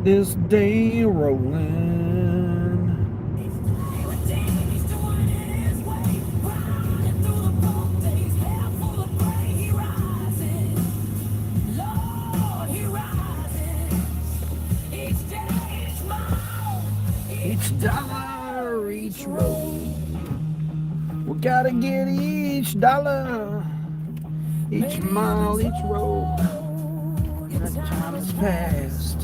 this day rolling. Each dollar, each roll. We gotta get each dollar, each mile, each road. That time has passed.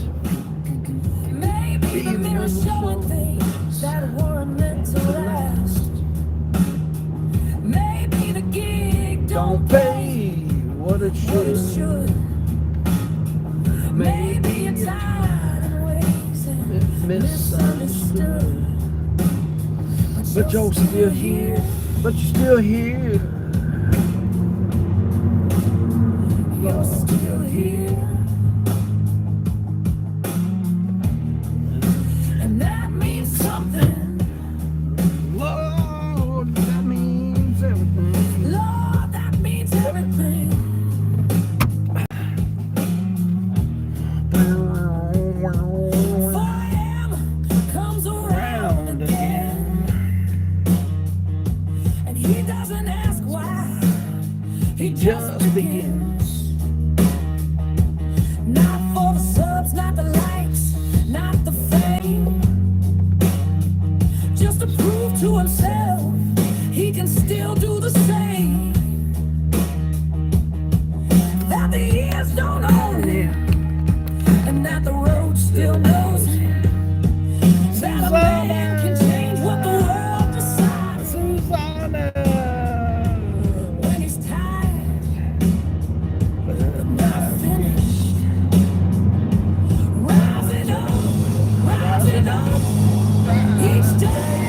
Maybe the mirror showing things that weren't meant to last. Maybe the gig Don't pay what it should. Maybe you're tired of ways and misunderstood. But you're still here. But you're still here. You're still here. And that means something. Lord, that means everything. Lord, that means everything. Comes around again, and he doesn't ask why, he just begins. Not for the subs, not the likes, not the fame, just to prove to himself he can still do the same. That the years don't own him, and that the road still knows him. That a man can change what the world decides. Susanna. When he's tired, but not finished. Rising up, each day.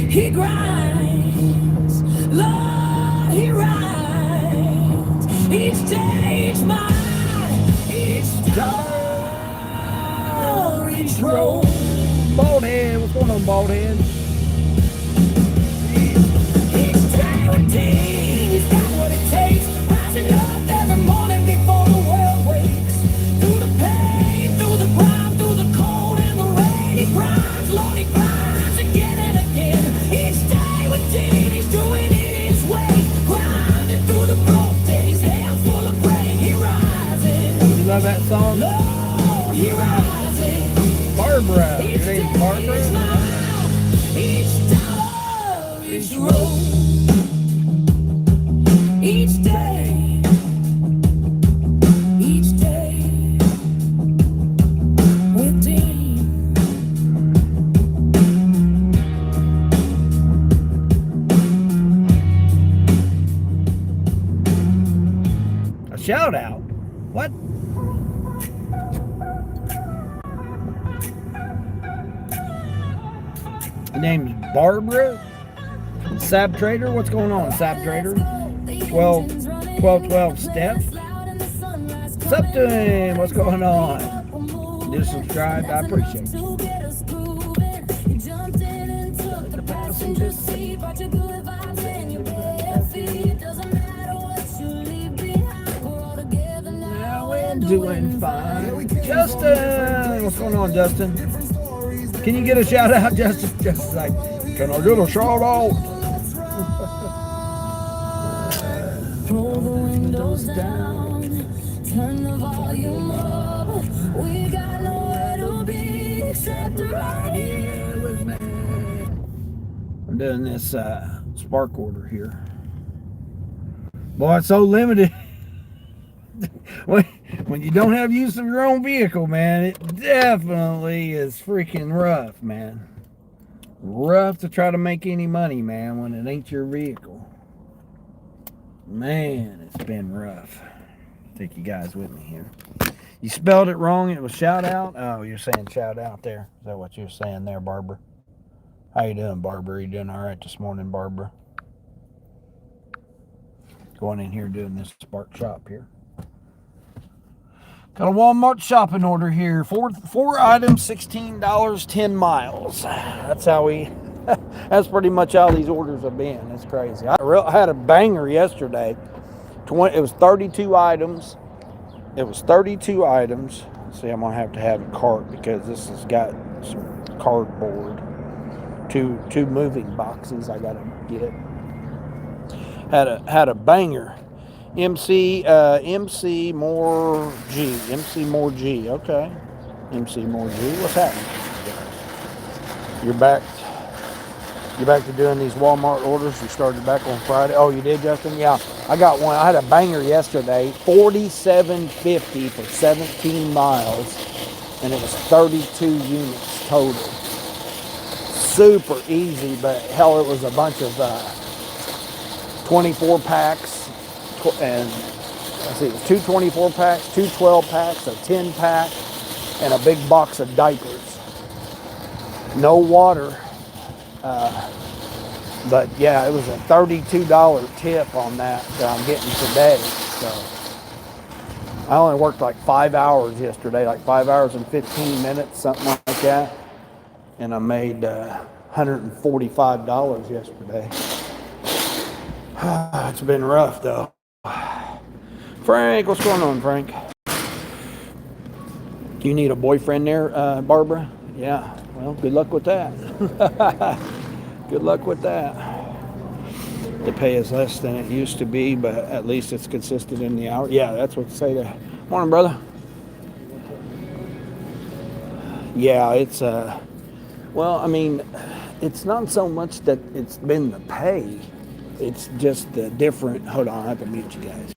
He grinds, Lord, he rides. Each day, each mile. Dollar, each roll. Baldhead, what's going on, Baldhead? Each day routine, he's got what it takes. Rising up every morning before the world wakes. Through the pain, through the grind, through the cold and the rain. He grinds, Lord, he grinds again and again. Each day routine, he's doing it his way. Grinding through the broke days, hands full of grain. He rises. You love that song? Lord, he rises. Barbara. Your name's Barbara? Each dollar, each roll, each day, with Dean. A shout out? What? Your name's Barbara? Sab Trader? What's going on, Sab Trader? 12 Steph? What's up to him? What's going on? You subscribed? I appreciate you. Now we're doing fine. Justin! What's going on, Justin? Can you get a shout out, Justin? Justin's like, can I get a shout out? Roll the windows down, turn the volume up. We got nowhere to be except right here with me. I'm doing this spark order here. Boy, it's so limited. When you don't have use of your own vehicle, man, it definitely is freaking rough, man. Rough to try to make any money, man, when it ain't your vehicle. Man, it's been rough. Take you guys with me here. You spelled it wrong. It was shout out. Oh, you're saying shout out there. Is that what you're saying there, Barbara? How you doing, Barbara? You doing all right this morning, Barbara? Going in here doing this spark shop here. Got a Walmart shopping order here. Four items, $16, 10 miles. That's how we. That's pretty much how these orders have been. It's crazy. I had a banger yesterday. It was 32 items. It was 32 items. See, I'm gonna have to have a cart because this has got some cardboard. Two moving boxes I gotta get. Had a banger. MC More G. MC More G. Okay. MC More G. What's happening? You're back. You're back to doing these Walmart orders. You started back on Friday. Oh, you did, Justin? Yeah. I got one. I had a banger yesterday. $47.50 for 17 miles, and it was 32 units total. Super easy, but hell, it was a bunch of 24 packs, and let's see, it was two 24 packs, two 12 packs, a 10 pack, and a big box of diapers. No water. But yeah, it was a $32 tip on that I'm getting today. So I only worked like 5 hours yesterday, like 5 hours and 15 minutes, something like that. And I made $145 yesterday. It's been rough though. Frank, what's going on, Frank? You need a boyfriend there, Barbara? Yeah, well, good luck with that. Good luck with that. The pay is less than it used to be, but at least it's consistent in the hour. Yeah, that's what to say there. Morning, brother. Yeah, it's well, I mean, it's not so much that it's been the pay. It's just the different. Hold on, I have to mute you guys.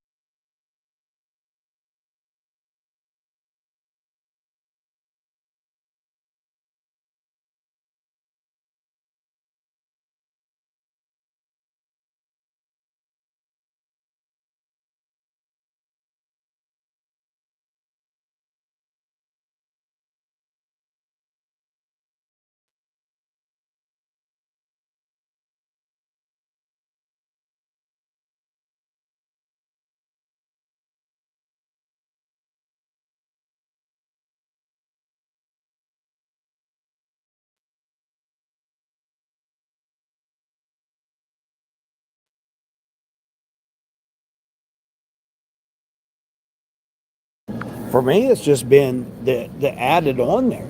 For me, it's just been the added on there.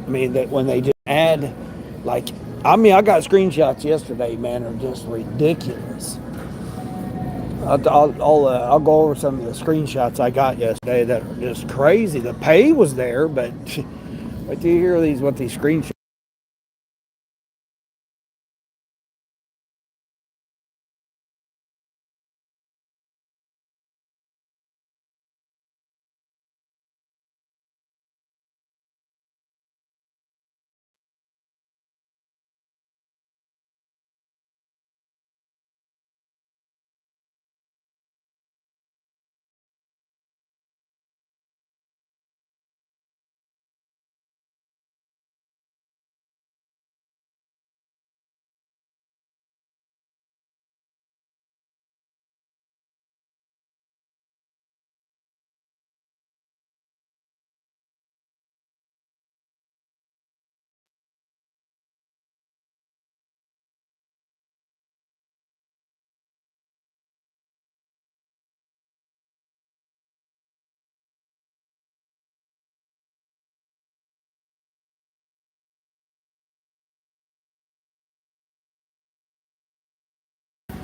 I mean, that when they just add, like, I mean, I got screenshots yesterday, man, are just ridiculous. I'll go over some of the screenshots I got yesterday that are just crazy. The pay was there, but wait till you hear what these screenshots.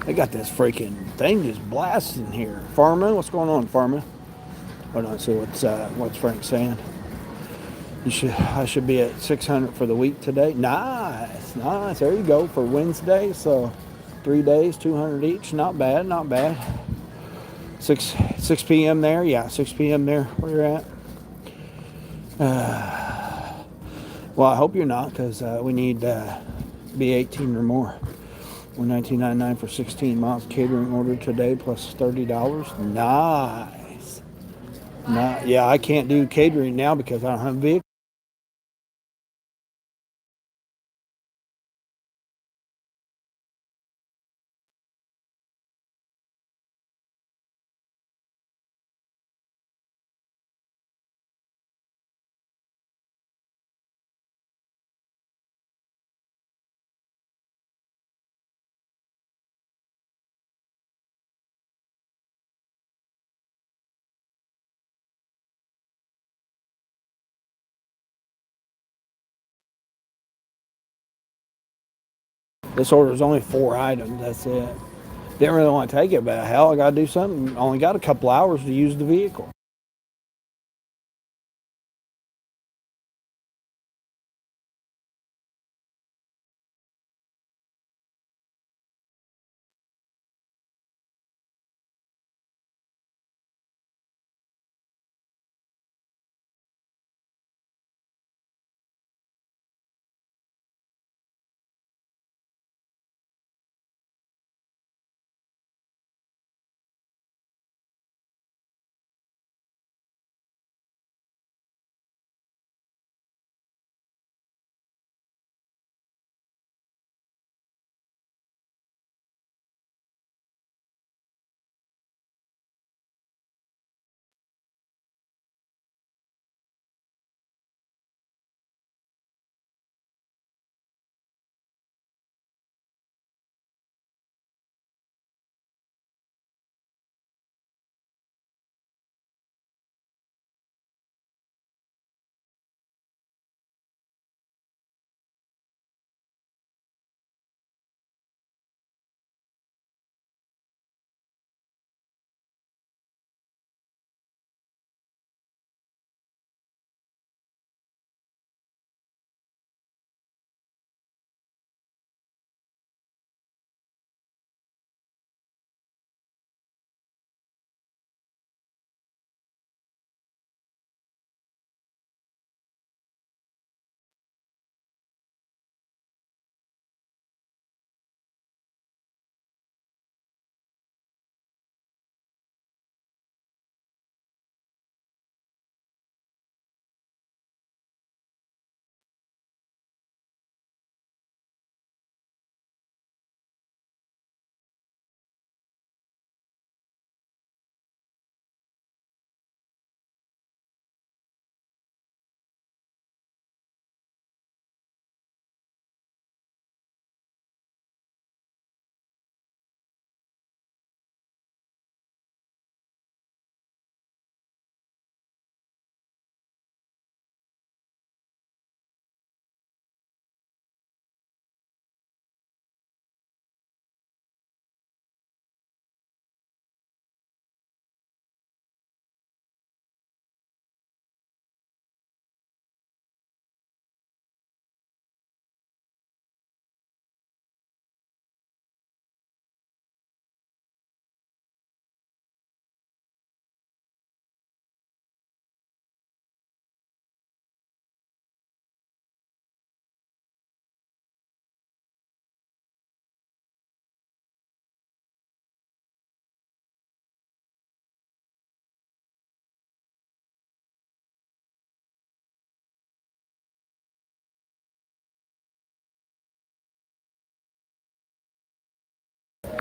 They got this freaking thing just blasting here. Farman, what's going on, Farman? Hold on, see what's Frank saying. I should be at 600 for the week today. Nice, nice. There you go for Wednesday. So 3 days, 200 each. Not bad, not bad. 6 p.m. there. Yeah, 6 p.m. there where you're at. Well, I hope you're not, because we need be 18 or more. $119.99 for 16 miles. Catering order today plus $30. Nice. Yeah, I can't do catering now because I don't have a vehicle. This order is only 4 items. That's it. Didn't really want to take it, but hell, I got to do something. Only got a couple hours to use the vehicle.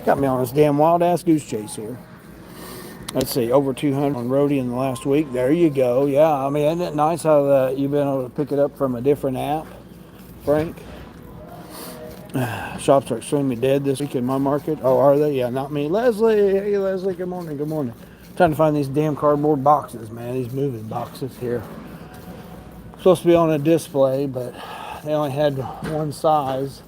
Got me on this damn wild ass goose chase here. Let's see, over 200 on Roadie in the last week. There you go. Yeah, I mean, isn't it nice how you've been able to pick it up from a different app, Frank? Shops are extremely dead this week in my market. Oh, are they? Yeah, not me. Leslie, hey Leslie, good morning, good morning. Trying to find these damn cardboard boxes, man. These moving boxes here. Supposed to be on a display, but they only had one size.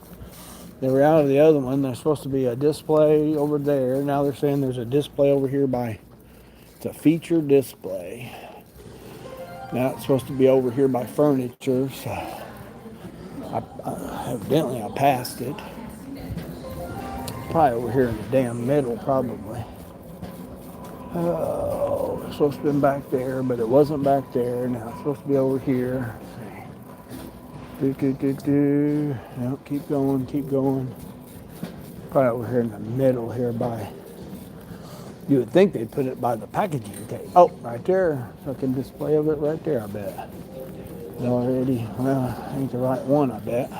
They were out of the other one. There's supposed to be a display over there. Now they're saying there's a display over here by, it's a feature display. Now it's supposed to be over here by furniture. So evidently I passed it. Probably over here in the damn middle, probably. Oh, it's supposed to have been back there, but it wasn't back there. Now it's supposed to be over here. Let's see. No, keep going, keep going. Probably over here in the middle here by, you would think they'd put it by the packaging tape. Oh, right there. Fucking display of it right there, I bet. Already, well, ain't the right one, I bet.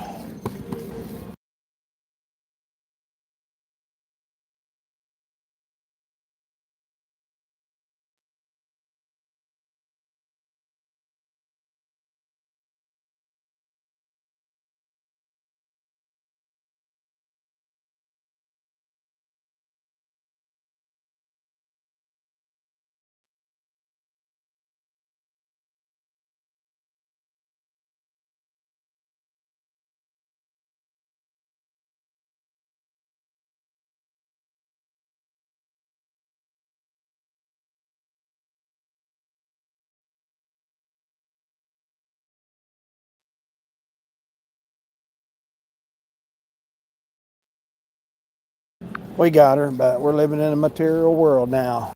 We got her, but we're living in a material world now.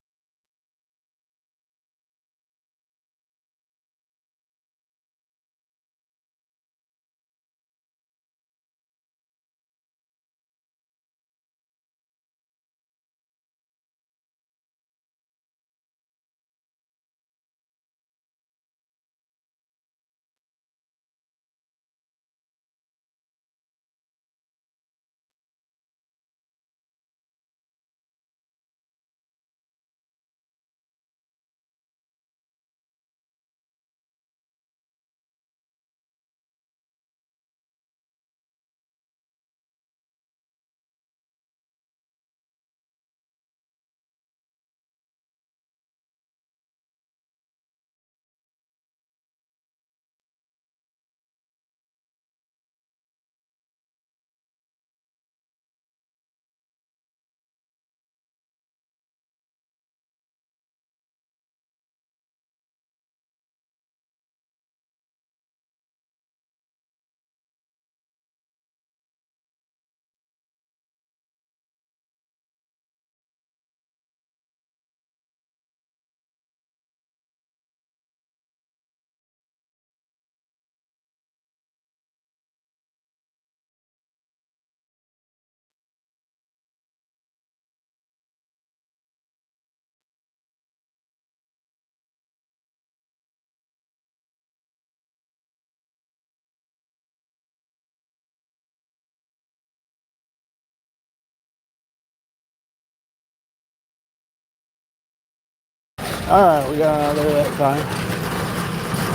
All right, we got out of there that time.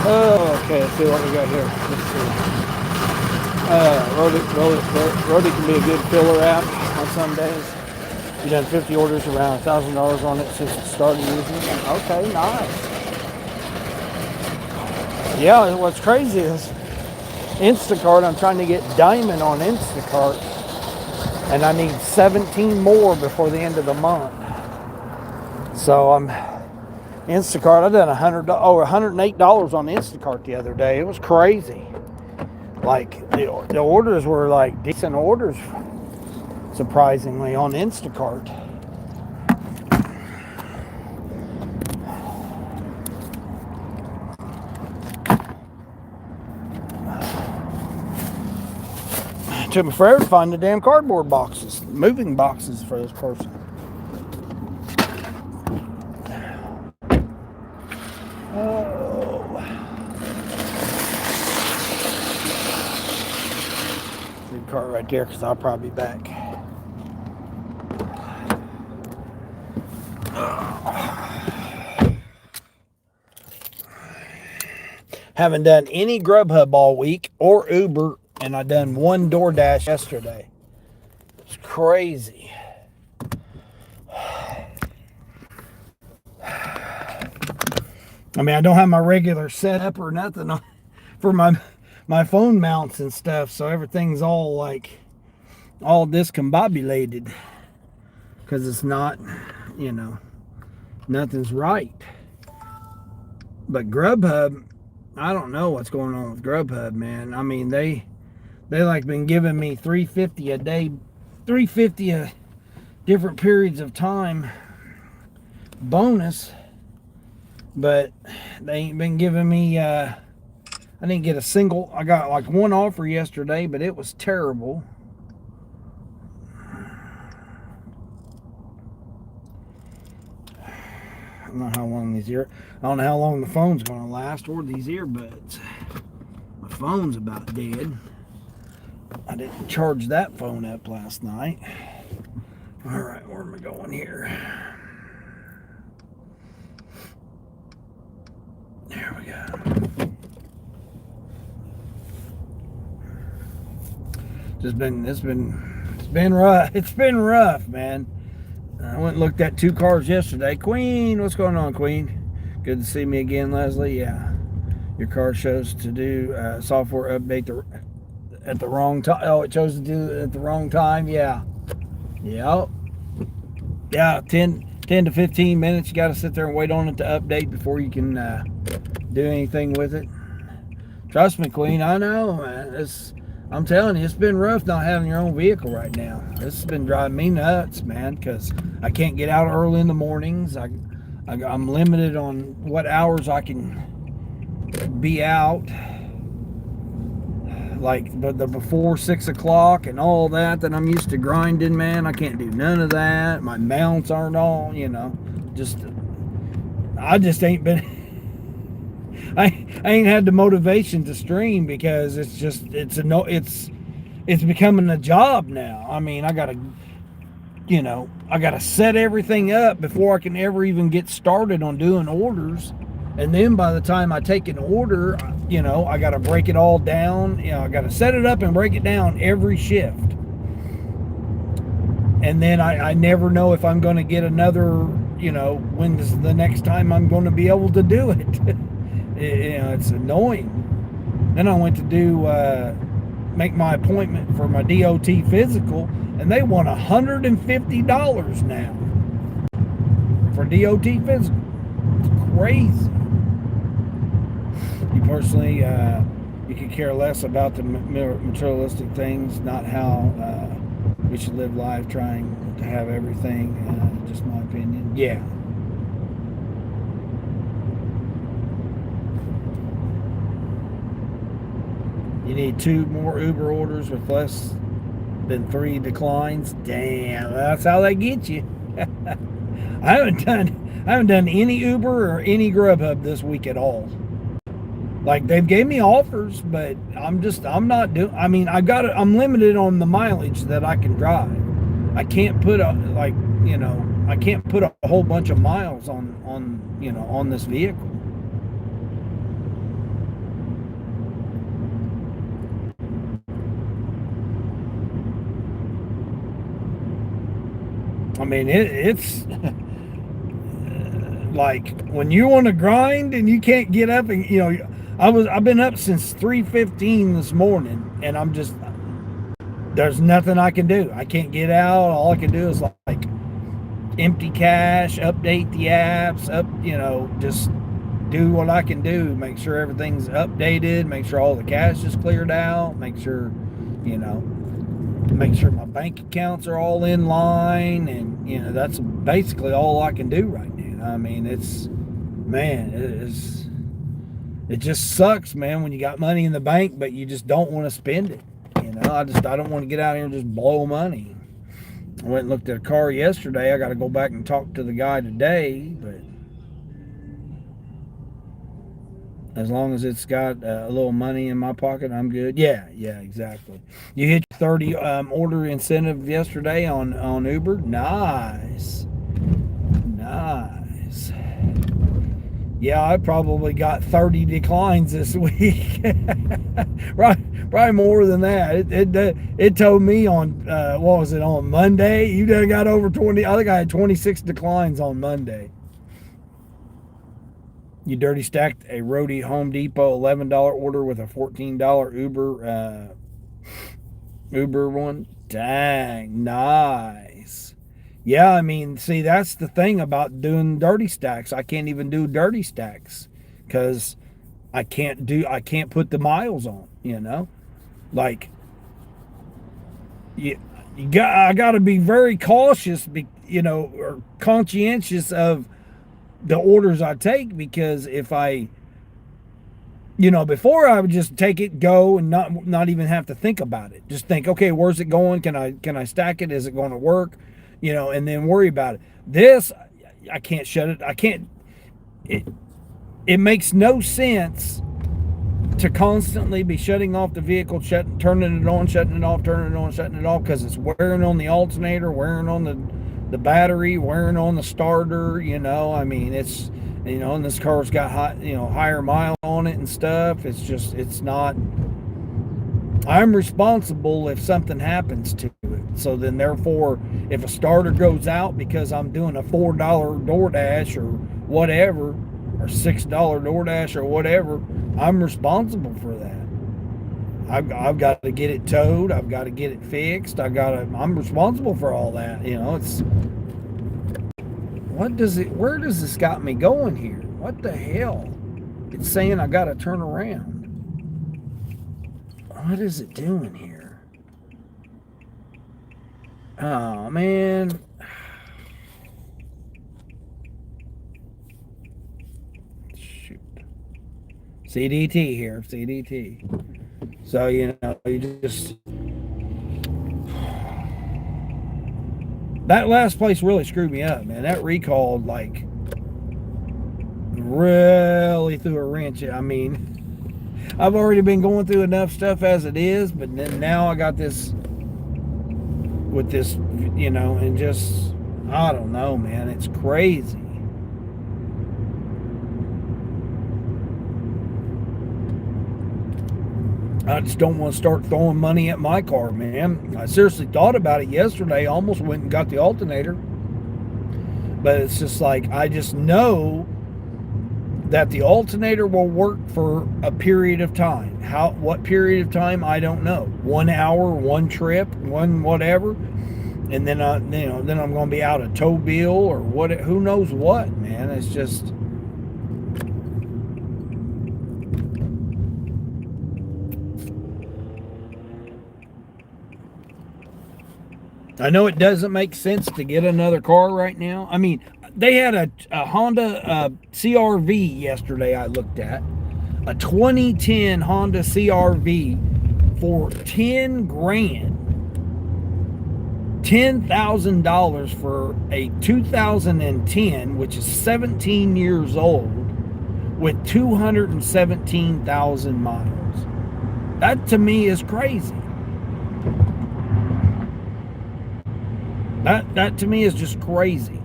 Oh, okay, let's see what we got here. Let's see. Rody can be a good filler app on some days. You done 50 orders, around $1,000 on it since it started using it. Okay, nice. Yeah, what's crazy is Instacart, I'm trying to get Diamond on Instacart, and I need 17 more before the end of the month. So I'm Instacart. I done $108 on Instacart the other day. It was crazy. Like the orders were like decent orders, surprisingly, on Instacart. It took me forever to find the damn cardboard boxes, moving boxes for this person. Cart right there, because I'll probably be back. Haven't done any Grubhub all week or Uber, and I done one DoorDash yesterday. It's crazy. I mean, I don't have my regular setup or nothing for my phone mounts and stuff, so everything's all like all discombobulated because it's not, nothing's right. But Grubhub, I don't know what's going on with Grubhub, man. I mean, they like been giving me $3.50 a day, $3.50 a different periods of time bonus, but they ain't been giving me I didn't get a single. I got like one offer yesterday, but it was terrible. I don't know how long I don't know how long the phone's going to last or these earbuds. My phone's about dead. I didn't charge that phone up last night. All right, where am I going here? There we go. It's been rough. It's been rough, man. I went and looked at 2 cars yesterday. Queen, what's going on, Queen? Good to see me again, Leslie. Yeah, your car chose to do software update at the wrong time. Oh, it chose to do it at the wrong time. Yeah. 10 to 15 minutes. You got to sit there and wait on it to update before you can do anything with it. Trust me, Queen. I know, man. I'm telling you, it's been rough not having your own vehicle right now. This has been driving me nuts, man, because I can't get out early in the mornings. I'm limited on what hours I can be out. Like the before 6 o'clock and all that I'm used to grinding, man. I can't do none of that. My mounts aren't on, I just ain't been. I ain't had the motivation to stream because it's becoming a job now. I mean, I gotta set everything up before I can ever even get started on doing orders. And then by the time I take an order, I got to break it all down. I got to set it up and break it down every shift. And then I never know if I'm going to get another, when's the next time I'm going to be able to do it. It's annoying. Then I went to make my appointment for my DOT physical, and they want $150 now for DOT physical. It's crazy. You personally, you could care less about the materialistic things, not how we should live life trying to have everything. Just my opinion. Yeah. You need 2 more Uber orders with less than 3 declines. Damn, that's how they get you. I haven't done any Uber or any Grubhub this week at all. Like, they've gave me offers, but I'm not doing. I mean, I'm limited on the mileage that I can drive. I can't put I can't put a whole bunch of miles on this vehicle. I mean, it's like when you want to grind and you can't get up, and I've been up since 3:15 this morning, and there's nothing I can do. I can't get out. All I can do is like empty cache, update the apps, just do what I can do. Make sure everything's updated. Make sure all the cache is cleared out. Make sure my bank accounts are all in line, and that's basically all I can do right now. I mean, it just sucks, man, when you got money in the bank but you just don't want to spend it. I don't want to get out here and just blow money. I went and looked at a car yesterday. I got to go back and talk to the guy today, but as long as it's got a little money in my pocket, I'm good. Yeah, exactly. You hit your 30 order incentive yesterday on Uber. Nice. Yeah, I probably got 30 declines this week. Probably more than that. It told me on on Monday? You done got over 20. I think I had 26 declines on Monday. You dirty stacked a Roadie Home Depot $11 order with a $14 Uber one. Dang, nice. Yeah, I mean, see, that's the thing about doing dirty stacks. I can't even do dirty stacks because I can't put the miles on, like I got to be very cautious, or conscientious of the orders I take, because if before I would just take it, go, and not even have to think about it. Just think, okay, where's it going? Can I stack it? Is it going to work? And then worry about it. This, I can't shut it. I can't. It makes no sense to constantly be shutting off the vehicle, turning it on, shutting it off, turning it on, shutting it off, because it's wearing on the alternator, wearing on the battery, wearing on the starter. I mean, it's, and this car's got higher mile on it and stuff. It's not. I'm responsible if something happens to it. So then, therefore, if a starter goes out because I'm doing a $4 DoorDash or whatever, or $6 DoorDash or whatever, I'm responsible for that. I've got to get it towed. I've got to get it fixed. I'm responsible for all that. It's. Where does this got me going here? What the hell? It's saying I got to turn around. What is it doing here? Oh, man. Shoot. CDT here, CDT. So, you know, you just... That last place really screwed me up, man. That recall, like, really threw a wrench. I mean, I've already been going through enough stuff as it is, but then now I got this with this, you know, and just, I don't know, man. It's crazy. I just don't want to start throwing money at my car, man. I seriously thought about it yesterday. Almost went and got the alternator. But it's just like, I just know that the alternator will work for a period of time. What period of time, I don't know. 1 hour, one trip, one whatever. And then I'm going to be out of tow bill or what, who knows what, man. It's just... I know it doesn't make sense to get another car right now. I mean, they had a Honda CRV yesterday I looked at. A 2010 Honda CRV for 10 grand. $10,000 for a 2010, which is 17 years old, with 217,000 miles. That to me is crazy. That to me is just crazy.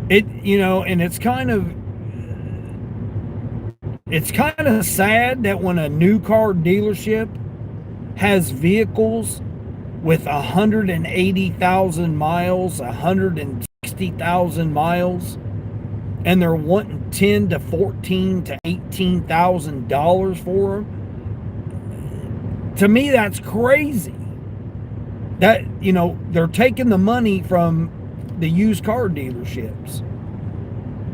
It, you know, and it's kind of sad that when a new car dealership has vehicles with 180,000 miles, 160,000 miles, and they're wanting $10 to $14 to $18,000 for them. To me, that's crazy. That, you know, they're taking the money from the used car dealerships.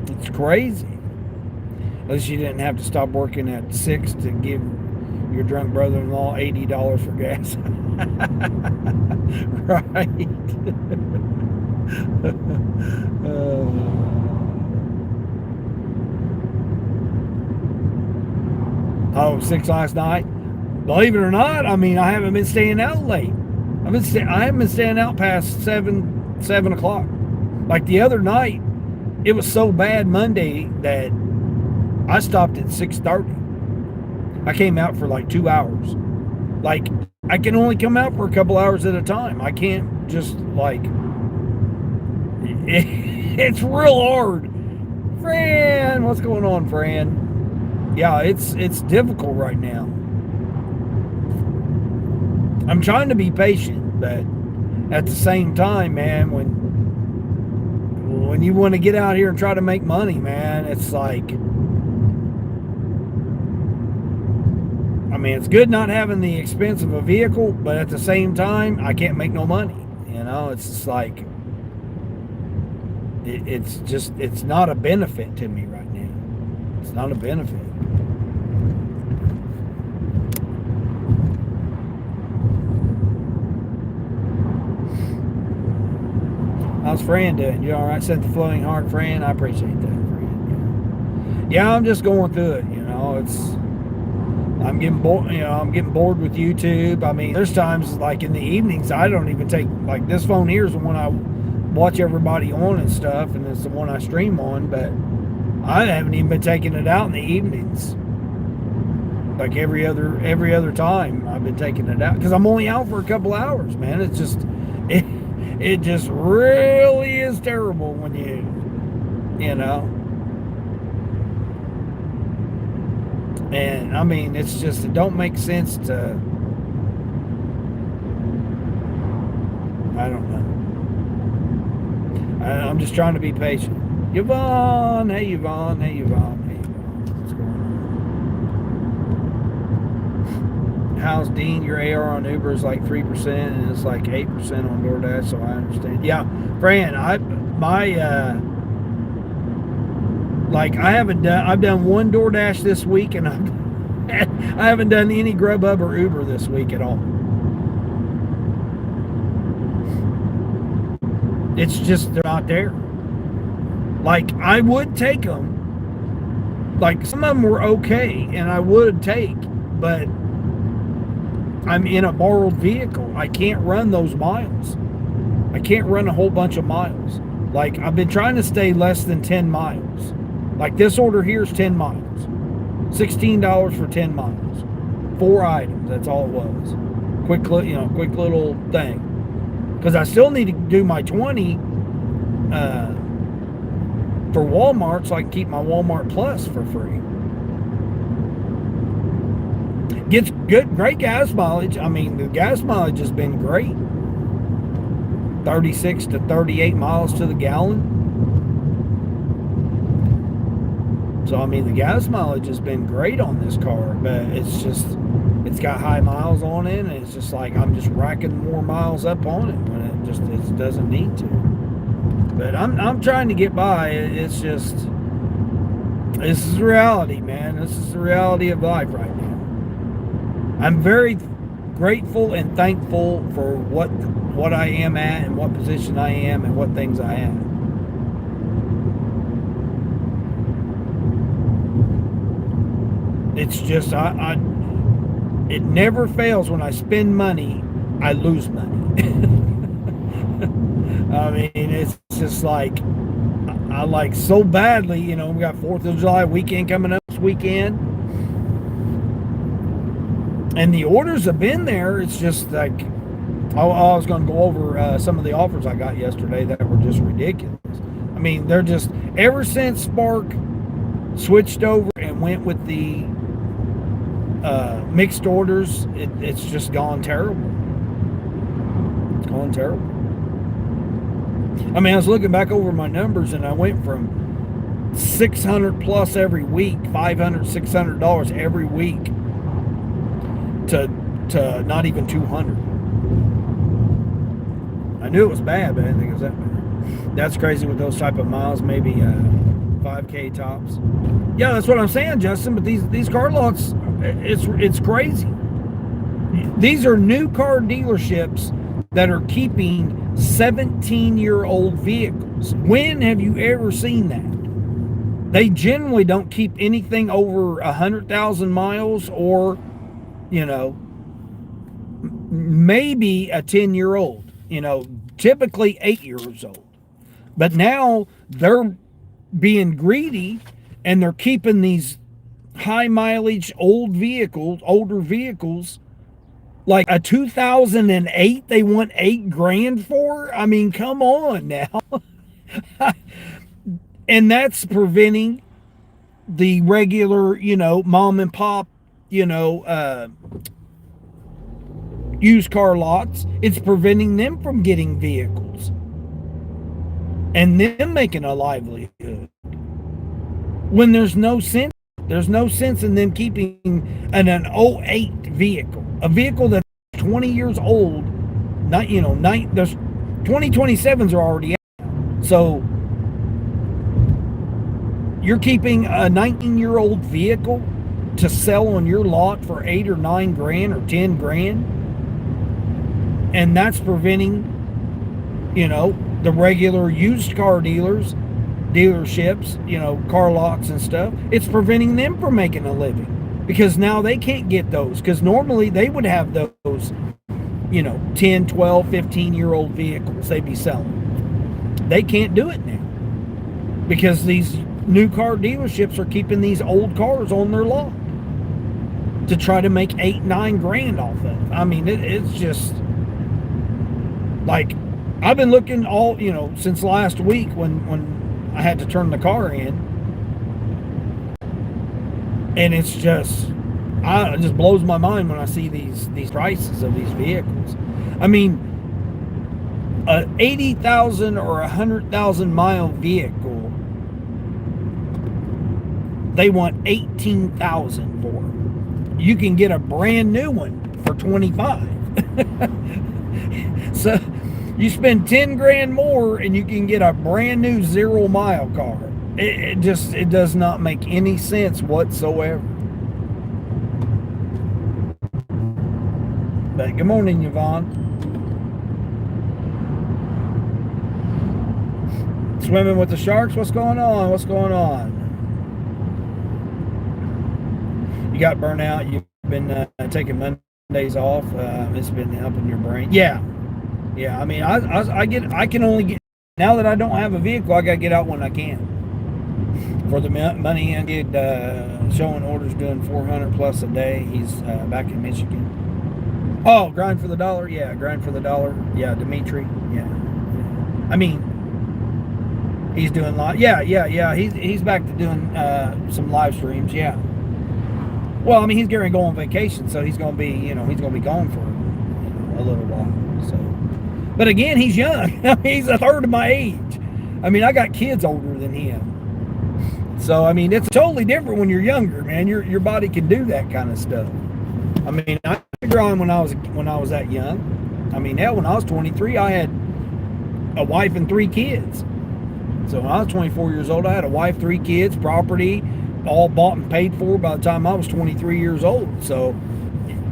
It's crazy. At least you didn't have to stop working at 6 to give your drunk brother-in-law $80 for gas. Right. Oh, 6 last night? Believe it or not, I mean, I haven't been staying out late. I haven't been staying out past 7 o'clock. Like the other night, it was so bad Monday that I stopped at 6:30. I came out for like 2 hours. Like, I can only come out for a couple hours at a time. I can't just, like... It's real hard. Fran, what's going on, Fran? Yeah, it's difficult right now. I'm trying to be patient, but at the same time, man, when you want to get out here and try to make money, man, it's like... I mean, it's good not having the expense of a vehicle, but at the same time, I can't make no money. You know, it's just like... It's not a benefit to me right now. It's not a benefit. How's Fran doing? You all right? Sent the flowing heart, Fran. I appreciate that, Fran. Yeah, I'm just going through it. You know, I'm getting bored. You know, I'm getting bored with YouTube. I mean, there's times like in the evenings I don't even take, like, this phone here is the one I watch everybody on and stuff, and it's the one I stream on. But I haven't even been taking it out in the evenings. Like every other time I've been taking it out because I'm only out for a couple hours, man. It's just it just really is terrible when you know. And I mean, it's just, it don't make sense to, I don't know. I'm just trying to be patient. Yvonne, hey Yvonne, hey Yvonne, hey Yvonne. What's going on? How's Dean? Your AR on Uber is like 3% and it's like 8% on DoorDash, so I understand. Yeah, Fran, I've done one DoorDash this week, and I haven't done any Grubhub or Uber this week at all. It's just they're not there. Like, I would take them. Like, some of them were okay, and I would take, but I'm in a borrowed vehicle. I can't run those miles. I can't run a whole bunch of miles. Like, I've been trying to stay less than 10 miles. Like, this order here is 10 miles. $16 for 10 miles. 4 items, that's all it was. Quick little thing. Because I still need to do my 20 for Walmart so I can keep my Walmart Plus for free. Gets great gas mileage. I mean, the gas mileage has been great. 36 to 38 miles to the gallon. So, I mean, the gas mileage has been great on this car, but it's just, it's got high miles on it, and it's just like I'm just racking more miles up on it when it doesn't need to. But I'm trying to get by. It's just, this is reality, man. This is the reality of life right now. I'm very grateful and thankful for what I am at and what position I am and what things I have. It's just, it never fails when I spend money, I lose money. I mean, it's just like, I like so badly, we got 4th of July weekend coming up this weekend. And the orders have been there. It's just like, I was going to go over some of the offers I got yesterday that were just ridiculous. I mean, they're just, ever since Spark switched over and went with the mixed orders, it's just gone terrible. It's gone terrible. I mean, I was looking back over my numbers, and I went from $600 plus every week, $500, $600 every week, to not even $200. I knew it was bad, but I didn't think it was that bad. That's crazy with those type of miles, maybe 5K tops. Yeah, that's what I'm saying, Justin. But these car lots, it's crazy. These are new car dealerships that are keeping 17-year-old vehicles. When have you ever seen that? They generally don't keep anything over 100,000 miles, or maybe a 10-year-old. Typically 8 years old. But now they're being greedy, and they're keeping these high mileage older vehicles. Like a 2008, they want $8,000 for? I mean, come on now. And that's preventing the regular, mom and pop, used car lots. It's preventing them from getting vehicles and them making a livelihood. When there's no sense in them keeping an 08 vehicle. A vehicle that's 20 years old, there's 2027s are already out. So you're keeping a 19-year-old vehicle to sell on your lot for $8,000 or $9,000 or $10,000, and that's preventing, the regular used car dealerships, car lots and stuff. It's preventing them from making a living. Because now they can't get those. Because normally they would have those, 10, 12, 15-year-old vehicles they'd be selling. They can't do it now. Because these new car dealerships are keeping these old cars on their lot to try to make $8,000, $9,000 off of it. I mean, it's just like, I've been looking since last week when I had to turn the car in. And it's just, it just blows my mind when I see these prices of these vehicles. I mean, a 80,000 or 100,000 mile vehicle, they want 18,000 for. You can get a brand new one for 25. So you spend 10 grand more and you can get a brand new 0 mile car. It does not make any sense whatsoever. But good morning, Yvonne. Swimming with the sharks? What's going on? What's going on? You got burnout. You've been taking Mondays off. It's been helping your brain. Yeah. Yeah. I mean, I can only get, now that I don't have a vehicle, I got to get out when I can. For the money and get showing orders doing 400 plus a day. He's back in Michigan. Oh, grind for the dollar. Yeah, grind for the dollar. Yeah, Dimitri. Yeah. I mean, he's doing live. Yeah. He's back to doing some live streams. Yeah. Well, I mean, he's going to go on vacation, so he's going to be, he's going to be gone for a little while. So, but again, he's young. He's a third of my age. I mean, I got kids older than him. So I mean, it's totally different when you're younger, man. Your body can do that kind of stuff. I mean, I grind when I was that young. I mean, hell, when I was 23, I had a wife and 3 kids. So when I was 24 years old, I had a wife, 3 kids, property, all bought and paid for by the time I was 23 years old. So,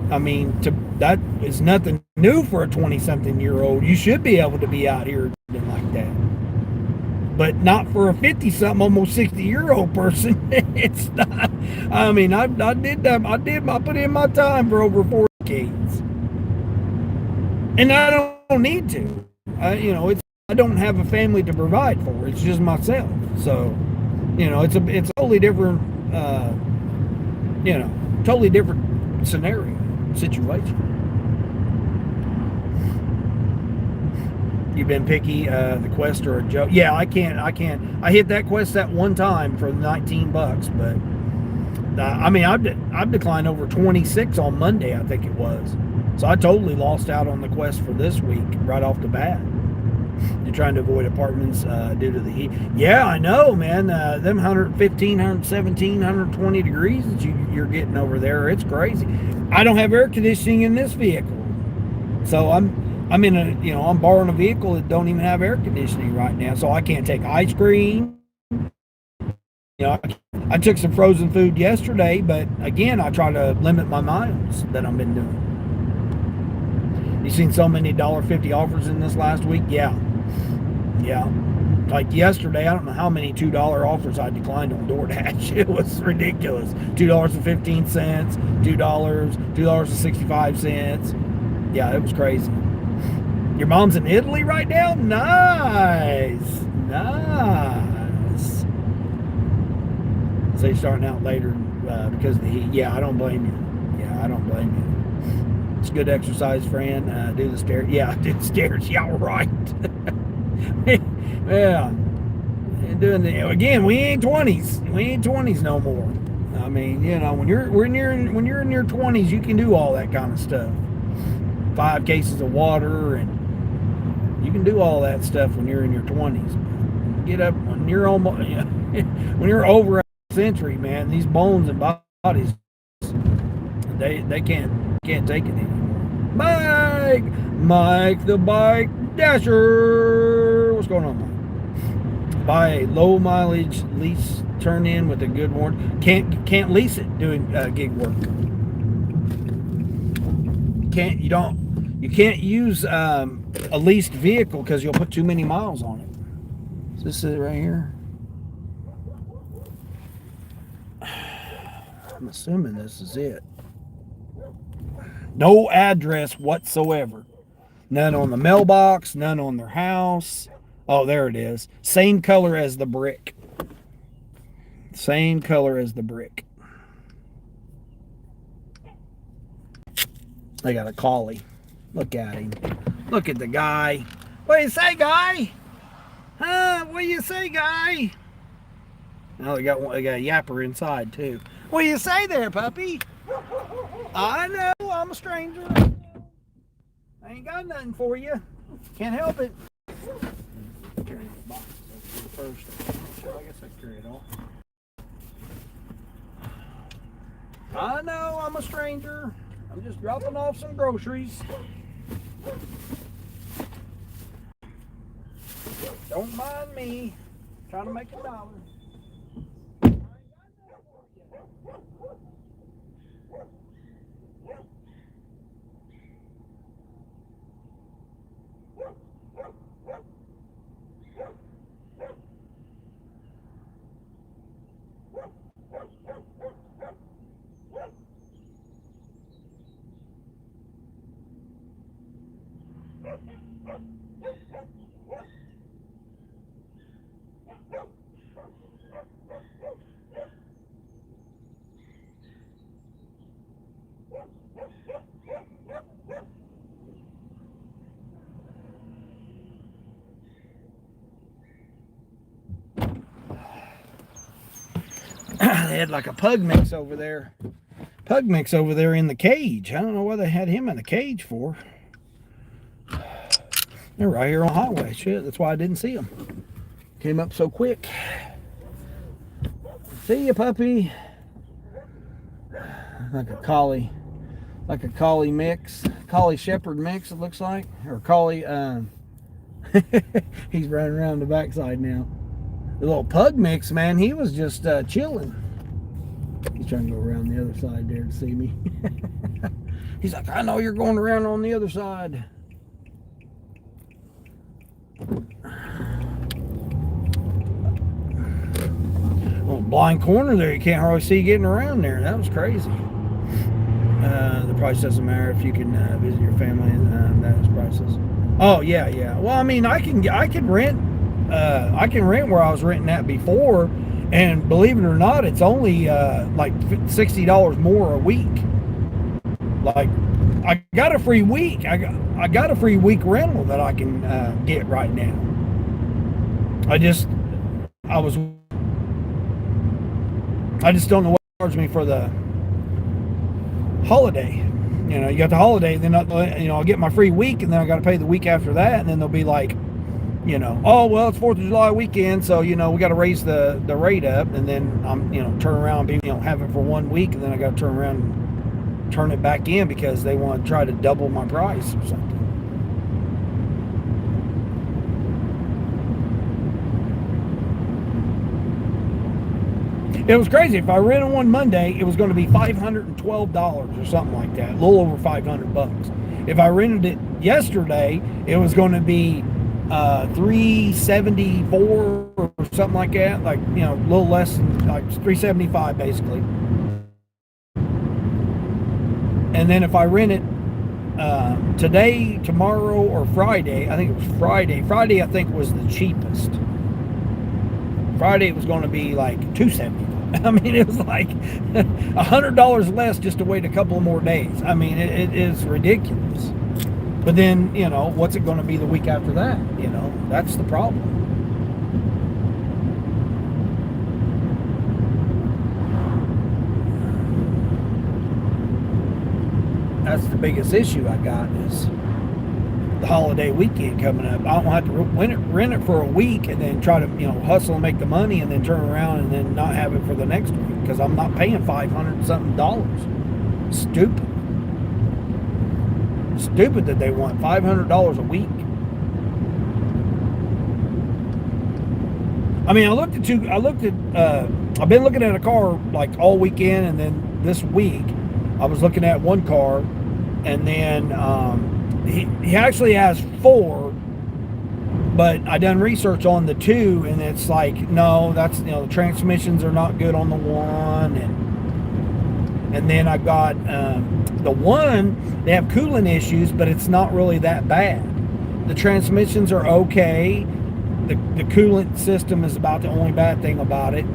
I mean, that is nothing new for a 20-something-year-old. You should be able to be out here like that. But not for a 50-something, almost 60-year-old person. It's not. I mean, I did that. I put in my time for over 4 decades, and I don't need to. I don't have a family to provide for. It's just myself. So, it's a totally different, totally different situation. You've been picky, the quest or a joke. Yeah, I can't. I hit that quest that one time for $19, but I mean, I've declined over 26 on Monday, I think it was. So I totally lost out on the quest for this week right off the bat. You're trying to avoid apartments due to the heat. Yeah, I know, man. Them 115, 117, 120 degrees that you're getting over there, it's crazy. I don't have air conditioning in this vehicle, so I'm borrowing a vehicle that don't even have air conditioning right now, so I can't take ice cream. I took some frozen food yesterday, but again, I try to limit my miles that I've been doing. You seen so many $1.50 offers in this last week? Yeah. Like yesterday, I don't know how many $2 offers I declined on DoorDash. It was ridiculous. $2.15, $2, $2.65. Yeah, it was crazy. Your mom's in Italy right now? Nice. So you're starting out later because of the heat. Yeah, I don't blame you. It's good exercise, friend. Do the stairs. Yeah, do the stairs. Yeah, right. Yeah. And doing again, we ain't 20s. We ain't 20s no more. I mean, when you're in your 20s, you can do all that kind of stuff. 5 cases of water, and you can do all that stuff when you're in your 20s. Get up when you're almost when you're over a century, man. These bones and bodies, they can't take it anymore. Mike the Bike Dasher. What's going on, Mike? Buy a low mileage lease, turn in with a good warranty. Can't lease it doing gig work. You can't use a leased vehicle because you'll put too many miles on it. Is this it right here? I'm assuming this is it. No address whatsoever. None on the mailbox, none on their house. Oh, there it is. Same color as the brick. Same color as the brick. They got a collie. Look at him. Look at the guy. What do you say, guy? Huh? What do you say, guy? Oh, they got a yapper inside, too. What do you say there, puppy? I know, I'm a stranger. I ain't got nothing for you. Can't help it. Carry the box first. Sure, I guess I can carry it all. I know, I'm a stranger. I'm just dropping off some groceries. Don't mind me. Trying to make $1. They had like a pug mix over there. Pug mix over there in the cage. I don't know why they had him in the cage for. They're right here on the highway. Shit, that's why I didn't see them. Came up so quick. See ya, puppy. Like a collie mix, collie shepherd mix. It looks like, or collie. He's running around the backside now. The little pug mix, man. He was just chilling. He's trying to go around the other side there to see me. He's like, I know you're going around on the other side. Well, blind corner there. You can't hardly see getting around there. That was crazy. The price doesn't matter if you can visit your family. That is priceless. Oh yeah, yeah. Well, I mean, I can rent. I can rent where I was renting at before, and believe it or not, it's only like $60 more a week. Like, I got a free week. I got a free week rental that I can get right now. I just don't know what to charge me for the holiday. You know, you got the holiday, then I'll get my free week, and then I got to pay the week after that, and then they'll be like, you know, oh well, it's 4th of July weekend, so you know we got to raise the rate up, and then I'm turn around and have it for 1 week, and then I got to turn around and turn it back in because they want to try to double my price or something. It was crazy. If I rented one Monday, it was going to be $512 or something like that, a little over $500. If I rented it yesterday, it was going to be $374 or something like that, like a little less than like $375 basically. And then if I rent it today, tomorrow, or Friday, I think it was Friday. Friday I think was the cheapest. Friday it was going to be like $275. I mean, it was like $100 less just to wait a couple of more days. I mean, it is ridiculous. But then, what's it going to be the week after that? That's the problem. That's the biggest issue I got is the holiday weekend coming up. I don't have to rent it for a week and then try to, hustle and make the money and then turn around and then not have it for the next week because I'm not paying $500 something. Stupid that they want $500 a week. I mean, I've been looking at a car like all weekend, and then this week I was looking at one car, and then he actually has 4, but I done research on the 2, and it's like, no, that's, the transmissions are not good on the one, and then I got the one, they have coolant issues, but it's not really that bad. The transmissions are okay. The coolant system is about the only bad thing about it.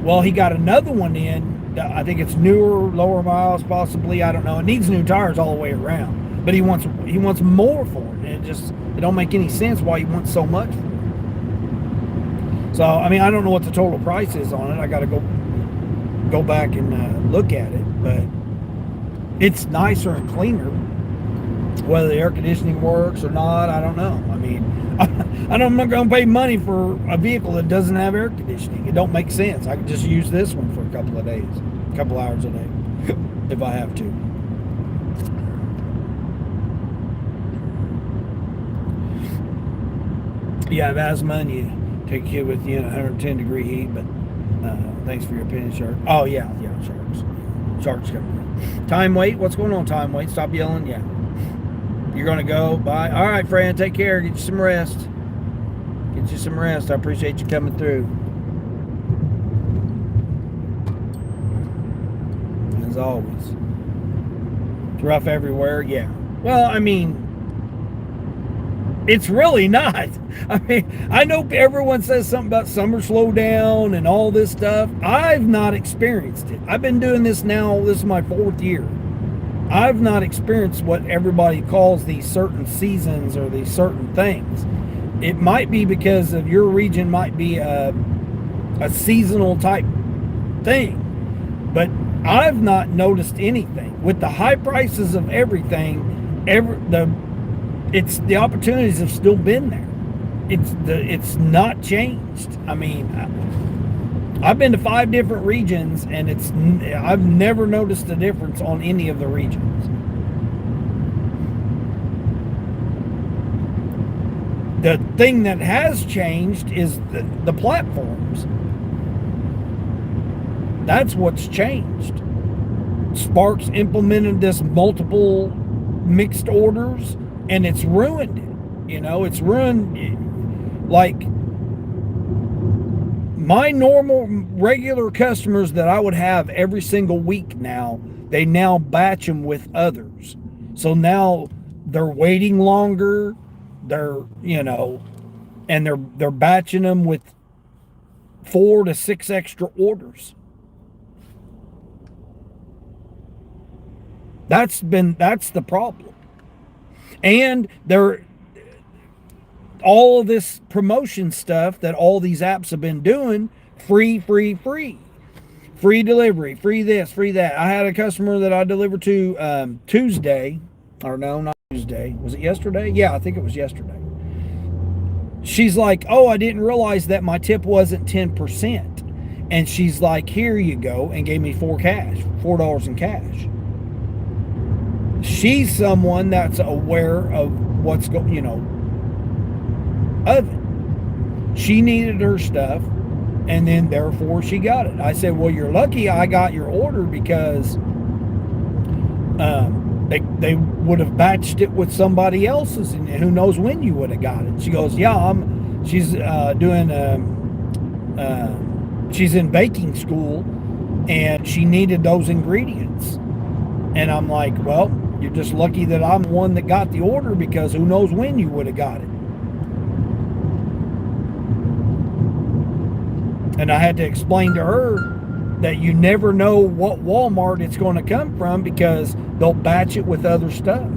Well, he got another one in. I think it's newer, lower miles, possibly. I don't know. It needs new tires all the way around, but he wants more for it. It don't make any sense why he wants so much for it. So I mean, I don't know what the total price is on it. I got to go back and look at it, but it's nicer and cleaner. Whether the air conditioning works or not, I don't know. I mean, I'm not going to pay money for a vehicle that doesn't have air conditioning. It don't make sense. I can just use this one for a couple of days, a couple hours a day, if I have to. You have asthma and you take a kid with you in 110 degree heat, but thanks for your opinion, Shark. Oh, yeah, Sharks coming. Time wait, what's going on, time wait? Stop yelling, yeah. You're going to go, bye. All right, friend, take care, get you some rest. I appreciate you coming through. As always. It's rough everywhere, yeah. Well, I mean, It's really not. I mean, I know everyone says something about summer slowdown and all this stuff. I've not experienced it. I've been doing this now, this is my 4th year. I've not experienced what everybody calls these certain seasons or these certain things. It might be because of your region might be a seasonal type thing, but I've not noticed anything. With the high prices of everything, the opportunities have still been there. It's not changed. I mean, I've been to 5 different regions, and I've never noticed a difference on any of the regions. The thing that has changed is the platforms. That's what's changed. Sparks implemented this multiple mixed orders, and it's ruined it. It's ruined, like, my normal regular customers that I would have every single week now, they now batch them with others. So now they're waiting longer. They're, and they're batching them with 4 to 6 extra orders. That's the problem. And all of this promotion stuff that all these apps have been doing, free delivery, free this, free that. I had a customer that I delivered to Tuesday, or no, not Tuesday. Was it yesterday? Yeah, I think it was yesterday. She's like, oh, I didn't realize that my tip wasn't 10%. And she's like, here you go, and gave me $4 in cash. She's someone that's aware of what's going, of it. She needed her stuff, and then therefore she got it. I said, well, you're lucky I got your order, because they would have batched it with somebody else's, and who knows when you would have got it. She goes, yeah, she's she's in baking school, and she needed those ingredients. And I'm like, well, you're just lucky that I'm the one that got the order, because who knows when you would have got it. And I had to explain to her that you never know what Walmart it's going to come from, because they'll batch it with other stuff.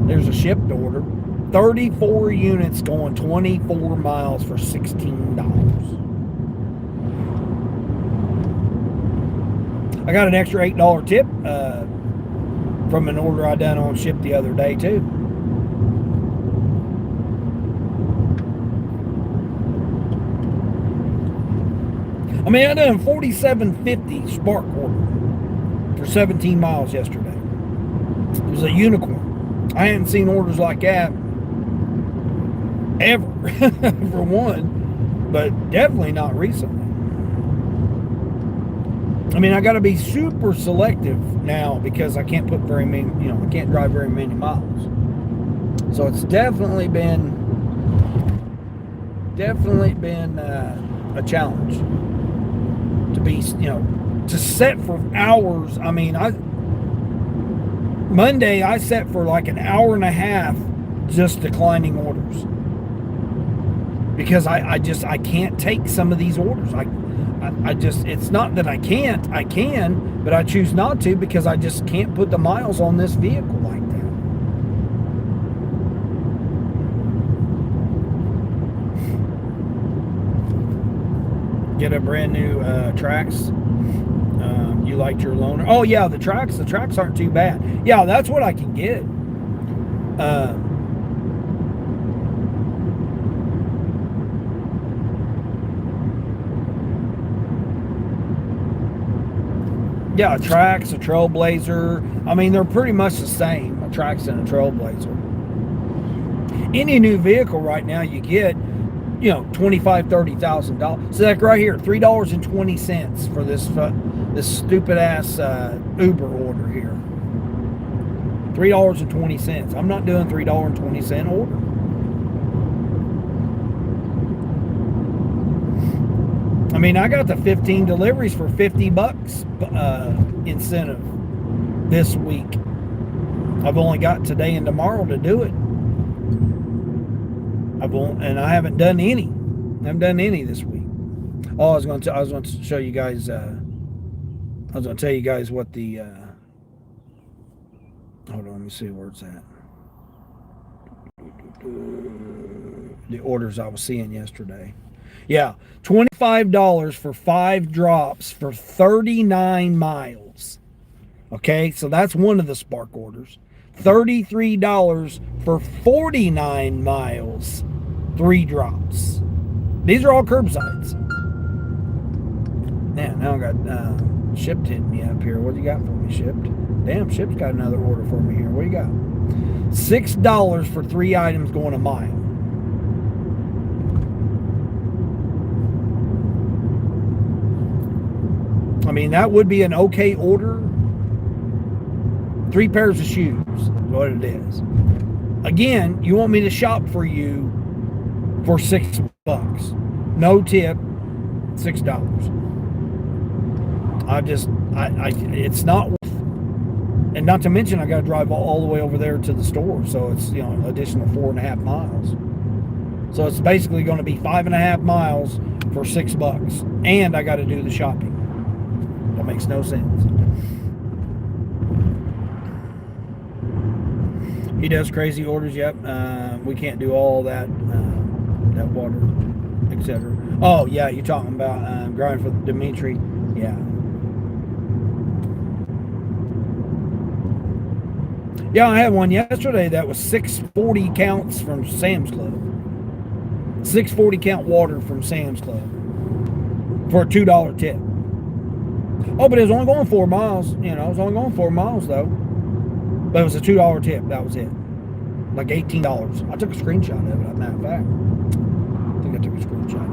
There's a shipped order. 34 units going 24 miles for $16. I got an extra $8 tip from an order I done on Ship the other day too. I mean, I done $47.50 Spark order for 17 miles yesterday. It was a unicorn. I hadn't seen orders like that ever, for one, but definitely not recently. I mean, I got to be super selective now, because I can't put very many, I can't drive very many miles. So it's definitely been a challenge to be, to set for hours. I mean, Monday I set for like an hour and a half just declining orders, because I can't take some of these orders. I just, it's not that I can, but I choose not to, because I just can't put the miles on this vehicle like that. Get a brand new Trax. You liked your loaner? Oh yeah, the Trax aren't too bad. Yeah, that's what I can get. Yeah, a Trax, a Trailblazer. I mean, they're pretty much the same, a Trax and a Trailblazer. Any new vehicle right now you get, $25,000-$30,000. So like right here, $3.20 for this stupid ass Uber order here. $3.20. I'm not doing $3.20 order. I mean, I got the 15 deliveries for $50 incentive this week. I've only got today and tomorrow to do it. And I haven't done any. I haven't done any this week. Oh, I was going to show you guys. I was going to tell you guys what the. Hold on, let me see where it's at. The orders I was seeing yesterday. Yeah, $25 for 5 drops for 39 miles. Okay, so that's one of the Spark orders. $33 for 49 miles, 3 drops. These are all curbsides. Man, now I got Shipped hitting me up here. What do you got for me, Shipped? Damn, Shipped's got another order for me here. What do you got? $6 for 3 items going a mile. I mean, that would be an okay order. 3 pairs of shoes is what it is. Again, you want me to shop for you for $6. No tip, $6. It's not worth. And not to mention, I got to drive all the way over there to the store, so it's, you know, an additional 4.5 miles. So it's basically going to be 5.5 miles for $6, and I got to do the shopping. That makes no sense. He does crazy orders. Yep, we can't do all that, that water, etc. Oh yeah, you're talking about growing for Dimitri. Yeah. Yeah, I had one yesterday that was 640 counts from Sam's Club. 640 count water from Sam's Club for a $2 tip. Oh, but it was only going 4 miles. You know, it was only going 4 miles though. But it was a $2 tip. That was it. Like $18. I took a screenshot of it, as a matter of fact. I think I took a screenshot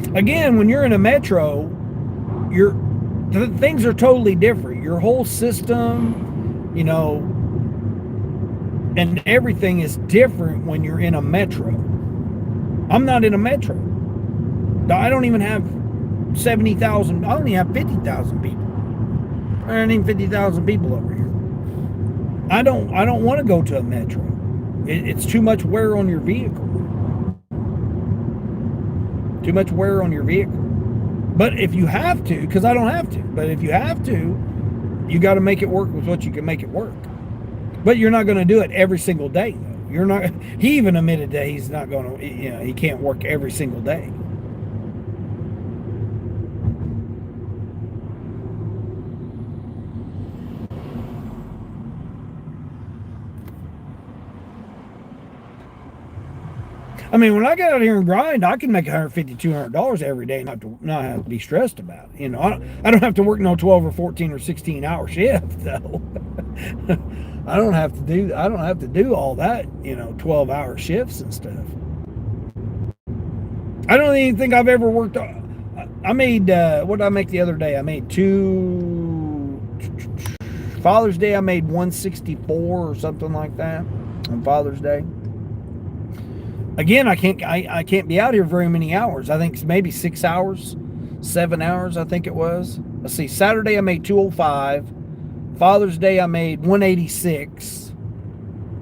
of it. Again, when you're in a metro, things are totally different. Your whole system, you know, and everything is different when you're in a metro. I'm not in a metro. I don't even have 70,000. I only have 50,000 people. There aren't even 50,000 people over here. I don't want to go to a metro. It's too much wear on your vehicle. Too much wear on your vehicle. But if you have to, because I don't have to, but if you have to, you got to make it work with what you can make it work. But you're not going to do it every single day, though. You're not. He even admitted that he's not going to. You know, he can't work every single day. I mean, when I get out here and grind, I can make $150, $200 every day, not have to be stressed about it. You know, I don't have to work no 12 or 14 or 16 hour shift though. I don't have to do all that, you know, 12-hour shifts and stuff. I don't even think I've ever worked. I made what did I make the other day? I made Father's Day. I made 164 or something like that on Father's Day. Again, I can't be out here very many hours. I think maybe 6 hours, 7 hours, I think it was. Let's see, Saturday I made 205. Father's Day I made 186.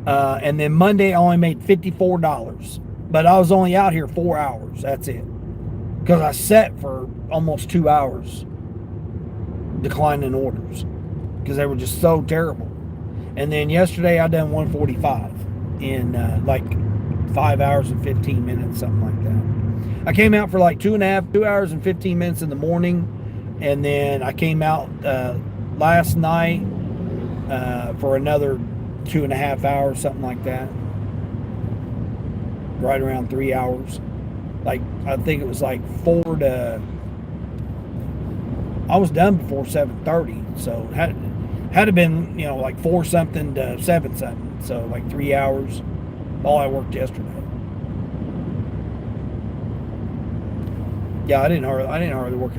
And then Monday I only made $54. But I was only out here 4 hours. That's it. Because I sat for almost 2 hours declining orders. Because they were just so terrible. And then yesterday I done 145 in like 5 hours and 15 minutes, something like that. I came out for like 2 hours and 15 minutes in the morning, and then I came out last night for another 2.5 hours, something like that. Right around 3 hours. Like, I think it was like 4 to. I was done before 7:30, so had to been, you know, like 4 something to 7 something. So like 3 hours. All I worked yesterday. Yeah, I didn't hardly work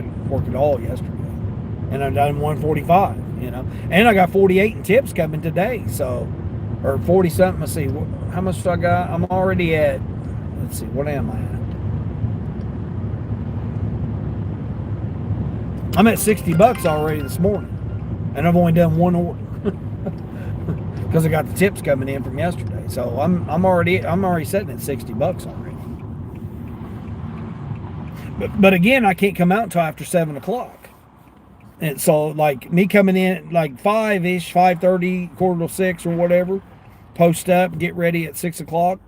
at all yesterday, and I've done 145. You know, and I got 48 in tips coming today. So, or 40 something. Let's see, how much do I got? I'm already at. Let's see, what am I I'm at $60 already this morning, and I've only done one order because I got the tips coming in from yesterday. So I'm already sitting at $60 already. But again, I can't come out until after 7 o'clock. And so, like, me coming in like 5-ish, 5:30, 5:45 or whatever, post up, get ready at 6 o'clock,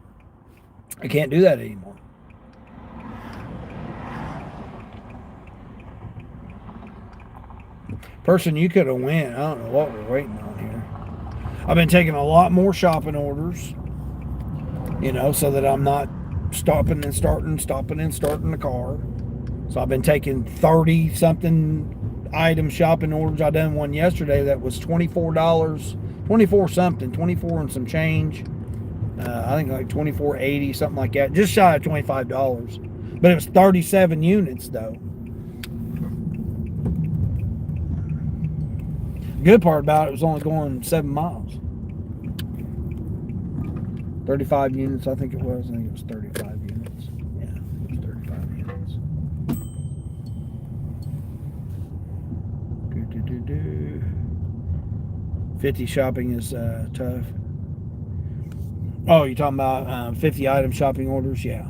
I can't do that anymore. Person, you could have went. I don't know what we're waiting on here. I've been taking a lot more shopping orders, so that I'm not stopping and starting the car. So I've been taking 30 something item shopping orders. I done one yesterday that was $24, 24 something, 24 and some change. I think like 24.80, something like that, just shy of $25. But it was 37 units though. The good part about it was only going 7 miles. 35 units, I think it was. I think it was 35 units. Yeah, it was 35 units. 50 shopping is tough. Oh, you're talking about 50 item shopping orders? Yeah.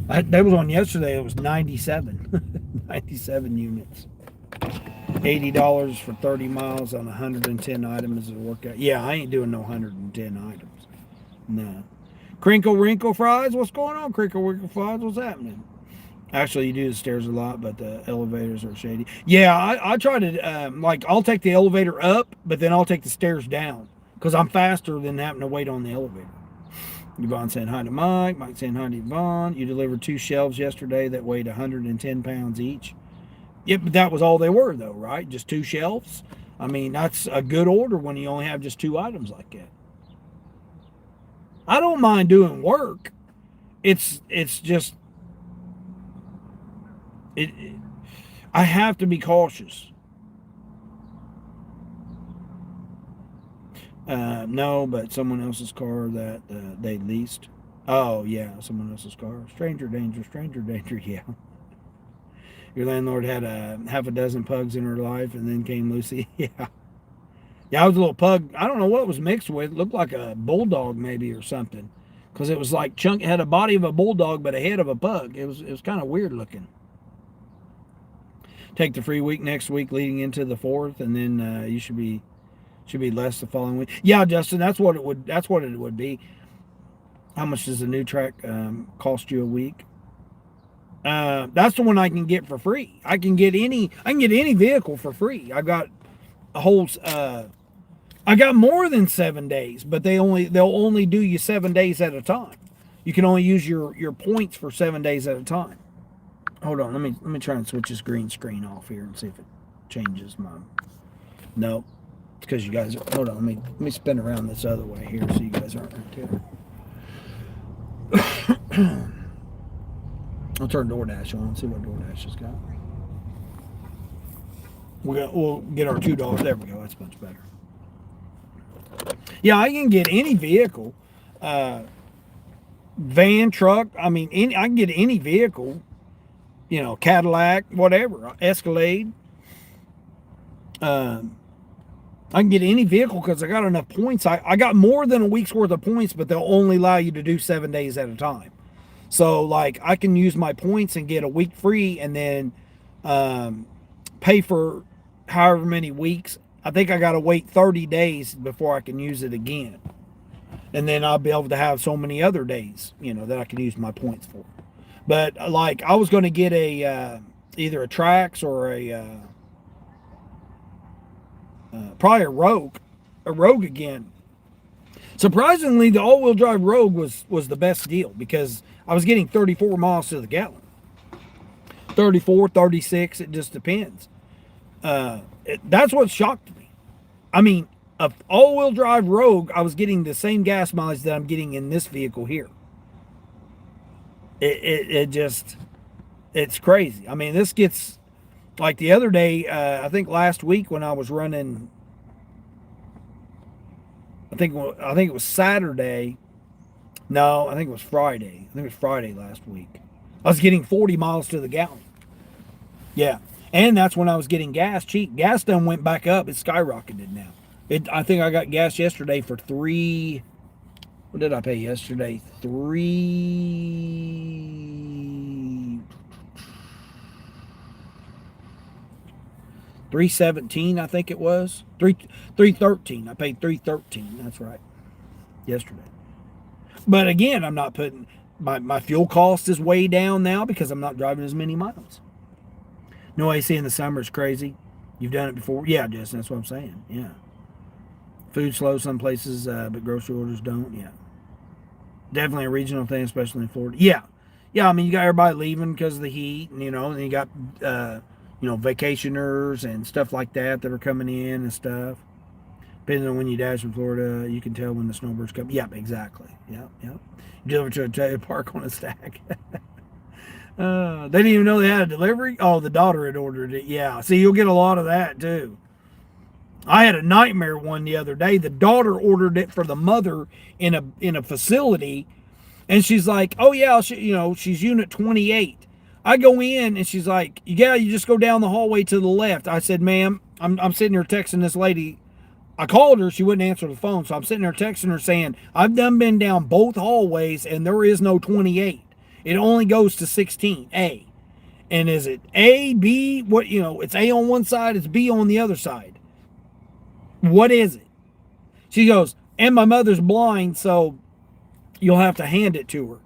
That was on yesterday. It was 97. 97 units. $80 for 30 miles on 110 items to work out. Yeah, I ain't doing no 110 items. No. Crinkle Wrinkle Fries, what's going on? Crinkle Wrinkle Fries, what's happening? Actually, you do the stairs a lot, but the elevators are shady. Yeah, I try to, I'll take the elevator up, but then I'll take the stairs down because I'm faster than having to wait on the elevator. Yvonne saying hi to Mike. Mike saying hi to Yvonne. You delivered 2 shelves yesterday that weighed 110 pounds each. Yeah, but that was all they were, though, right? Just 2 shelves. I mean, that's a good order when you only have just 2 items like that. I don't mind doing work. It's just I have to be cautious. No, but someone else's car that they leased. Oh yeah, someone else's car. Stranger danger, yeah. Your landlord had half a dozen pugs in her life, and then came Lucy. Yeah. Yeah, I was a little pug. I don't know what it was mixed with. It looked like a bulldog maybe or something. Because it was like it had a body of a bulldog, but a head of a pug. It was kind of weird looking. Take the free week next week leading into the 4th, and then you should be less the following week. Yeah, Justin, that's what it would be. How much does a new track cost you a week? That's the one I can get for free. I can get any vehicle for free. I've got a whole I got more than 7 days, but they'll only do you 7 days at a time. You can only use your points for 7 days at a time. Hold on, let me try and switch this green screen off here and see if it changes my. No, it's because you guys. Hold on, let me spin around this other way here so you guys aren't right there. I'll turn DoorDash on and see what DoorDash has got. We'll get our $2. There we go. That's much better. Yeah, I can get any vehicle, van, truck. I mean, I can get any vehicle. Cadillac, whatever, Escalade. I can get any vehicle because I got enough points. I got more than a week's worth of points, but they'll only allow you to do 7 days at a time. So, I can use my points and get a week free and then pay for however many weeks. I think I got to wait 30 days before I can use it again. And then I'll be able to have so many other days, that I can use my points for. But, I was going to get either a Trax or probably a Rogue again. Surprisingly, the all-wheel drive Rogue was the best deal because I was getting 34 miles to the gallon. 34, 36, it just depends. That's what shocked me. I mean, an all-wheel drive Rogue, I was getting the same gas mileage that I'm getting in this vehicle here. It's crazy. I mean, this gets, like the other day, I think last week when I was running, I think it was Saturday. No, I think it was Friday. I think it was Friday last week. I was getting 40 miles to the gallon. Yeah. And that's when I was getting gas cheap. Gas done went back up. It skyrocketed now. I think I got gas yesterday for three. What did I pay yesterday? 317, I think it was. 313. I paid 313. That's right. Yesterday. But again, I'm not putting my fuel cost is way down now because I'm not driving as many miles. No AC in the summer is crazy. You've done it before? Yeah, Justin, that's what I'm saying. Yeah. Food slow some places, but grocery orders don't. Yeah. Definitely a regional thing, especially in Florida. Yeah. Yeah, I mean, you got everybody leaving because of the heat, and, and you got, vacationers and stuff like that are coming in and stuff. Depending on when you dash in Florida, you can tell when the snowbirds come. Yep, exactly. Yep. You deliver to a trailer park on a stack. They didn't even know they had a delivery. Oh, the daughter had ordered it. Yeah. See, you'll get a lot of that too. I had a nightmare one the other day. The daughter ordered it for the mother in a facility, and she's like, "Oh yeah, she's unit 28." I go in and she's like, "Yeah, you just go down the hallway to the left." I said, "Ma'am, I'm sitting here texting this lady." I called her, she wouldn't answer the phone, so I'm sitting there texting her saying, "I've been down both hallways and there is no 28. It only goes to 16A. And is it A, B, what, it's A on one side, it's B on the other side. What is it?" She goes, "And my mother's blind, so you'll have to hand it to her."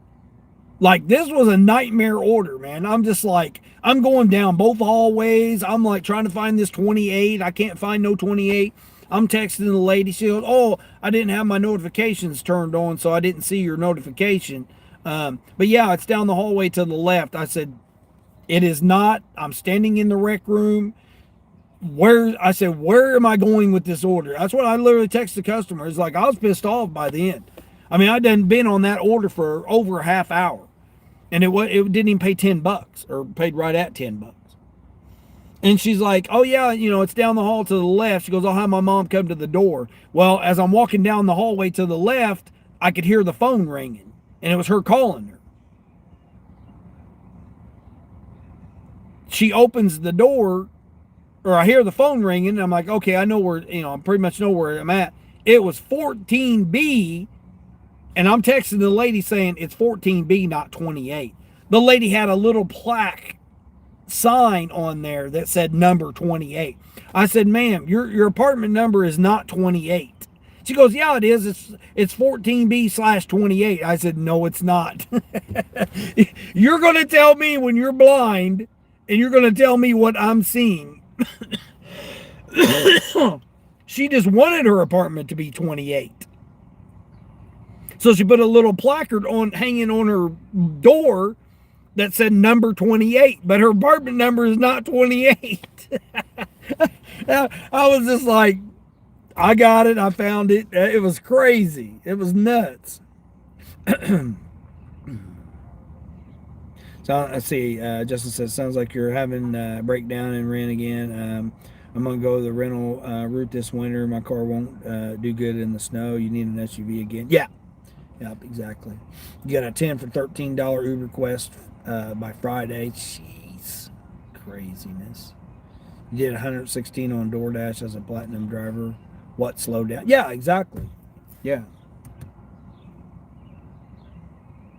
Like, this was a nightmare order, man. I'm just like, I'm going down both hallways. I'm like trying to find this 28. I can't find no 28. I'm texting the lady. She goes, "Oh, I didn't have my notifications turned on, so I didn't see your notification. But yeah, it's down the hallway to the left." I said, "It is not. I'm standing in the rec room. Where am I going with this order?" That's what I literally text the customer. It's like, I was pissed off by the end. I mean, I'd done been on that order for over a half hour, and it didn't even pay $10 or paid right at $10. And she's like, "Oh yeah, it's down the hall to the left." She goes, "I'll have my mom come to the door." Well, as I'm walking down the hallway to the left, I could hear the phone ringing, and it was her calling her. She opens the door, or I hear the phone ringing, and I'm like, okay, I know where, I pretty much know where I'm at. It was 14B, and I'm texting the lady saying it's 14B, not 28. The lady had a little plaque sign on there that said number 28. I said, "Ma'am, your apartment number is not 28. She goes, "Yeah, it is. It's 14B/28. I said, "No, it's not." You're going to tell me when you're blind, and you're going to tell me what I'm seeing. She just wanted her apartment to be 28. So she put a little placard hanging on her door that said number 28, but her apartment number is not 28. I was just like, I got it. I found it. It was crazy. It was nuts. So let's see. Justin says, "Sounds like you're having a breakdown in rent again. I'm going to go the rental route this winter. My car won't do good in the snow. You need an SUV again." Yeah. Yep, exactly. You got a 10 for $13 Uber Quest by Friday. Jeez. Craziness. You did 116 on DoorDash as a platinum driver. What slowed down? Yeah, exactly. Yeah.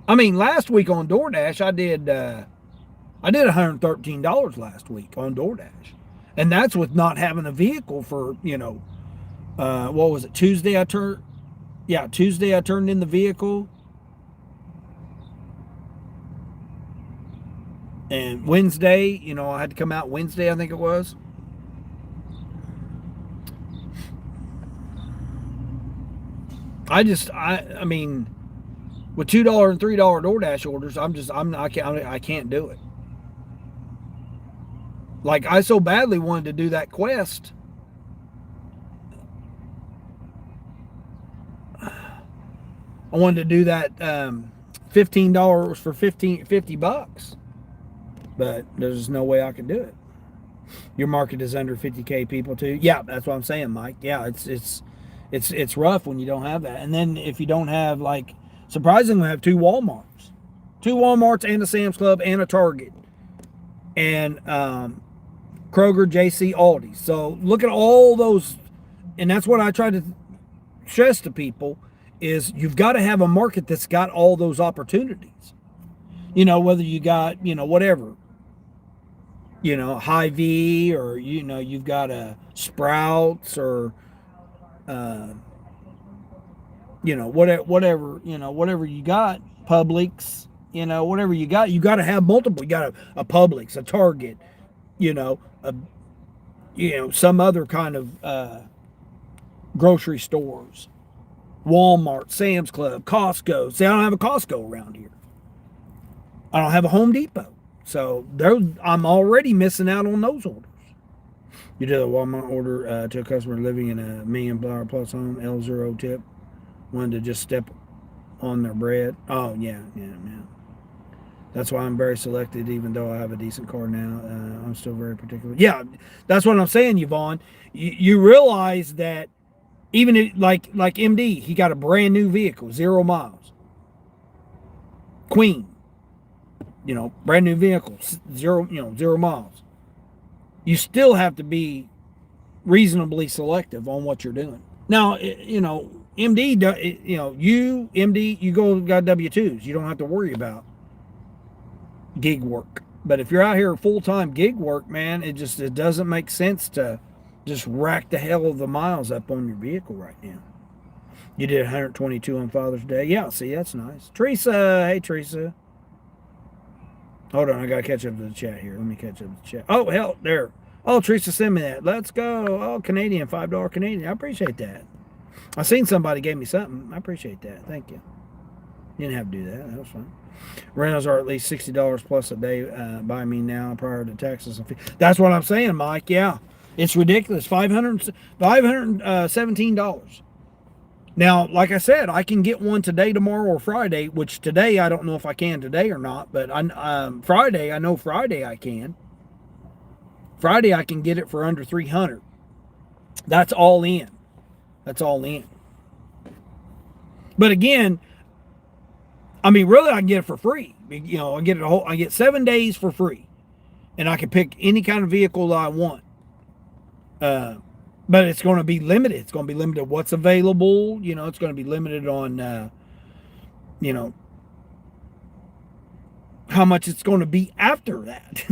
I mean, last week on DoorDash, I did $113 last week on DoorDash. And that's with not having a vehicle for, what was it, Tuesday I turned in the vehicle. And Wednesday, I had to come out Wednesday, I think it was. I mean, with $2 and $3 DoorDash orders, I can't do it. Like, I so badly wanted to do that quest. I wanted to do that $15 for $50, but there's no way I could do it. Your market is under 50K people too. Yeah, that's what I'm saying, Mike. Yeah, it's rough when you don't have that. And then if you don't have, like, surprisingly, we have two Walmarts and a Sam's Club and a Target. And Kroger, JC, Aldi. So look at all those, and that's what I try to stress to people is you've got to have a market that's got all those opportunities. You know, whether you got, you know, whatever, you know, Hy-Vee, or, you know, you've got a Sprouts, or, you know, whatever, you know, whatever you got, Publix, you know, whatever you got to have multiple. You got a Publix, a Target, you know, some other kind of grocery stores, Walmart, Sam's Club, Costco. See, I don't have a Costco around here. I don't have a Home Depot. So I'm already missing out on those orders. You did a Walmart order to a customer living in a $1 million plus home, L0 tip. Wanted to just step on their bread. Oh, yeah. That's why I'm very selected, even though I have a decent car now. I'm still very particular. Yeah, that's what I'm saying, Yvonne. You realize that even like MD, he got a brand new vehicle, 0 miles. Queen, you know, brand new vehicle, 0 miles. You still have to be reasonably selective on what you're doing. Now, you know, MD, you know, MD, you got W-2s. You don't have to worry about gig work. But if you're out here full-time gig work, man, it doesn't make sense to just rack the hell of the miles up on your vehicle right now. You did 122 on Father's Day. Yeah, see, that's nice. Teresa, hey, Teresa. Hold on, I got to catch up to the chat here. Let me catch up to the chat. Oh, hell, there. Oh, Teresa sent me that. Let's go. Oh, Canadian, $5 Canadian. I appreciate that. I seen somebody gave me something. I appreciate that. Thank you. You didn't have to do that. That was fine. Rentals are at least $60 plus a day by me now prior to taxes and fees. That's what I'm saying, Mike. Yeah, it's ridiculous. $517. Now, like I said, I can get one today, tomorrow, or Friday. Which today I don't know if I can today or not. But Friday, I know Friday I can. Friday I can get it for under $300. That's all in. That's all in. But again, I mean, really, I can get it for free. You know, I get 7 days for free, and I can pick any kind of vehicle that I want. But it's going to be limited. It's going to be limited what's available. You know, it's going to be limited on, you know, how much it's going to be after that.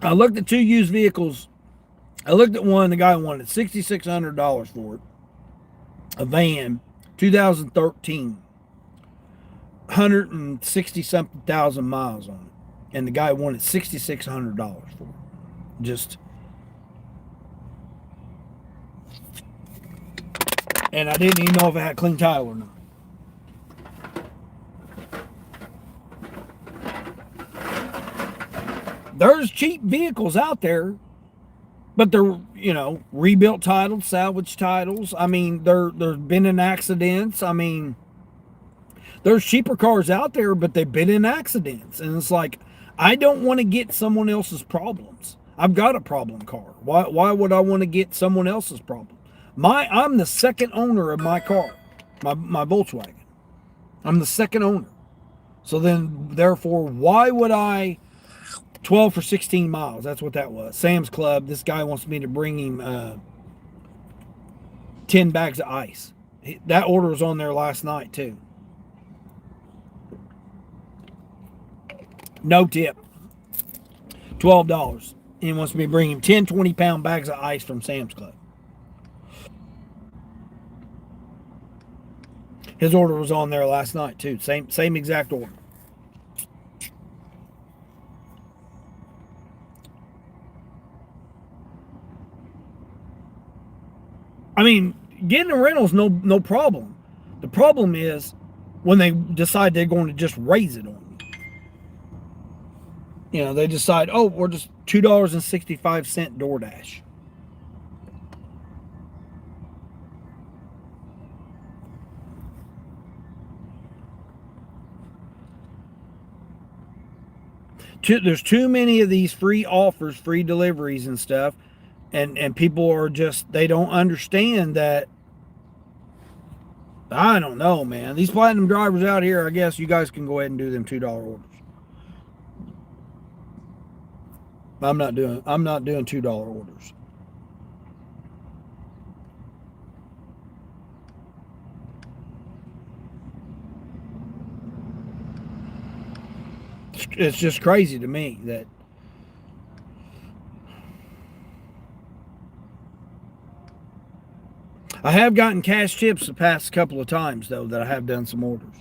I looked at 2 used vehicles. I looked at one, the guy wanted $6,600 for it. A van, 2013. 160-something thousand miles on it. And the guy wanted $6,600 for it. Just. And I didn't even know if it had clean title or not. There's cheap vehicles out there, but they're, you know, rebuilt titles, salvage titles. I mean, there's been in accidents. I mean, there's cheaper cars out there, but they've been in accidents. And it's like, I don't want to get someone else's problems. I've got a problem car. Why would I want to get someone else's problem? I'm the second owner of my car, my Volkswagen. I'm the second owner. So then, therefore, why would I 12 for 16 miles. That's what that was. Sam's Club. This guy wants me to bring him 10 bags of ice. That order was on there last night, too. No tip. $12. He wants me to bring him 10 20-pound bags of ice from Sam's Club. His order was on there last night, too. Same exact order. I mean, getting a rental is no problem. The problem is when they decide they're going to just raise it on you. You know, they decide, oh, we're just $2.65 DoorDash. There's too many of these free offers, free deliveries and stuff. And people are just, they don't understand that. I don't know, man. These platinum drivers out here, I guess you guys can go ahead and do them $2 orders. I'm not doing $2 orders. It's just crazy to me that I have gotten cash tips the past couple of times though that I have done some orders.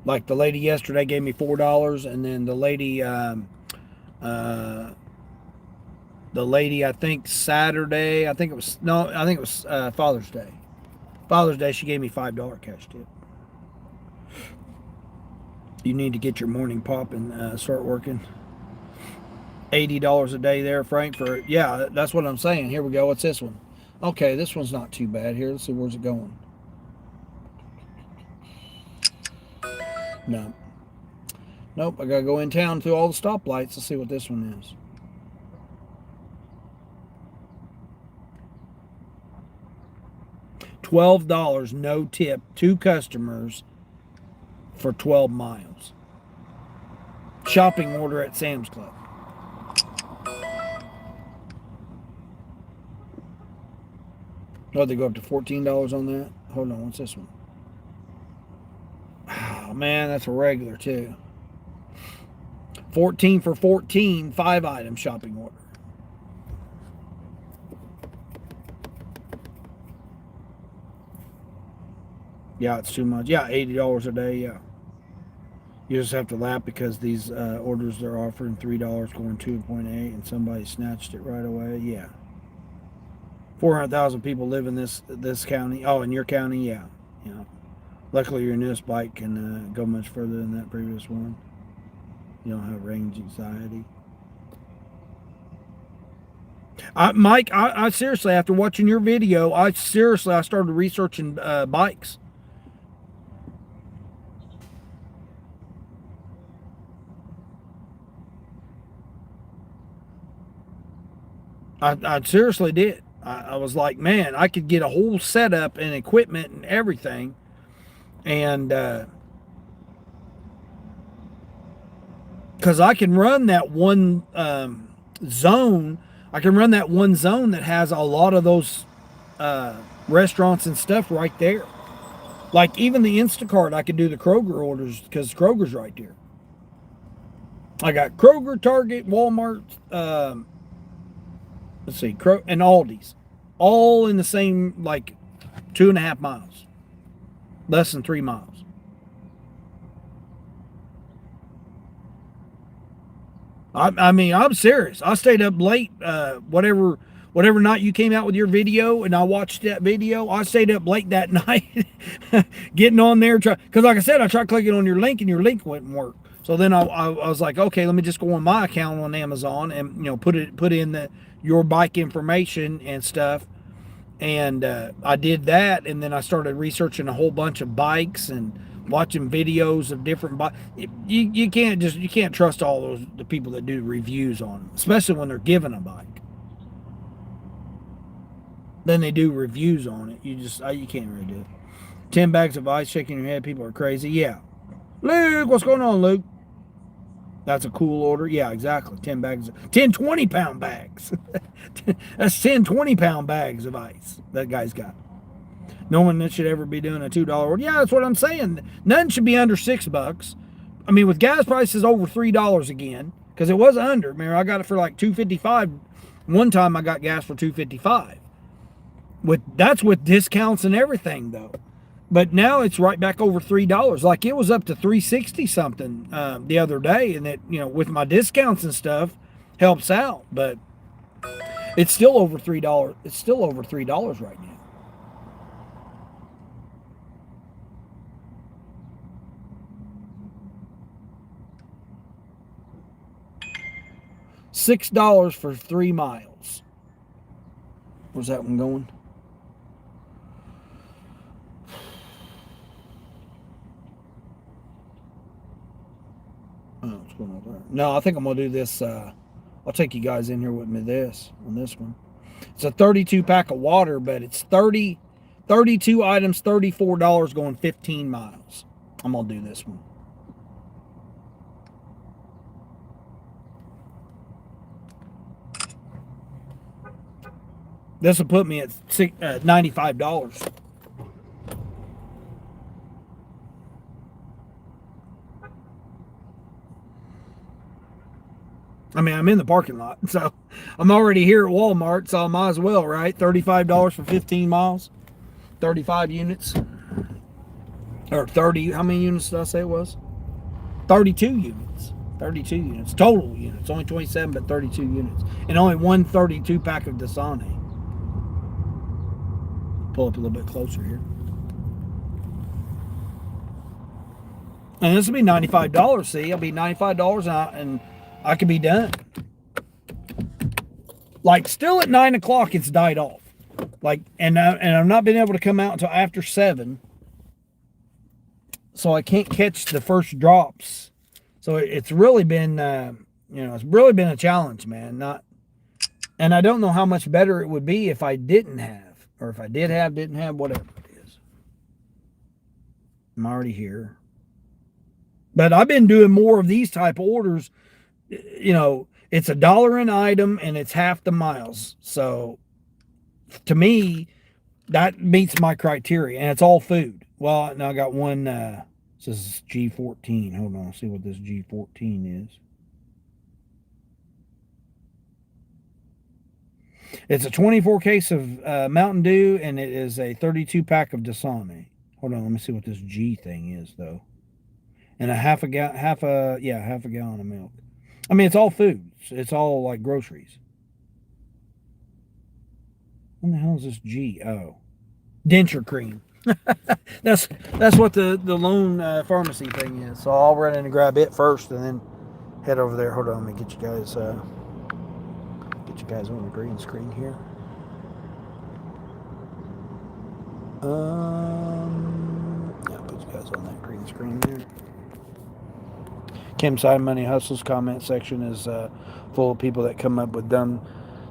Like the lady yesterday gave me $4, and then the lady I think Saturday, I think it was Father's Day. Father's Day, she gave me $5 cash tip. You need to get your morning pop and start working. $80 a day there, Frank. Yeah, that's what I'm saying. Here we go. What's this one? Okay, this one's not too bad. Here, let's see, where's it going? No. Nope, I gotta go in town through all the stoplights. Let's see what this one is. $12, no tip, 2 customers for 12 miles. Shopping order at Sam's Club. Oh, they go up to $14 on that? Hold on, what's this one? Oh, man, that's a regular too. 14 for 14, 5-item shopping order. Yeah, it's too much. Yeah, $80 a day, yeah. You just have to laugh because these orders they're offering $3 going 2.8 and somebody snatched it right away. Yeah. 400,000 people live in this county. Oh, in your county, yeah. Yeah. Luckily, your newest bike can go much further than that previous one. You don't have range anxiety. Mike, I seriously, after watching your video, I started researching bikes. I seriously did. I was like, man, I could get a whole setup and equipment and everything. And because I can run that one zone. I can run that one zone that has a lot of those restaurants and stuff right there. Like even the Instacart, I could do the Kroger orders because Kroger's right there. I got Kroger, Target, Walmart, let's see, and Aldi's, all in the same, like 2.5 miles, less than 3 miles. I mean, I'm serious. I stayed up late, whatever night you came out with your video, and I watched that video. I stayed up late that night, getting on there, because like I said, I tried clicking on your link, and your link wouldn't work. So then I was like, okay, let me just go on my account on Amazon and put in your bike information and stuff. And I did that, and then I started researching a whole bunch of bikes and watching videos of different bikes. You can't trust all the people that do reviews on them, especially when they're given a bike. Then they do reviews on it. You can't really do it. 10 bags of ice, shaking your head. People are crazy. Yeah. Luke, what's going on, Luke? That's a cool order. Yeah, exactly. 10 bags, 10 20-pound bags. That's 10 20-pound bags of ice that guy's got. No one that should ever be doing a $2 order. Yeah, that's what I'm saying. None should be under $6. I mean, with gas prices over $3 again, because it was under. Remember, I got it for like $2.55. One time I got gas for $2.55. That's with discounts and everything, though. But now it's right back over $3. Like it was up to $3.60 something the other day, and that with my discounts and stuff helps out. But it's still over $3. It's still over $3 right now. $6 for 3 miles. Where's that one going? Oh, it's going over there. No, I think I'm going to do this. I'll take you guys in here with me on this one. It's a 32 pack of water, but it's 32 items, $34 going 15 miles. I'm going to do this one. This will put me at $95. I mean, I'm in the parking lot, so I'm already here at Walmart, so I might as well, right? $35 for 15 miles, 35 units, or 30. How many units did I say it was? 32 units. 32 units. Total units. Only 27, but 32 units. And only one 32 pack of Dasani. Pull up a little bit closer here. And this will be $95. See, it'll be $95 and I could be done. Like, still at 9 o'clock, it's died off. Like, and I've not been able to come out until after 7. So I can't catch the first drops. So it's really been, it's really been a challenge, man. And I don't know how much better it would be if I didn't have, or if I didn't have, whatever it is. I'm already here. But I've been doing more of these type of orders. It's $1 an item and it's half the miles. So to me, that meets my criteria, and it's all food. Well, now I got one. This is G14. Hold on, see what this G14 is. It's a 24 case of Mountain Dew, and it is a 32 pack of Dasani. Hold on, let me see what this G thing is though. And a half a gallon of milk. I mean, it's all food. It's all like groceries. What the hell is this G? Oh, denture cream. that's what the lone pharmacy thing is. So I'll run in and grab it first, and then head over there. Hold on, let me get you guys on the green screen here. Yeah, put you guys on that green screen there. Kim Side Money Hustles comment section is full of people that come up with dumb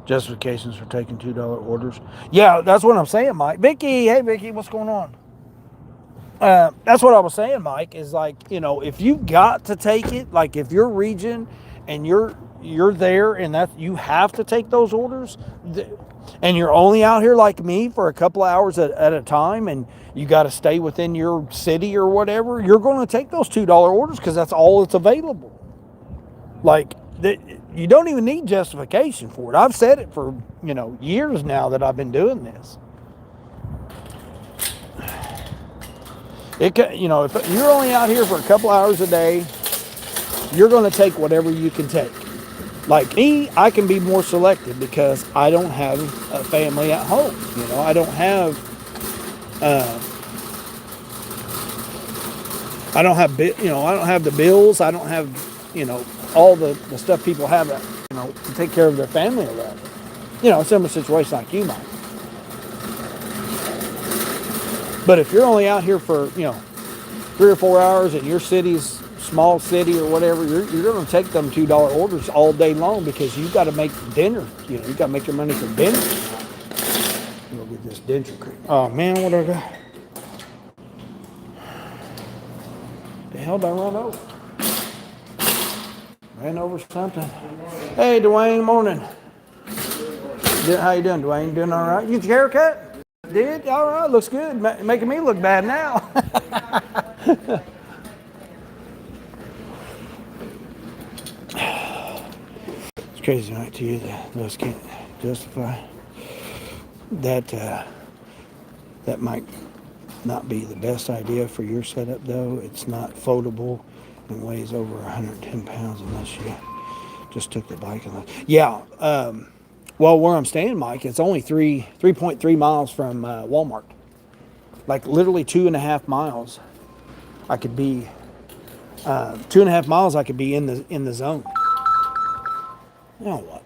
justifications for taking $2 orders. Yeah, that's what I'm saying, Mike. Vicky, hey Vicky, what's going on? That's what I was saying, Mike, is like, if you got to take it, like if your region and you're there and that you have to take those orders, and you're only out here like me for a couple of hours at a time, and you got to stay within your city or whatever, you're going to take those $2 orders because that's all that's available. Like, you don't even need justification for it. I've said it for, years now that I've been doing this. If you're only out here for a couple hours a day, you're going to take whatever you can take. Like me, I can be more selective because I don't have a family at home. I don't have, I don't have the bills. I don't have, all the stuff people have, to take care of their family around. A similar situation like you might. But if you're only out here for, 3 or 4 hours in your city's small city or whatever, you're going to take them $2 orders all day long because you got to make dinner. You got to make your money for dinner. We'll get this denture cream. Oh man, what did I got? The hell did I run over? Ran over something. Hey, Dwayne, morning. How you doing, Dwayne? Doing all right? You get your haircut? Did? All right, looks good. Making me look bad now. It's crazy, right, to you that those can't justify that. That might not be the best idea for your setup, though. It's not foldable and weighs over 110 pounds unless you just took the bike and left. Yeah. Well, where I'm staying, Mike, it's only 3.3 miles from Walmart. Like literally 2.5 miles. I could be 2.5 miles. I could be in the zone. Now what?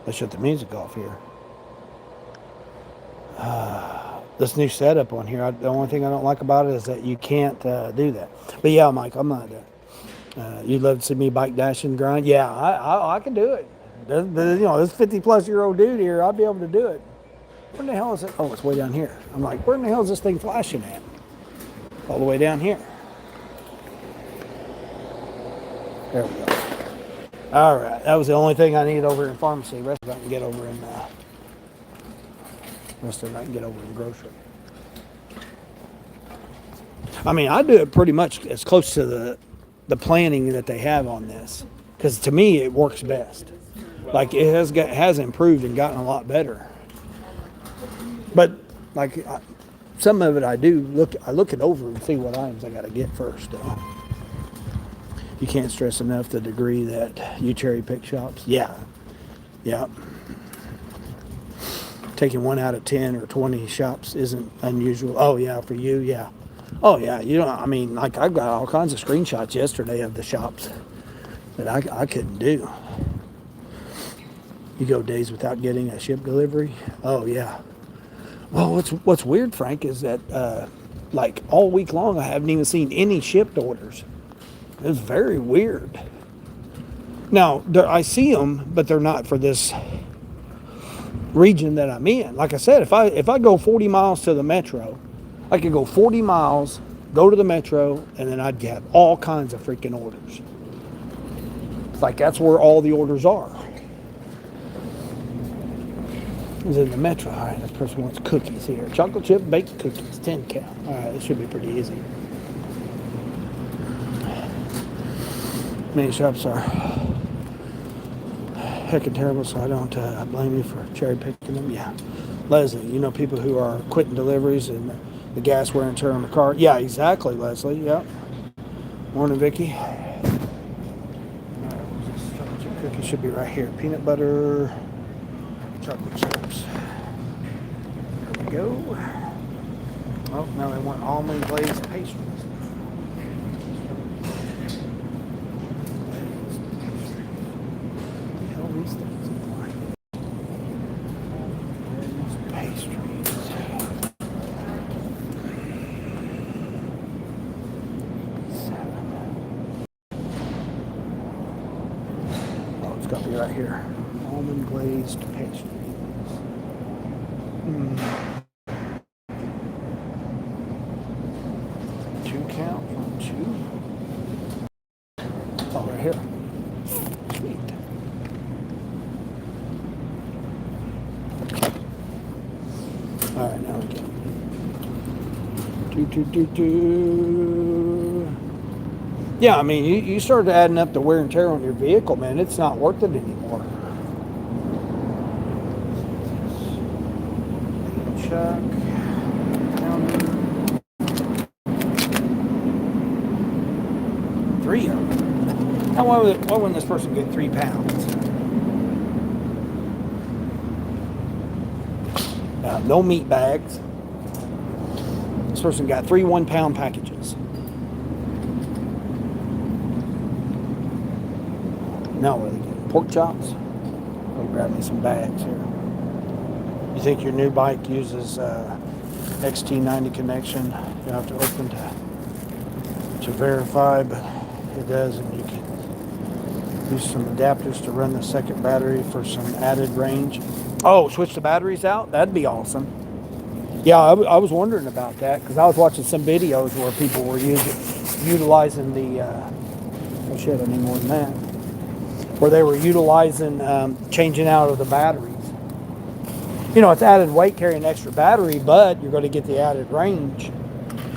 Let's shut the music off here. This new setup on here, the only thing I don't like about it is that you can't do that. But yeah, Mike, I'm not. You'd love to see me bike dash and grind. Yeah, I can do it. This 50-plus-year-old dude here, I'd be able to do it. Where the hell is it? Oh, it's way down here. I'm like, where in the hell is this thing flashing at? All the way down here. There we go. All right, that was the only thing I needed over in pharmacy. The rest of it I can get over in. Rest of it I can get over in grocery. I mean, I do it pretty much as close to the planning that they have on this, because to me it works best. Like it has improved and gotten a lot better. But like some of it, I look it over and see what items I got to get first. You can't stress enough the degree that you cherry pick shops. Yeah. Taking 1 out of 10 or 20 shops isn't unusual. Oh yeah, for you, yeah. Oh yeah, I mean, like I've got all kinds of screenshots yesterday of the shops that I couldn't do. You go days without getting a ship delivery. Oh yeah. Well, what's weird, Frank, is that like all week long I haven't even seen any shipped orders. It's very weird. Now I see them, but they're not for this region that I'm in. Like I said, if I go 40 miles to the metro, I could go 40 miles, go to the metro, and then I'd get all kinds of freaking orders. It's like that's where all the orders are. Is in the metro. All right, this person wants cookies here. Chocolate chip baked cookies, 10 count. All right, this should be pretty easy. Many shops are heckin' terrible, so I don't blame you for cherry picking them. Yeah. Leslie, you know people who are quitting deliveries and the gas wear and tear on the car. Yeah, exactly, Leslie. Yep. Morning, Vicky. All right, this chocolate chip cookie should be right here. Peanut butter, chocolate chips. There we go. Oh, now they want almond glazed pastries. These things look like pastries. Oh, it's got to be right here. Almond glazed pastries. 2 count from 2. Oh, right here. Sweet. All right, now we go. Yeah, I mean, you start adding up the wear and tear on your vehicle, man. It's not worth it anymore. Chuck. 3 of them. Now, why wouldn't this person get 3 pounds? No meat bags. This person got 3 1-pound packages. Now what are they getting? Pork chops? I'll grab me some bags here. You think your new bike uses XT90 connection? You have to open to verify, but it does, and you can use some adapters to run the second battery for some added range. Oh, switch the batteries out? That'd be awesome. Yeah, I was wondering about that because I was watching some videos where people were utilizing the, oh shit, I need more than that, where they were utilizing changing out of the batteries. You know, it's added weight carrying extra battery, but you're going to get the added range.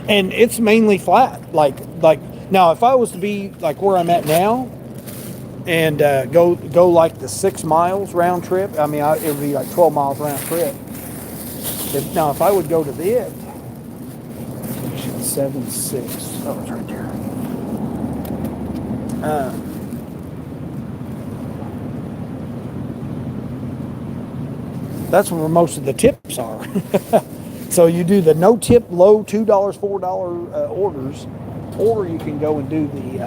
And it's mainly flat. Like now, if I was to be like where I'm at now, and go like the 6 miles round trip. I mean, it would be like 12 miles round trip. Now, if I would go to this, 7.6. Oh, it's right there. That's where most of the tips are. So you do the no tip, low $2, $4 orders, or you can go and do the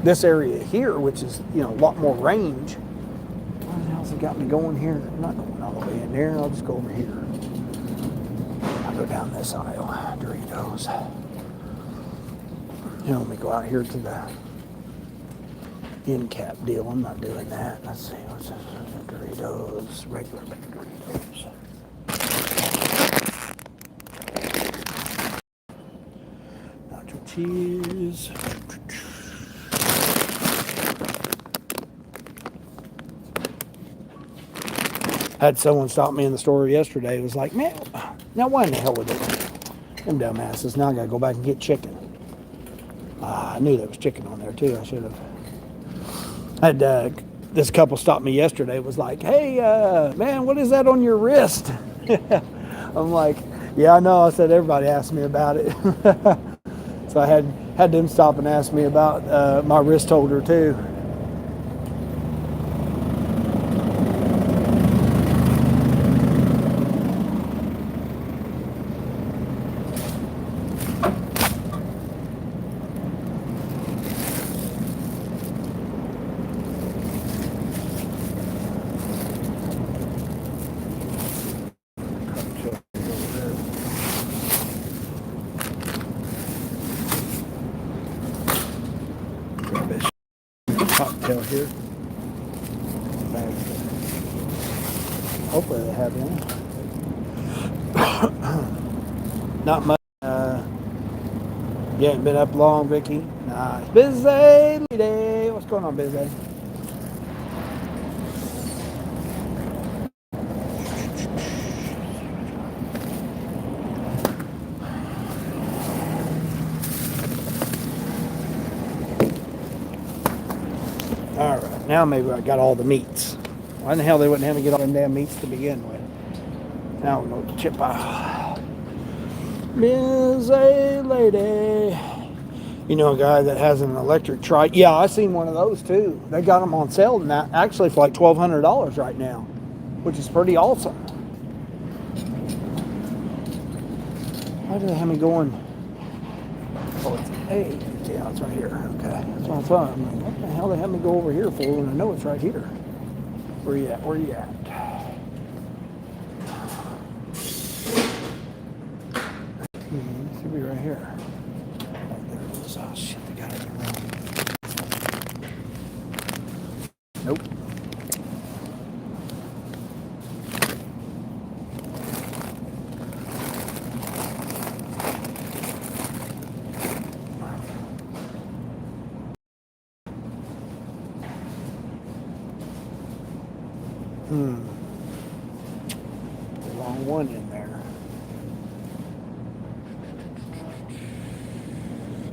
this area here, which is, you know, a lot more range. What the hell's it got me going here? I'm not going all the way in there. I'll just go over here. I'll go down this aisle. Doritos. You know, let me go out here to the end cap deal. I'm not doing that. Let's see. What's this? Doritos. Regular bag Doritos. Nacho cheese. Had someone stop me in the store yesterday. It was like, man, now why in the hell would they? Them dumbasses. Now I gotta go back and get chicken. I knew there was chicken on there too. I should have. Had this couple stop me yesterday. It was like, hey, man, what is that on your wrist? I'm like, yeah, I know. I said everybody asked me about it. So I had them stop and ask me about my wrist holder too. Cocktail here. Hopefully they have any. Not much. You ain't been up long, Vicky? Nah. Busy lady. What's going on, Busy? All right, now maybe I got all the meats. Why in the hell they wouldn't have me get all them damn meats to begin with? Now we'll go to chip out. Busy lady. You know a guy that has an electric trike? Yeah, I seen one of those too. They got them on sale now, actually for like $1,200 right now, which is pretty awesome. Why do they have me going? Oh, it's hey, yeah, it's right here. Okay, that's what I thought. I'm like, what the hell they have me go over here for when I know it's right here? Where you at? Where you at? It should be right here. Oh, there it is. Oh shit, they got it wrong. Nope. The wrong one in there.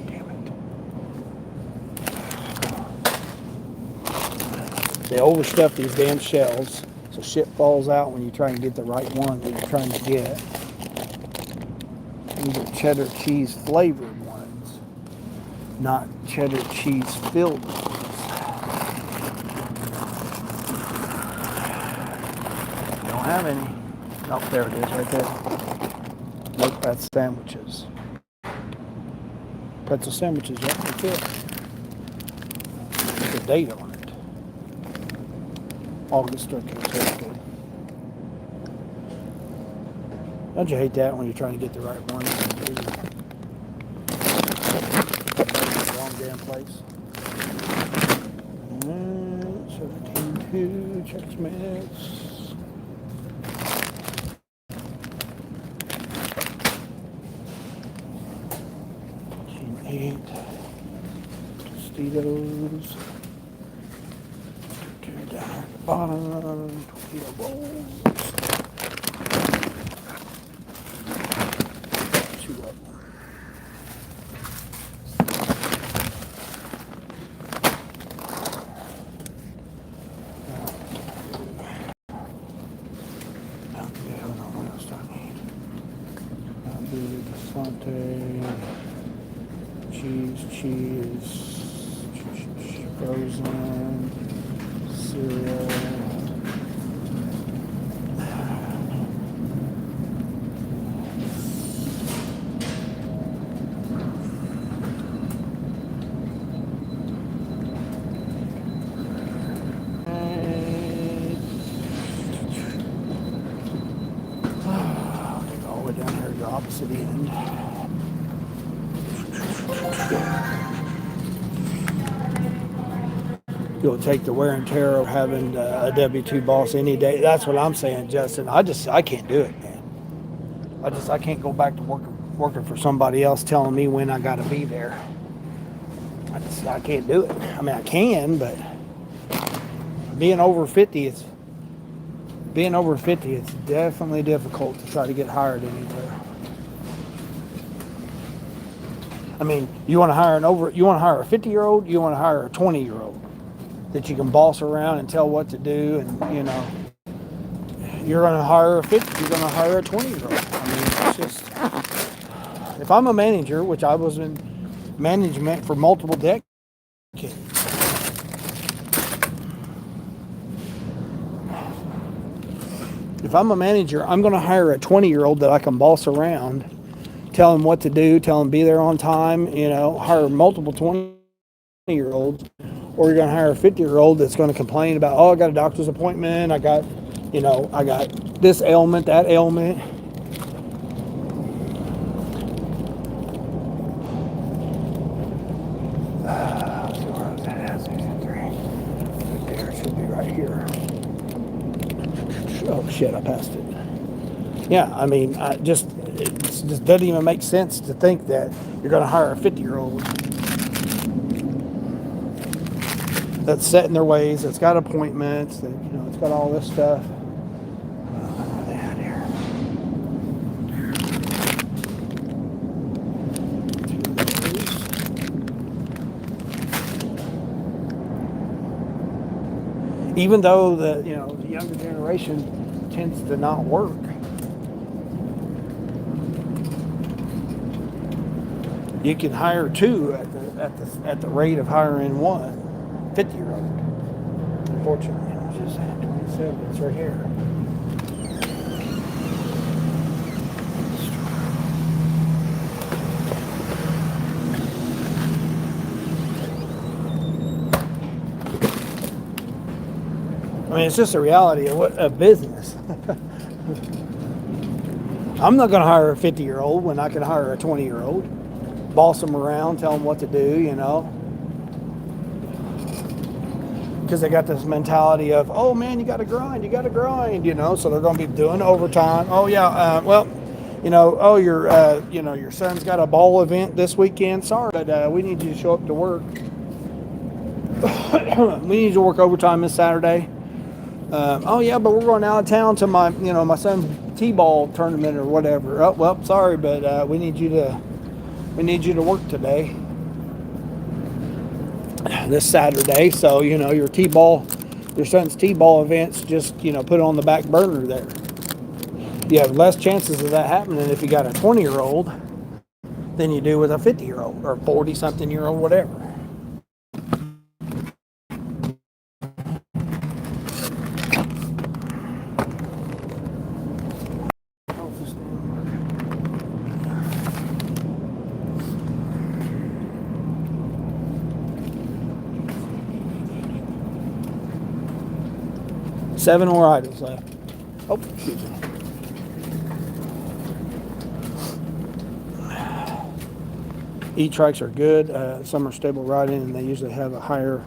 Damn it. They overstuff these damn shells, so shit falls out when you try and get the right one that you're trying to get. These are cheddar cheese flavored ones, not cheddar cheese filled ones. Have any? Oh, there it is, right there. Nope, that's sandwiches. Pretzel sandwiches, yeah, that's it. There's a date on it. August, okay, so that's good. Don't you hate that when you're trying to get the right one? Wrong damn place. 17.2, Chex Mix. 8 Tostitos. Tear down at the bottom. Tortilla rolls. 2 of them. What else do I need? I'll do the Sante. Cheese, frozen, cereal. opposite end. You'll take the wear and tear of having a W-2 boss any day. That's what I'm saying, Justin. I can't do it, man. I can't go back to working for somebody else telling me when I got to be there. I can't do it. I mean, I can, but being over 50, it's definitely difficult to try to get hired anywhere. I mean, you want to hire a 50-year-old, you want to hire a 20-year-old that you can boss around and tell what to do, and you know, you're going to hire a 50, you're going to hire a 20-year-old. I mean, it's just, if I'm a manager, which I was in management for multiple decades, if I'm a manager, I'm going to hire a 20-year-old that I can boss around, tell him what to do, tell him be there on time, you know, hire multiple 20-year-olds, or you're going to hire a 50-year-old that's going to complain about, oh, I got a doctor's appointment, I got this ailment, that ailment. Should be right here. Oh shit, I passed it. Yeah, I mean, it just doesn't even make sense to think that you're going to hire a 50-year-old that's set in their ways, that's got appointments, that, you know, it's got all this stuff. Even though the younger generation tends to not work. You can hire two at the rate of hiring one 50-year-old. Unfortunately, I was just saying 27. It's right here. I mean, it's just a reality of business. I'm not going to hire a 50-year-old when I can hire a 20-year-old. Boss them around, tell them what to do, you know. Because they got this mentality of, oh man, you got to grind, you know. So they're going to be doing overtime. Oh yeah, well, you know, oh your son's got a ball event this weekend. Sorry, but we need you to show up to work. We need you to work overtime this Saturday. Oh yeah, but we're going out of town to my son's t-ball tournament or whatever. Oh well, sorry, but we need you to work today, this Saturday. So you know your son's t-ball events, just put it on the back burner there. You have less chances of that happening if you got a 20-year-old than you do with a 50-year-old or 40-something-year-old, whatever. Seven more items left. Oh, excuse me. E-trikes are good. Some are stable riding, and they usually have a higher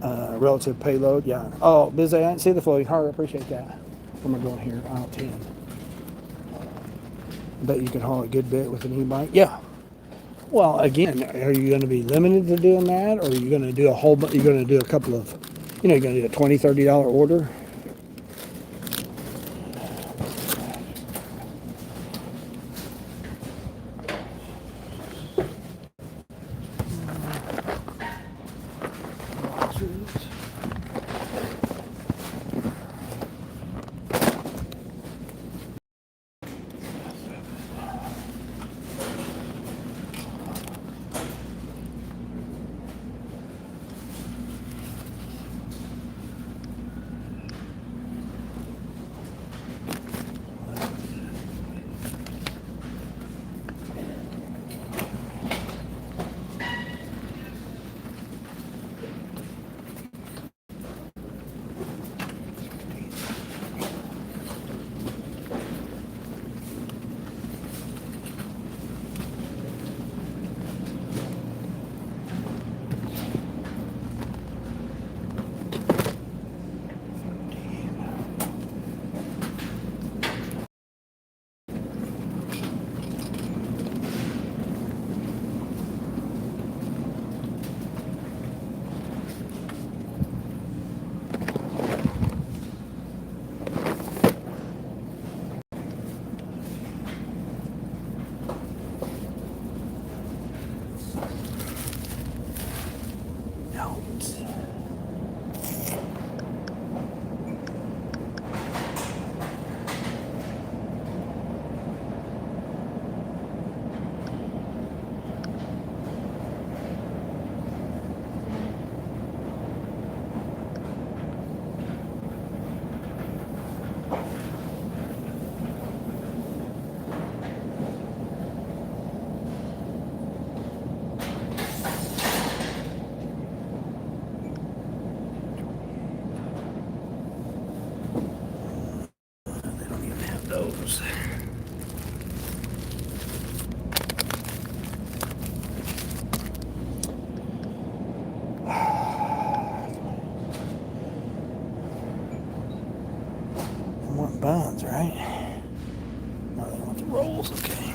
relative payload. Yeah. Oh, busy. I didn't see the floating heart. I appreciate that. Where am I going here? Aisle 10. I bet you could haul a good bit with an e-bike. Yeah. Well, again, are you going to be limited to doing that, or are you going to do you're going to do a couple of, you're going to do a $20, $30 order? rolls. I want buns, right? No, they want the rolls, okay.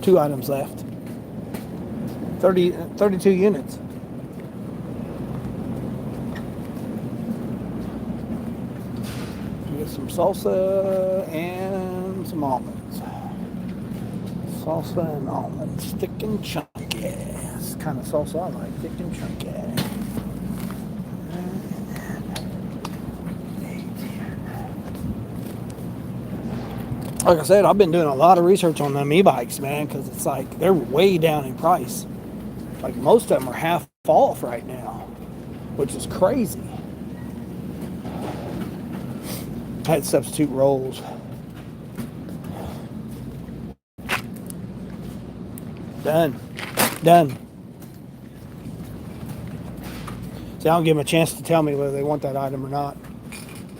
Two items left. 32 units. Get some salsa and some almonds. Salsa and almonds, thick and chunky. It's kind of salsa I like, thick and chunky. Like I said, I've been doing a lot of research on them e-bikes, man, because it's like they're way down in price. Like most of them are half off right now, which is crazy. I had substitute rolls. Done. See, I don't give them a chance to tell me whether they want that item or not.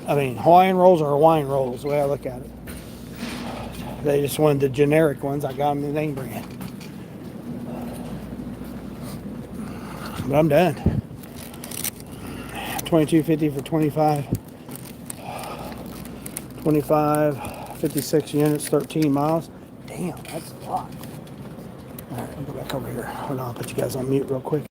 I mean, Hawaiian rolls are Hawaiian rolls, the way I look at it. They just wanted the generic ones. I got them the name brand. But I'm done. $22.50 for 25. 25, 56 units, 13 miles. Damn, that's a lot. All right, I'll go back over here. Hold on, I'll put you guys on mute real quick.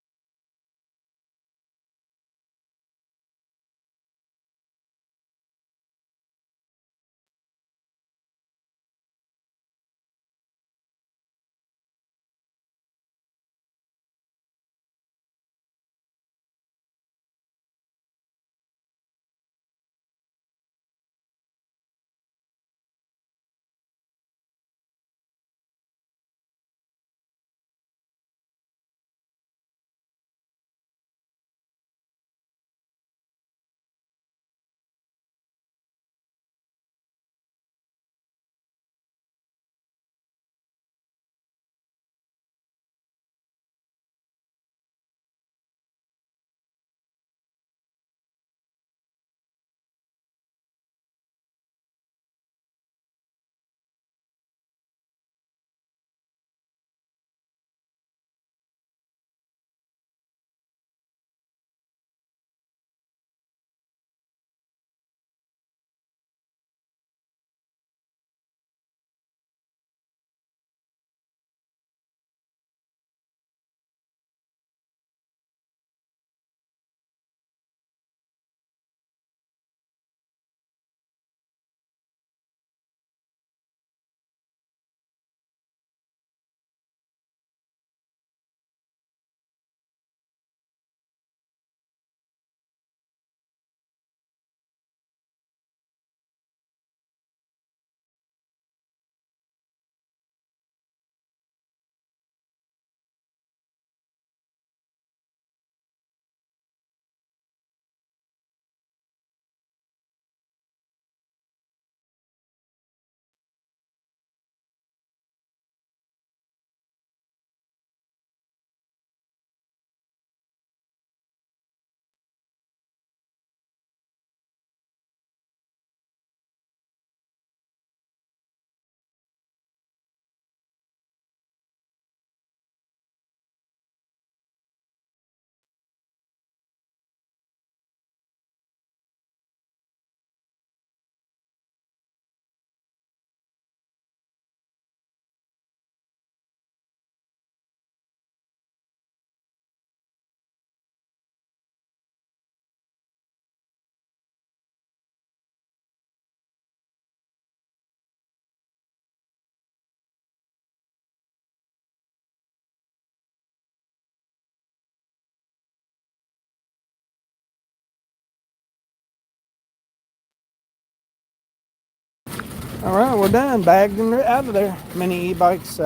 All right, we're done. Bagged and out of there. Mini e-bikes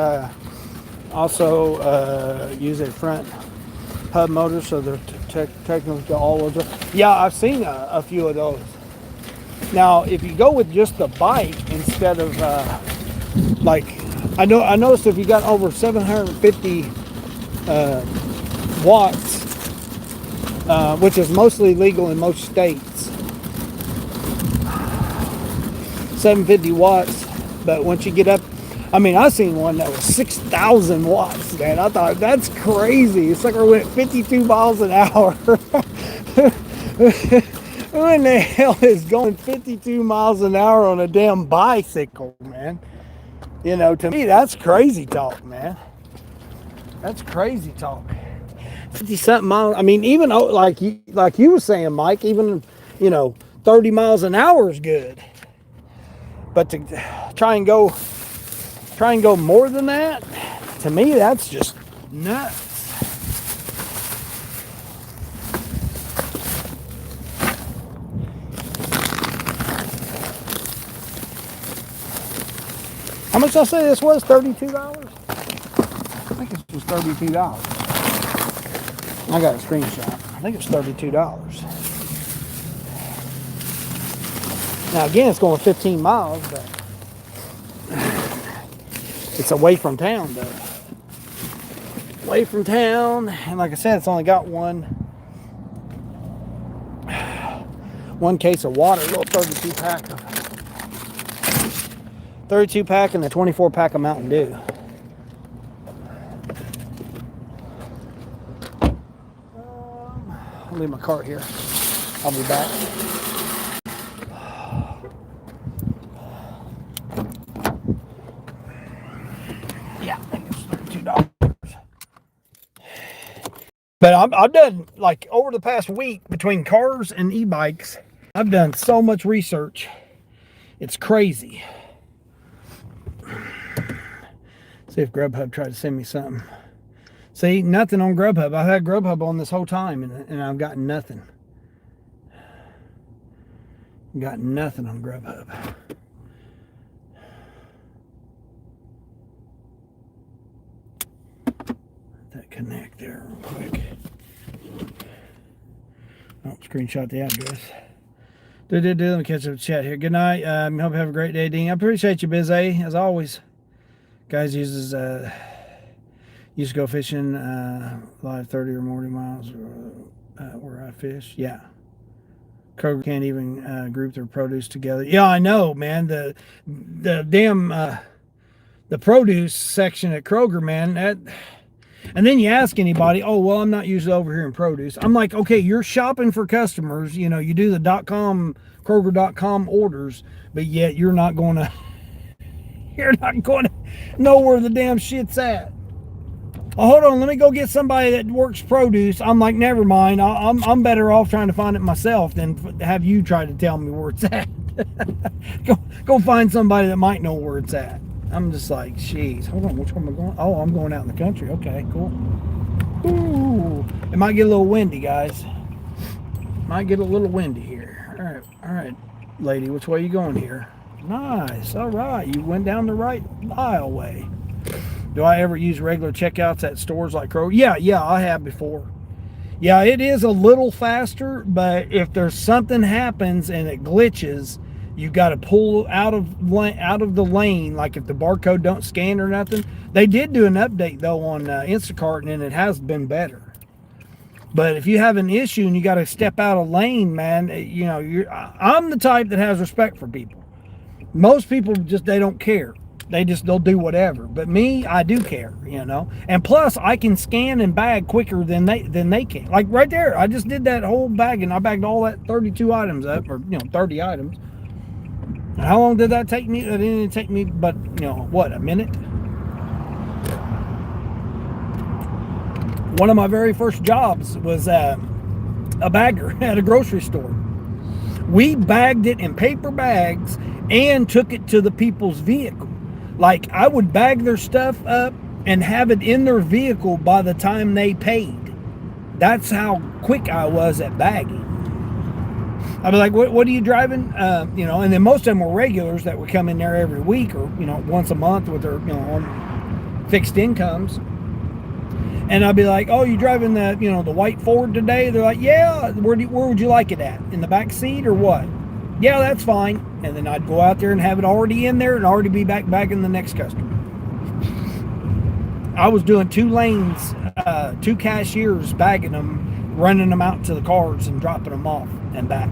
also use a front hub motor, so they're technically all-wheel drive. Yeah, I've seen a few of those. Now, if you go with just the bike instead of like I noticed if you got over 750 watts, which is mostly legal in most states, 750 watts. But once you get up, I mean, I seen one that was 6,000 watts, man. I thought, that's crazy. It's like I went 52 miles an hour. Who in the hell is going 52 miles an hour on a damn bicycle, man? You know, to me, that's crazy talk, man. That's crazy talk. 50 something miles. I mean, even like you were saying, Mike, even, 30 miles an hour is good. But to try and go more than that, to me, that's just nuts. How much did I say this was? $32? I think this was $32. I got a screenshot. I think it's $32. Now again, it's going 15 miles, but it's away from town though. Away from town, and like I said, it's only got one case of water, a little 32 pack and a 24 pack of Mountain Dew. I'll leave my cart here. I'll be back. Yeah, I think it's $32. But I've done, like, over the past week, between cars and e-bikes, I've done so much research. It's crazy. See if Grubhub tried to send me something. See, nothing on Grubhub. I've had Grubhub on this whole time, and I've got nothing. Got nothing on Grubhub. That connect there real quick. Oh, screenshot the address. Let me catch up the chat here. Good night. Hope you have a great day, Dean. I appreciate you, Biz A, as always. Guys used to go fishing live 30 or more miles where I fish. Yeah. Kroger can't even group their produce together. Yeah, I know, man. The damn the produce section at Kroger, man. And then you ask anybody, oh, well, I'm not usually over here in produce. I'm like, okay, you're shopping for customers. You know, you do the .com, Kroger.com orders, but yet you're not going to know where the damn shit's at. Oh, hold on, let me go get somebody that works produce. I'm like, never mind. I'm better off trying to find it myself than have you try to tell me where it's at. go find somebody that might know where it's at. I'm just like, jeez, hold on, which one am I going? Oh, I'm going out in the country. Okay, cool. Ooh, it might get a little windy, guys. Might get a little windy here. All right, lady, which way are you going here? Nice, all right. You went down the right aisleway. Do I ever use regular checkouts at stores like Kroger? Yeah, I have before. Yeah, it is a little faster, but if there's something happens and it glitches, you got to pull out of the lane. Like if the barcode don't scan or nothing. They did do an update though on Instacart, and it has been better. But if you have an issue and you got to step out of lane, man, you know, I'm the type that has respect for people. Most people they don't care. They'll do whatever. But me, I do care, you know. And plus, I can scan and bag quicker than they can. Like right there, I just did that whole bag, and I bagged all that 32 items up, or 30 items. And how long did that take me? It didn't take me, but what, a minute? One of my very first jobs was a bagger at a grocery store. We bagged it in paper bags and took it to the people's vehicle. Like, I would bag their stuff up and have it in their vehicle by the time they paid. That's how quick I was at bagging. I'd be like, what are you driving? And then most of them were regulars that would come in there every week or, once a month with their, on fixed incomes. And I'd be like, oh, you driving the, the white Ford today? They're like, yeah, where would you like it at? In the back seat or what? Yeah, that's fine. And then I'd go out there and have it already in there and already be back in the next customer. I was doing 2 lanes, 2 cashiers bagging them, running them out to the cars and dropping them off and back.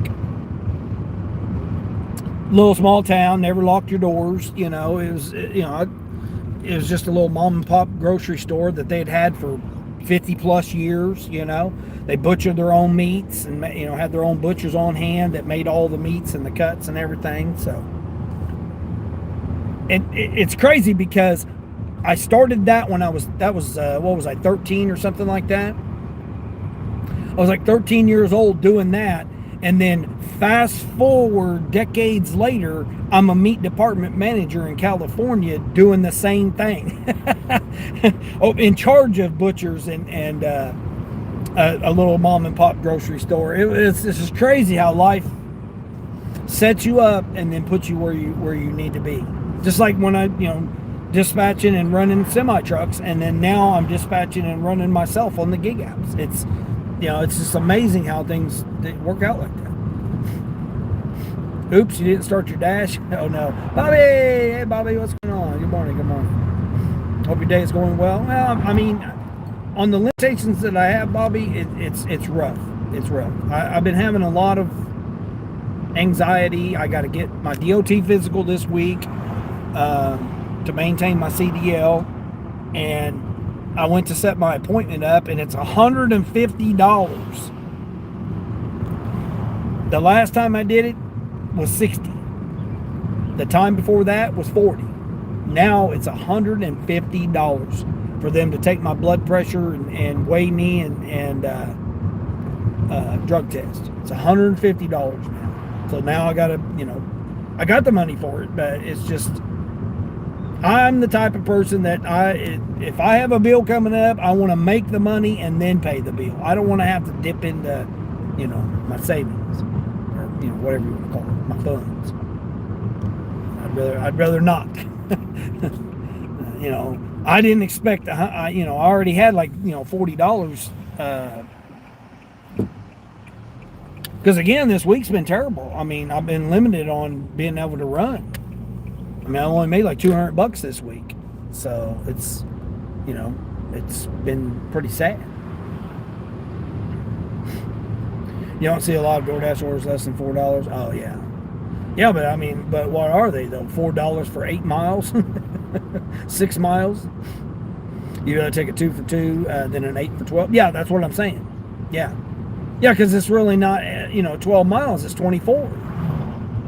Little small town, never locked your doors. It was it was just a little mom and pop grocery store that they'd had for 50 plus years. They butchered their own meats and had their own butchers on hand that made all the meats and the cuts and everything. So it's crazy because I started that when what was I, 13 or something like that. I was like 13 years old doing that. And then fast forward decades later, I'm a meat department manager in California doing the same thing. In charge of butchers and a little mom and pop grocery store. This is crazy how life sets you up and then puts you where you need to be. Just like when I, dispatching and running semi trucks, and then now I'm dispatching and running myself on the gig apps. It's just amazing how things work out like that. Oops, you didn't start your dash. Oh no, Bobby! Hey Bobby, what's going on? Good morning. Good morning. Hope your day is going well. Well, I mean, on the limitations that I have, Bobby, it's rough. It's rough. I've been having a lot of anxiety. I got to get my DOT physical this week to maintain my CDL, and I went to set my appointment up, and it's $150. The last time I did it was $60. The time before that was $40. Now it's $150 for them to take my blood pressure and weigh me and drug test. It's $150 now. So now I got the money for it, but it's just, I'm the type of person that if I have a bill coming up, I want to make the money and then pay the bill. I don't want to have to dip into, my savings or whatever you want to call it, my funds. I'd rather not. I didn't expect I already had like $40. Because again, this week's been terrible. I mean, I've been limited on being able to run. I mean, I only made like $200 this week. So it's, it's been pretty sad. You don't see a lot of DoorDash orders less than $4. Oh, yeah. Yeah, but what are they though? $4 for 8 miles? 6 miles? You gotta take a 2 for 2, then an 8 for 12. Yeah, that's what I'm saying. Yeah. Yeah, because it's really not, 12 miles, it's 24.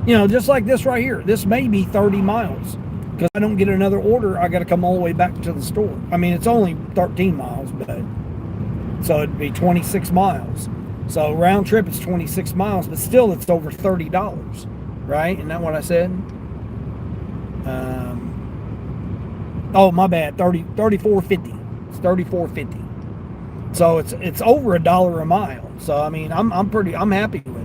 Just like this right here. This may be 30 miles. Because I don't get another order, I got to come all the way back to the store. I mean, it's only 13 miles, but so it'd be 26 miles. So round trip, it's 26 miles, but still it's over $30, right? Isn't that what I said? Oh, my bad, $34.50. It's $34.50. So it's over $1 a mile. So I mean, I'm happy with it.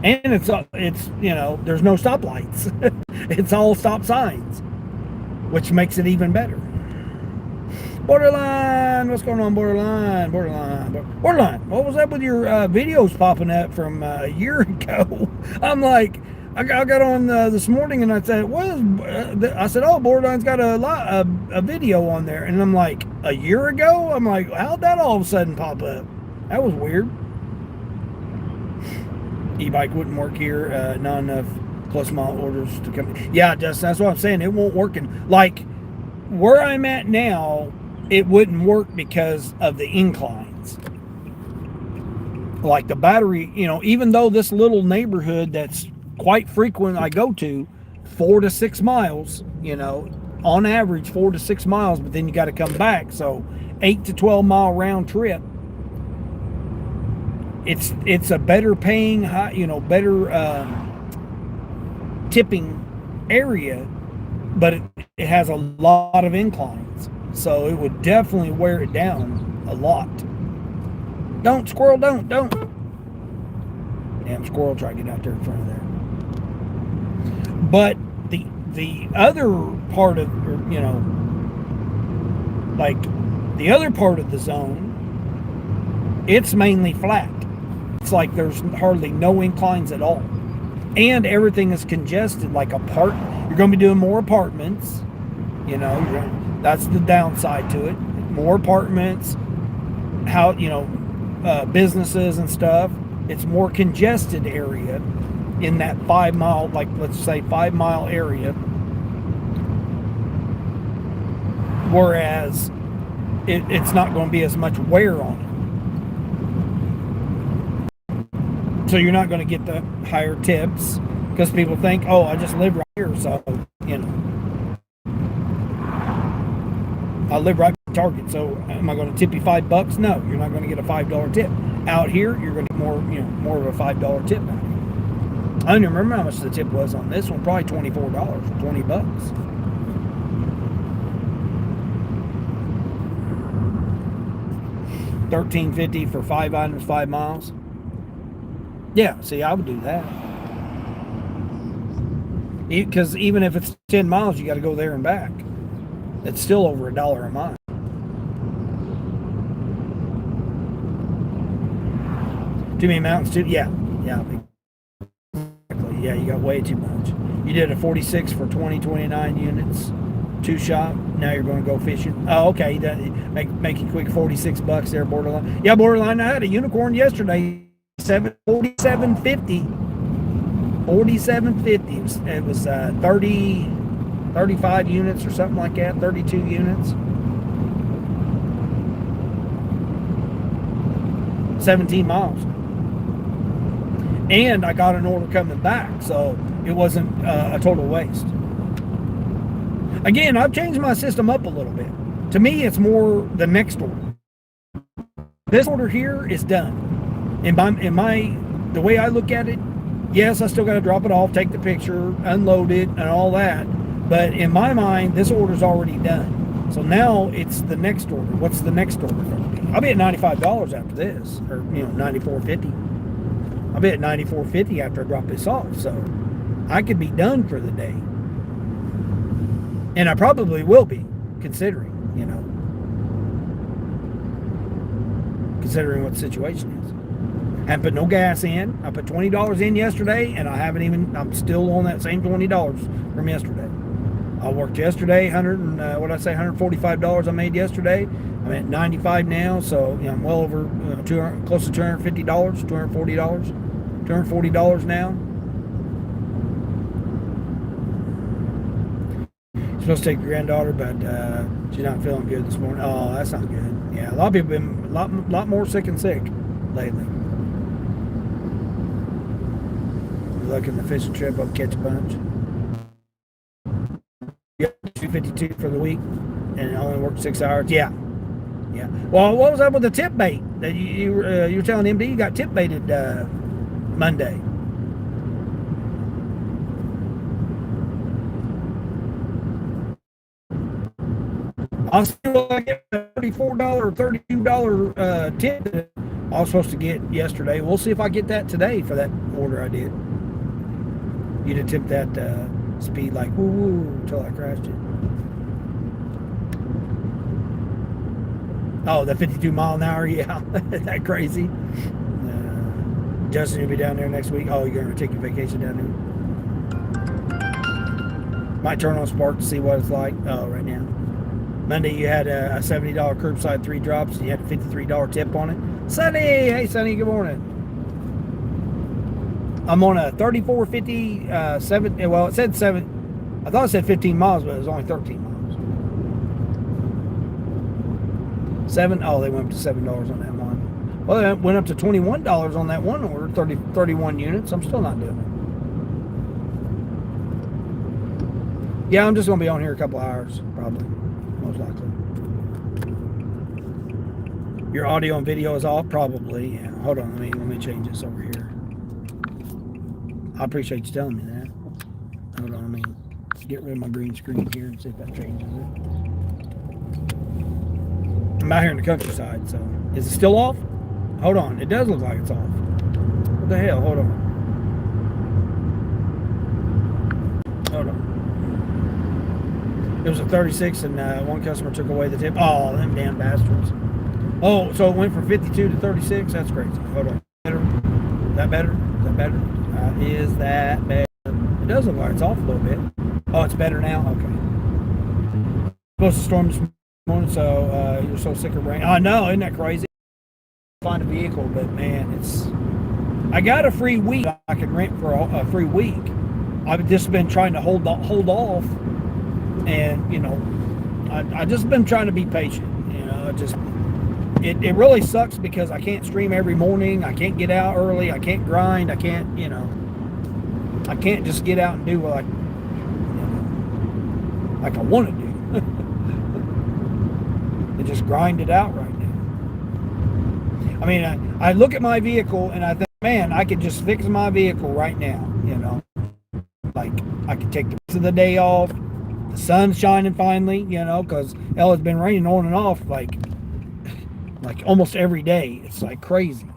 And it's there's no stoplights. It's all stop signs, which makes it even better. Borderline, what's going on, Borderline? Borderline, what was up with your videos popping up from a year ago? I'm like, I got on this morning and I said, I said, oh, Borderline's got a video on there. And I'm like, a year ago? I'm like, how'd that all of a sudden pop up? That was weird. E-bike wouldn't work here, not enough plus mile orders to come. Yeah, Justin, that's what I'm saying. It won't work. Like where I'm at now, it wouldn't work because of the inclines. Like the battery, even though this little neighborhood that's quite frequent I go to, 4 to 6 miles, on average 4 to 6 miles, but then you got to come back. So 8 to 12 mile round trip. It's a better paying, better tipping area, but it has a lot of inclines. So it would definitely wear it down a lot. Don't, squirrel, don't. Damn squirrel, try to get out there in front of there. But the other part of, the other part of the zone, it's mainly flat. It's like there's hardly no inclines at all. and everything is congested. Like you're going to be doing more apartments. You know, that's the downside to it. More apartments, businesses and stuff. It's more congested area in that 5 mile, like let's say 5 mile area. Whereas it's not going to be as much wear on it. So you're not going to get the higher tips because people think, oh, I just live right here, so, I live right by Target, so am I going to tip you $5? No, you're not going to get a $5 tip. Out here, you're going to get more of a $5 tip. I don't even remember how much the tip was on this one. Probably $24, $20. $13.50 for 5 items, 5 miles. Yeah, see, I would do that. Because even if it's 10 miles, you got to go there and back. It's still over $1 a mile. Too many mountains, too? Yeah. Exactly. Yeah, you got way too much. You did a 46 for 29 units. 2 shop. Now you're going to go fishing. Oh, okay. Make it quick. $46 there, borderline. Yeah, borderline. I had a unicorn yesterday. $47.50. $47.50. It was 35 units or something like that. 32 units. 17 miles. And I got an order coming back, so it wasn't a total waste. Again, I've changed my system up a little bit. To me, it's more the next order. This order here is done. The way I look at it, yes, I still got to drop it off, take the picture, unload it, and all that. But in my mind, this order's already done. So now it's the next order. What's the next order going to be? I'll be at $95 after this, or $94.50. I'll be at $94.50 after I drop this off. So I could be done for the day. And I probably will be, considering what the situation is. I haven't put no gas in. I put $20 in yesterday, and I'm still on that same $20 from yesterday. I worked yesterday, $145 I made yesterday. I'm at 95 now, so I'm well over close to $250, $240 now. Supposed to take your granddaughter, but she's not feeling good this morning. Oh, that's not good. Yeah, a lot of people have been a lot more sick lately. Looking the fishing trip up Catch a Bunch. Yep, $252 for the week, and only worked 6 hours. Yeah. Well, what was up with the tip bait that you were telling MD you got tip baited Monday? I'll still get a $34 or $32 tip that I was supposed to get yesterday. We'll see if I get that today for that order I did. You'd attempt that speed like woo until I crashed it. Oh, the 52 mile an hour, yeah. Isn't that crazy? Justin, you'll be down there next week. Oh, you're going to take your vacation down there? Might turn on Spark to see what it's like. Oh, right now. Monday, you had a $70 curbside 3 drops, and you had a $53 tip on it. Sonny! Hey, Sonny, good morning. I'm on a 34.50, 7, well, it said 7, I thought it said 15 miles, but it was only 13 miles. 7, oh, they went up to $7 on that one. Well, they went up to $21 on that one order, 31 units. I'm still not doing it. Yeah, I'm just going to be on here a couple hours, probably, most likely. Your audio and video is off? Probably, yeah. Hold on, let me change this over here. I appreciate you telling me that. Hold on, let me get rid of my green screen here and see if that changes it. I'm out here in the countryside, so. Is it still off? Hold on, it does look like it's off. What the hell? Hold on. Hold on. It was a 36 and one customer took away the tip. Oh, them damn bastards. Oh, so it went from 52 to 36? That's crazy. Hold on. Better? Is that better? Is that better? Is that better? It does look like it's off a little bit. Oh, it's better now? Okay. Supposed to storm this morning, so you're so sick of rain. I know, isn't that crazy? Find a vehicle, but man, it's... I got a free week I can rent for a free week. I've just been trying to hold off, and, you know, I just been trying to be patient. You know, it really sucks because I can't stream every morning. I can't get out early. I can't grind. I can't, you know, I can't just get out and do what like I want to do. I just grind it out right now. I mean, I look at my vehicle and I think, man, I could just fix my vehicle right now. You know, like I could take the rest of the day off. The sun's shining finally, you know, because hell, it's been raining on and off like almost every day. It's like crazy.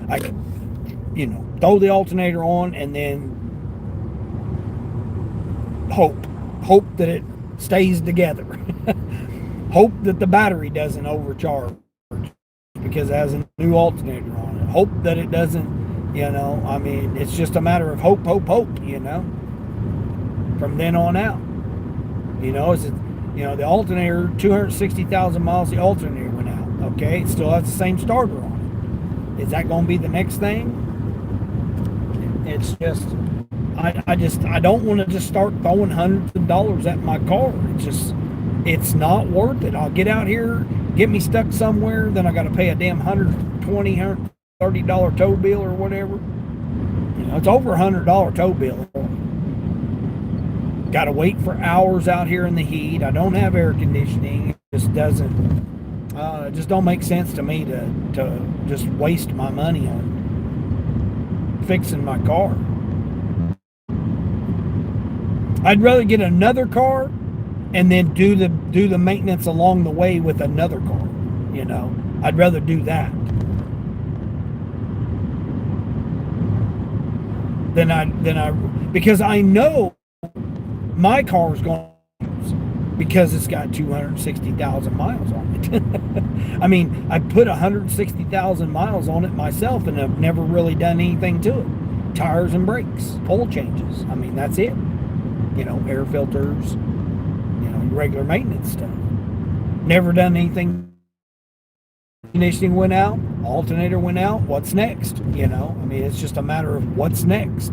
I could, you know, throw the alternator on and then hope that it stays together. Hope that the battery doesn't overcharge because it has a new alternator on it. Hope that it doesn't. You know, I mean, it's just a matter of hope, you know, from then on out. You know, the alternator, 260,000 miles, the alternator went out. Okay, it still has the same starter on it. Is that going to be the next thing? It's just, I don't want to just start throwing hundreds of dollars at my car. It's not worth it. I'll get out here, get me stuck somewhere, then I got to pay a damn $120, $130 tow bill or whatever. You know, it's over $100 tow bill. Got to wait for hours out here in the heat. I don't have air conditioning. It just don't make sense to me to just waste my money on fixing my car. I'd rather get another car and then do the maintenance along the way with another car. You know, I'd rather do that. Because I know my car is going to, because it's got 260,000 miles on it. I mean, I put 160,000 miles on it myself and I've never really done anything to it. Tires and brakes, oil changes. I mean, that's it. You know, air filters, you know, regular maintenance stuff. Never done anything. Conditioning went out, alternator went out, what's next? You know, I mean, it's just a matter of what's next.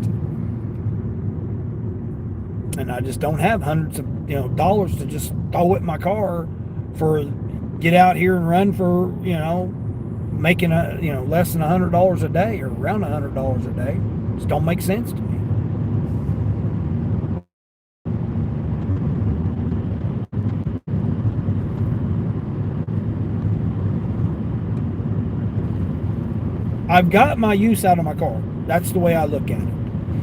And I just don't have hundreds of, you know, dollars to just throw at my car get out here and run for, you know, making less than $100 a day or around $100 a day. Just don't make sense to me. I've got my use out of my car. That's the way I look at it.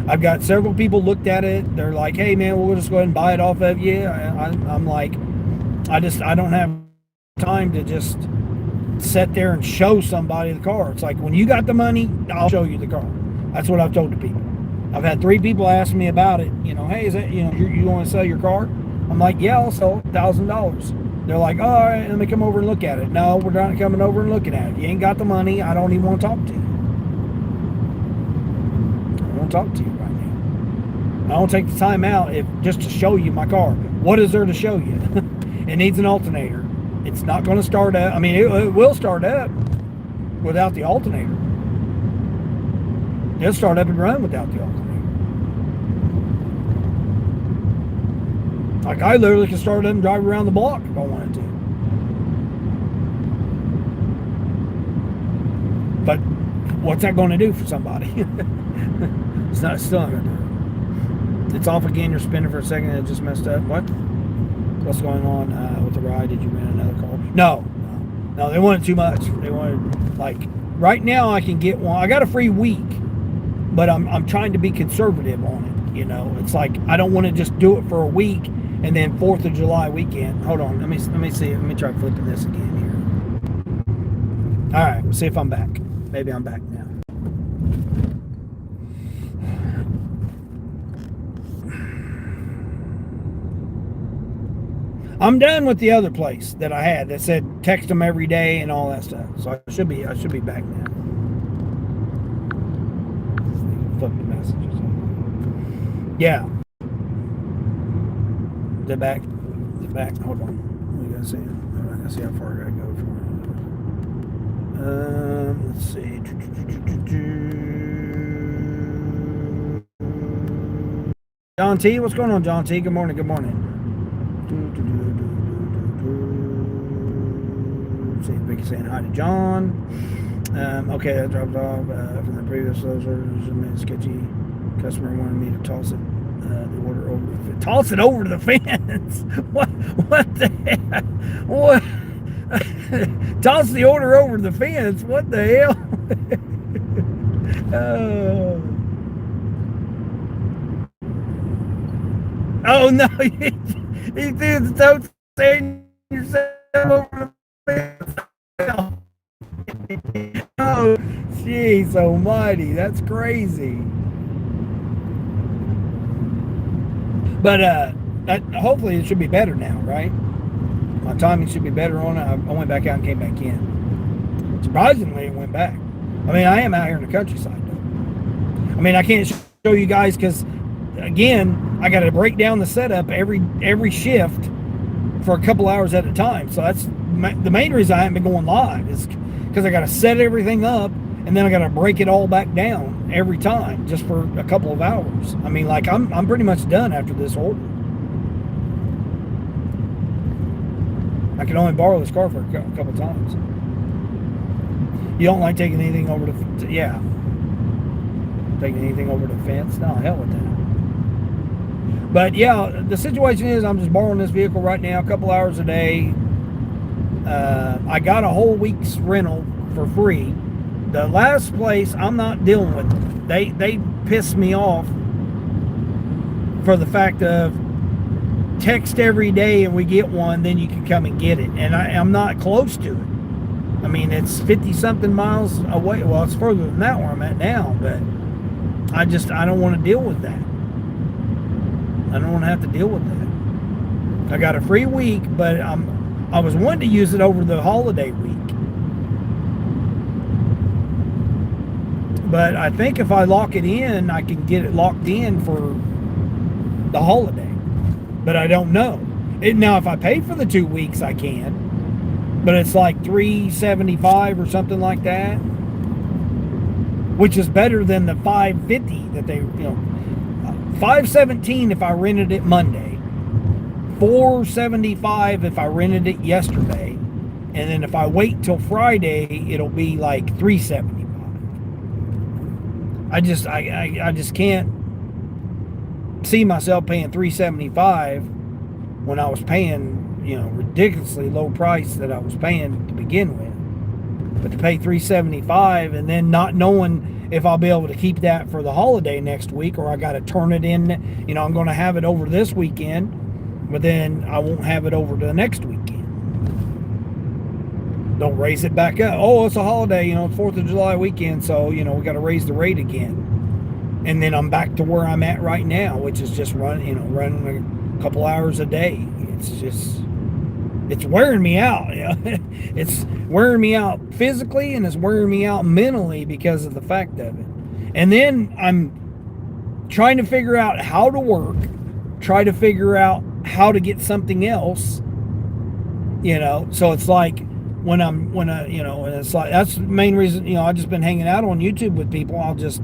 I've got several people looked at it. They're like, hey man, we'll just go ahead and buy it off of you. I'm like, I don't have time to just sit there and show somebody the car. It's like, when you got the money, I'll show you the car. That's what I've told the people. I've had 3 people ask me about it. You know, hey, is that, you know, you want to sell your car? I'm like, yeah, I'll sell it, $1,000. They're like, oh, all right, let me come over and look at it. No, we're not coming over and looking at it. You ain't got the money. I don't even want to talk to you. I don't want to talk to you right now. I don't take the time out just to show you my car. What is there to show you? It needs an alternator. It's not going to start up. I mean, it will start up without the alternator. It'll start up and run without the alternator. Like, I literally can start it up and drive around the block if I wanted to. But what's that going to do for somebody? Still not going to do it. It's off again. You're spinning for a second and it just messed up. What? What's going on with the ride? Did you rent another car? No, they wanted too much. They wanted, like, right now I can get one. I got a free week, but I'm trying to be conservative on it. You know, it's like, I don't want to just do it for a week and then 4th of July weekend. Hold on, let me see. Let me try flipping this again here. All right, we'll see if I'm back. Maybe I'm back now. I'm done with the other place that I had that said text them every day and all that stuff. So I should be back now. flip the messages. Yeah. The back. Hold on. We gotta see. I gotta see how far I gotta go for. Let's see. John T, what's going on, John T? Good morning. Good morning. See if Vicky's saying hi to John. Okay, I dropped off from the previous closer. Sketchy customer wanted me to toss it. The order over the fence. Toss it over to the fence. What the heck? What? Toss the order over to the fence. What the hell? Oh no! He threw the toast saying yourself over the fence. Oh, jeez almighty, that's crazy. But hopefully it should be better now, right? My timing should be better on it. I went back out and came back in. Surprisingly, it went back. I mean, I am out here in the countryside, though. I mean, I can't show you guys because, again, I got to break down the setup every shift for a couple hours at a time. So that's the main reason I haven't been going live is because I got to set everything up and then I got to break it all back down every time just for a couple of hours. I mean, like I'm pretty much done after this order. I can only borrow this car for a couple times. You don't like taking anything over the taking anything over the fence? No, hell with that. But yeah, the situation is I'm just borrowing this vehicle right now, a couple hours a day. I got a whole week's rental for free. The last place, I'm not dealing with them. They piss me off for the fact of text every day and we get one, then you can come and get it. And I'm not close to it. I mean, it's 50-something miles away. Well, it's further than that where I'm at now, but I don't want to deal with that. I don't want to have to deal with that. I got a free week, but I was wanting to use it over the holiday week. But I think if I lock it in, I can get it locked in for the holiday. But I don't know. Now, if I pay for the 2 weeks, I can. But it's like $375 or something like that, which is better than the $550 that they, $517 if I rented it Monday, $475 if I rented it yesterday, and then if I wait till Friday, it'll be like $375. I just can't see myself paying $375 when I was paying, ridiculously low price that I was paying to begin with. But to pay $375 and then not knowing if I'll be able to keep that for the holiday next week, or I got to turn it in, I'm going to have it over this weekend, but then I won't have it over to the next weekend. Don't raise it back up. Oh, it's a holiday, it's 4th of July weekend, so, we got to raise the rate again. And then I'm back to where I'm at right now, which is just running a couple hours a day. It's wearing me out. It's wearing me out physically and it's wearing me out mentally because of the fact of it. And then I'm trying to figure out how to work, try to figure out how to get something else, so it's like and it's like, that's the main reason, I've just been hanging out on YouTube with people. I'll just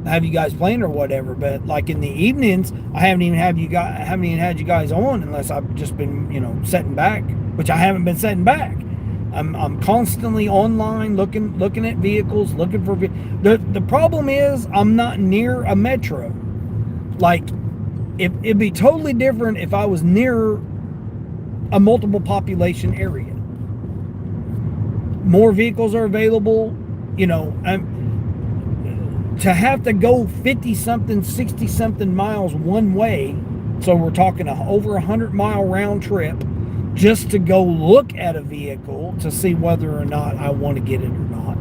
have you guys playing or whatever, but like in the evenings, I haven't even had you guys on unless I've just been, sitting back, which I haven't been sitting back. I'm constantly online looking at vehicles, looking for the problem is I'm not near a metro. Like it'd be totally different if I was near a multiple population area. More vehicles are available, to have to go 50-something, 60-something miles one way, so we're talking over 100-mile round trip, just to go look at a vehicle to see whether or not I want to get it or not.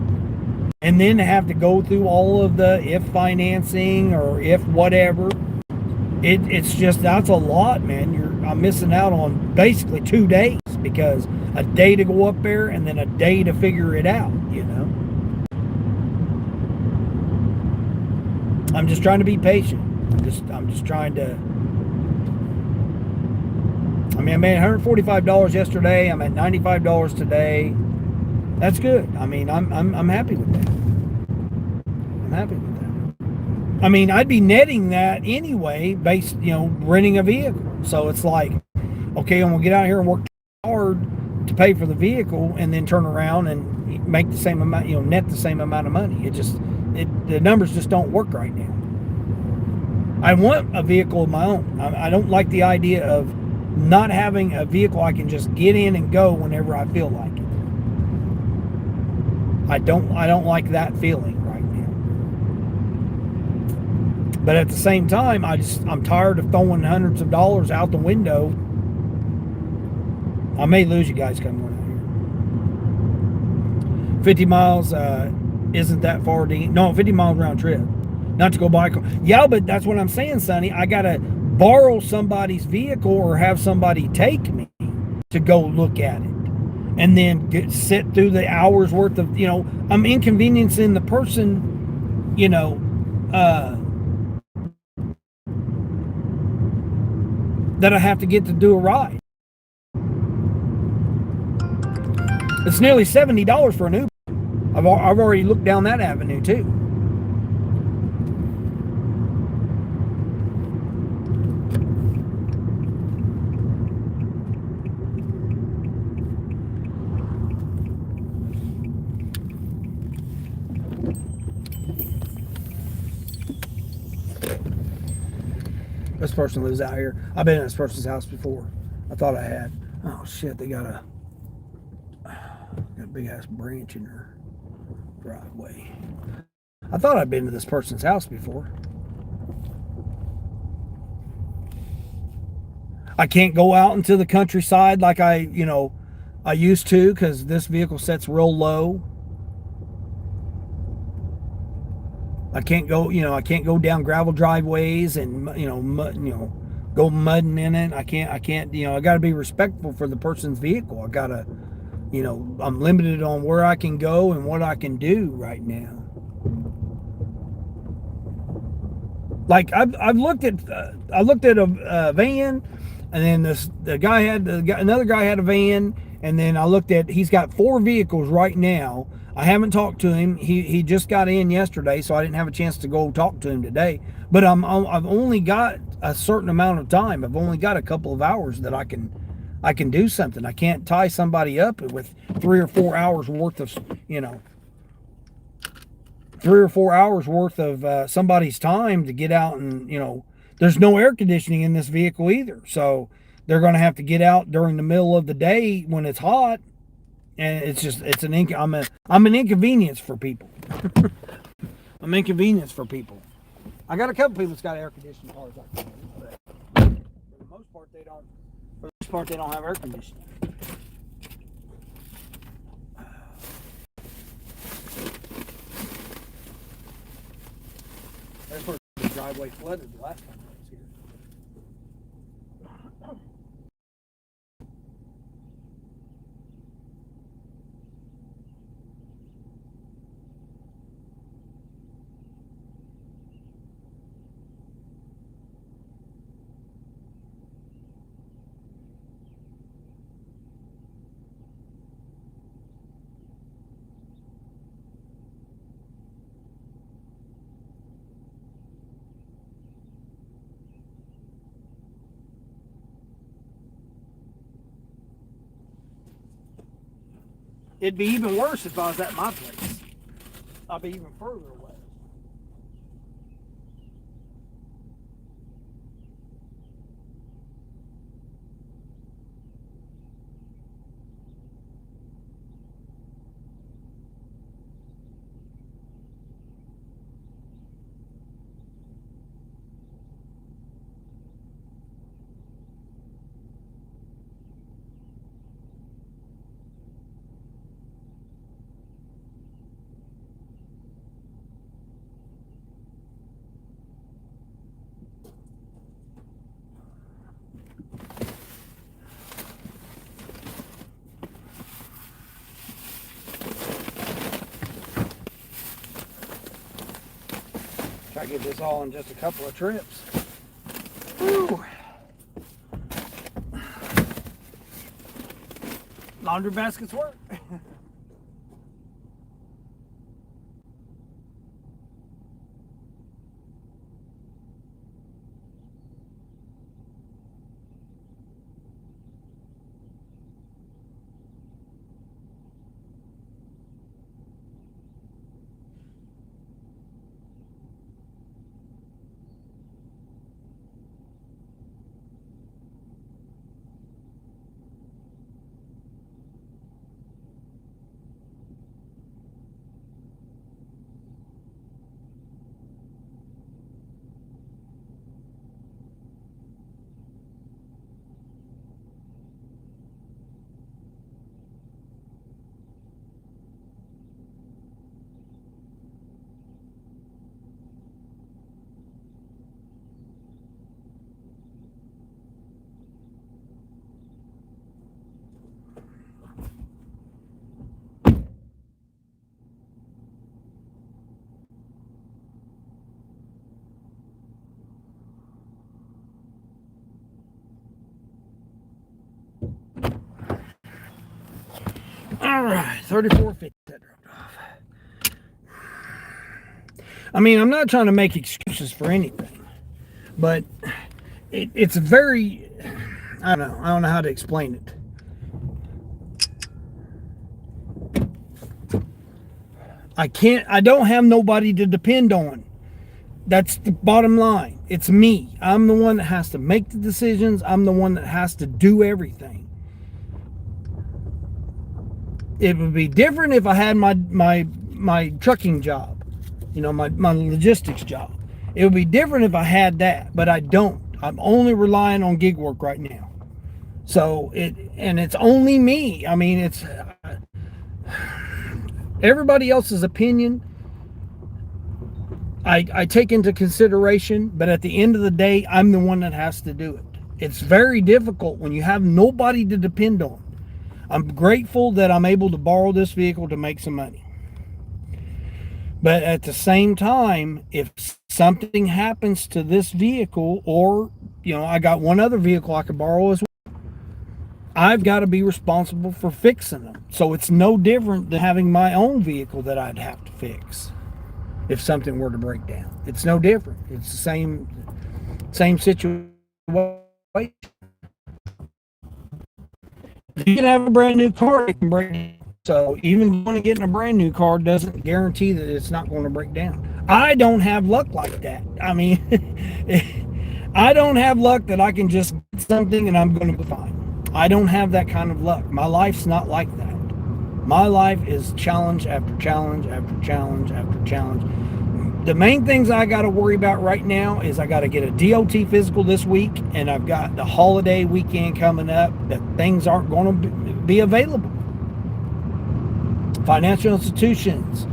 And then have to go through all of the if financing or if whatever. It's just, that's a lot, man. I'm missing out on basically 2 days, because a day to go up there and then a day to figure it out, I'm just trying to be patient. I'm just trying to. I mean, I made $145 yesterday. I'm at $95 today. That's good. I mean, I'm happy with that. I'm happy with that. I mean, I'd be netting that anyway, based, renting a vehicle. So it's like, okay, I'm gonna get out here and work hard to pay for the vehicle, and then turn around and make the same amount, net the same amount of money. The numbers just don't work right now. I want a vehicle of my own. I don't like the idea of not having a vehicle I can just get in and go whenever I feel like it. I don't like that feeling right now. But at the same time, I'm tired of throwing hundreds of dollars out the window. I may lose you guys coming on here. 50 miles isn't that far. 50 miles round trip. Not to go buy a car. Yeah, but that's what I'm saying, Sonny. I gotta borrow somebody's vehicle or have somebody take me to go look at it, and then sit through the hours worth of, I'm inconveniencing the person, that I have to get to do a ride. It's nearly $70 for an Uber. I've already looked down that avenue too. This person lives out here. I've been in this person's house before. I thought I had. Oh shit, they got a big ass branch in their driveway. I thought I'd been to this person's house before. I can't go out into the countryside like I used to, because this vehicle sets real low. I can't go down gravel driveways and go mudding in it. I can't. I got to be respectful for the person's vehicle. I got to, I'm limited on where I can go and what I can do right now. Like I've looked at a van, and then another guy had a van, and then I looked at, he's got 4 vehicles right now. I haven't talked to him. He just got in yesterday, so I didn't have a chance to go talk to him today. But I've only got a certain amount of time. I've only got a couple of hours that I can do something. I can't tie somebody up with 3 or 4 hours worth of 3 or 4 hours worth of somebody's time to get out, and there's no air conditioning in this vehicle either, so they're going to have to get out during the middle of the day when it's hot, and I'm an inconvenience for people. I'm an inconvenience for people. I got a couple people that's got air conditioning cars like that, but for the most part they don't. For the most part they don't have air conditioning. That's where the driveway flooded the last time I was here. It'd be even worse if I was at my place. I'd be even further away. I get this all in just a couple of trips. Woo. Laundry baskets work. All right, 34.50. That dropped off. I mean, I'm not trying to make excuses for anything, but it's very, I don't know how to explain it. I don't have nobody to depend on. That's the bottom line. It's me. I'm the one that has to make the decisions. I'm the one that has to do everything. It would be different if I had my trucking job, my logistics job. It would be different if I had that, but I don't. I'm only relying on gig work right now. So it's only me. I mean, it's everybody else's opinion. I take into consideration, but at the end of the day, I'm the one that has to do it. It's very difficult when you have nobody to depend on. I'm grateful that I'm able to borrow this vehicle to make some money. But at the same time, if something happens to this vehicle, or, I got one other vehicle I could borrow as well, I've got to be responsible for fixing them. So it's no different than having my own vehicle that I'd have to fix if something were to break down. It's no different. It's the same situation. You can have a brand new car, it can break down. So even going to get in a brand new car doesn't guarantee that it's not going to break down. I don't have luck like that. I mean, I don't have luck that I can just get something and I'm going to be fine. I don't have that kind of luck. My life's not like that. My life is challenge after challenge after challenge after challenge. The main things I got to worry about right now is I got to get a DOT physical this week, and I've got the holiday weekend coming up that things aren't going to be available. Financial institutions,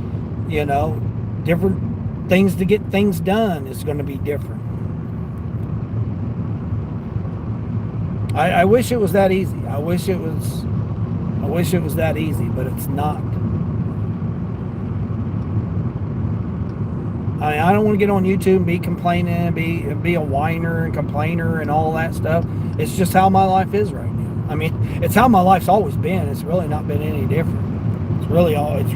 different things to get things done is going to be different. I wish it was that easy. I wish it was that easy, but it's not. I mean, I don't want to get on YouTube and be complaining, be a whiner and complainer and all that stuff. It's just how my life is right now. I mean, it's how my life's always been. It's really not been any different. It's really always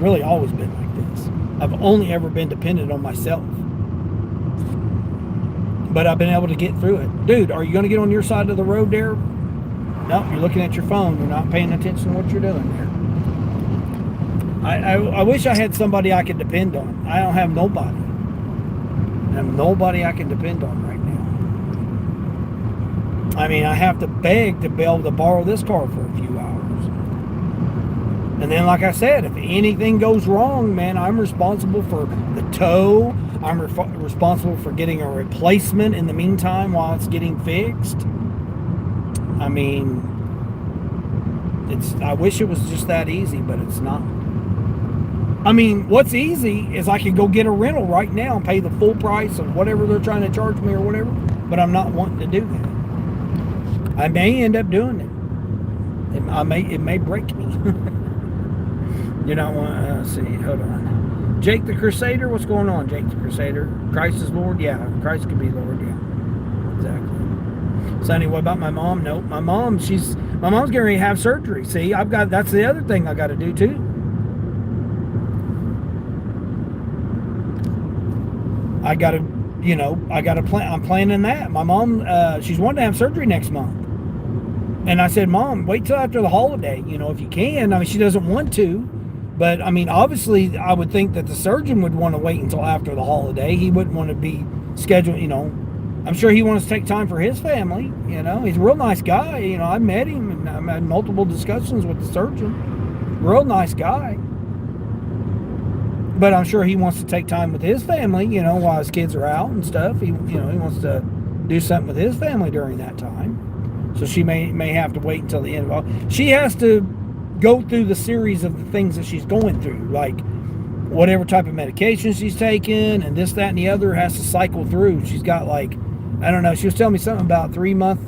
been like this. I've only ever been dependent on myself. But I've been able to get through it. Dude, are you going to get on your side of the road there? No, you're looking at your phone. You're not paying attention to what you're doing there. I wish I had somebody I could depend on. I don't have nobody. I have nobody I can depend on right now. I mean, I have to beg to be able to borrow this car for a few hours. And then, like I said, if anything goes wrong, man, I'm responsible for the tow. I'm responsible for getting a replacement in the meantime while it's getting fixed. I mean, I wish it was just that easy, but it's not. I mean, what's easy is I could go get a rental right now and pay the full price of whatever they're trying to charge me or whatever, but I'm not wanting to do that. I may end up doing it. It may break me. You don't want to see, hold on. Jake the Crusader, what's going on, Jake the Crusader? Christ is Lord? Yeah, Christ can be Lord, yeah. Exactly. Sonny, what about my mom? Nope. My mom's getting ready to have surgery. See, that's the other thing I got to do too. I got to plan. I'm planning that. My mom, she's wanting to have surgery next month. And I said, Mom, wait till after the holiday, if you can. I mean, she doesn't want to, but I mean, obviously, I would think that the surgeon would want to wait until after the holiday. He wouldn't want to be scheduled, I'm sure he wants to take time for his family, He's a real nice guy. I met him and I've had multiple discussions with the surgeon. Real nice guy. But I'm sure he wants to take time with his family, while his kids are out and stuff. He wants to do something with his family during that time. So she may have to wait until the end of all. She has to go through the series of the things that she's going through, like whatever type of medication she's taking, and this, that, and the other has to cycle through. She's got I don't know. She was telling me something about 3 month.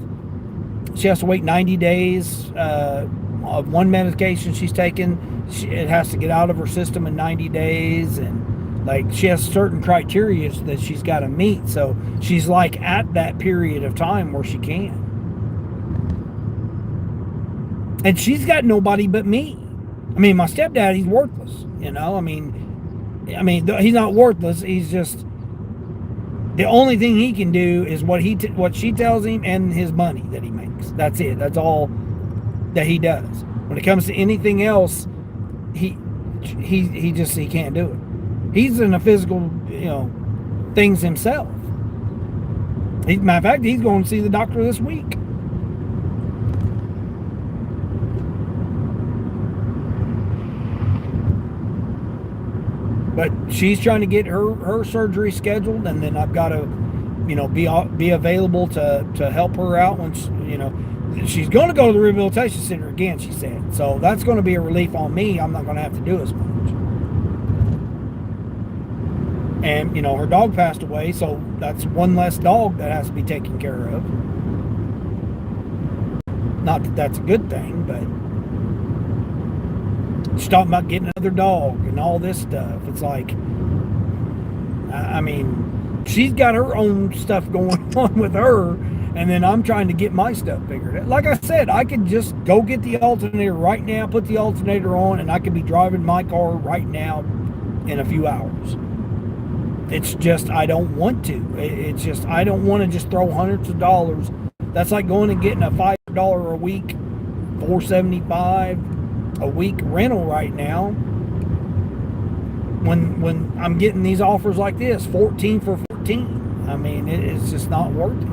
She has to wait 90 days of one medication she's taking. It has to get out of her system in 90 days, and she has certain criteria that she's got to meet. So she's at that period of time where she can. And she's got nobody but me. I mean, my stepdad, he's worthless, I mean, he's not worthless. He's just, the only thing he can do is what she tells him and his money that he makes. That's it. That's all that he does. When it comes to anything else, he can't do it. He's in the physical, things himself. Matter of fact, he's going to see the doctor this week. But she's trying to get her surgery scheduled, and then I've got to, be available to help her out when she's going to go to the rehabilitation center again, she said. So that's going to be a relief on me. I'm not going to have to do as much. And, her dog passed away, so that's one less dog that has to be taken care of. Not that that's a good thing, but she's talking about getting another dog and all this stuff. It's she's got her own stuff going on with her, and then I'm trying to get my stuff figured out. Like I said, I could just go get the alternator right now, put the alternator on, and I could be driving my car right now in a few hours. It's just, I don't want to. It's just, I don't want to just throw hundreds of dollars. That's like going and getting a $5 a week, $4.75 a week rental right now, when I'm getting these offers like this, 14 for 14. I mean, it's just not worth it.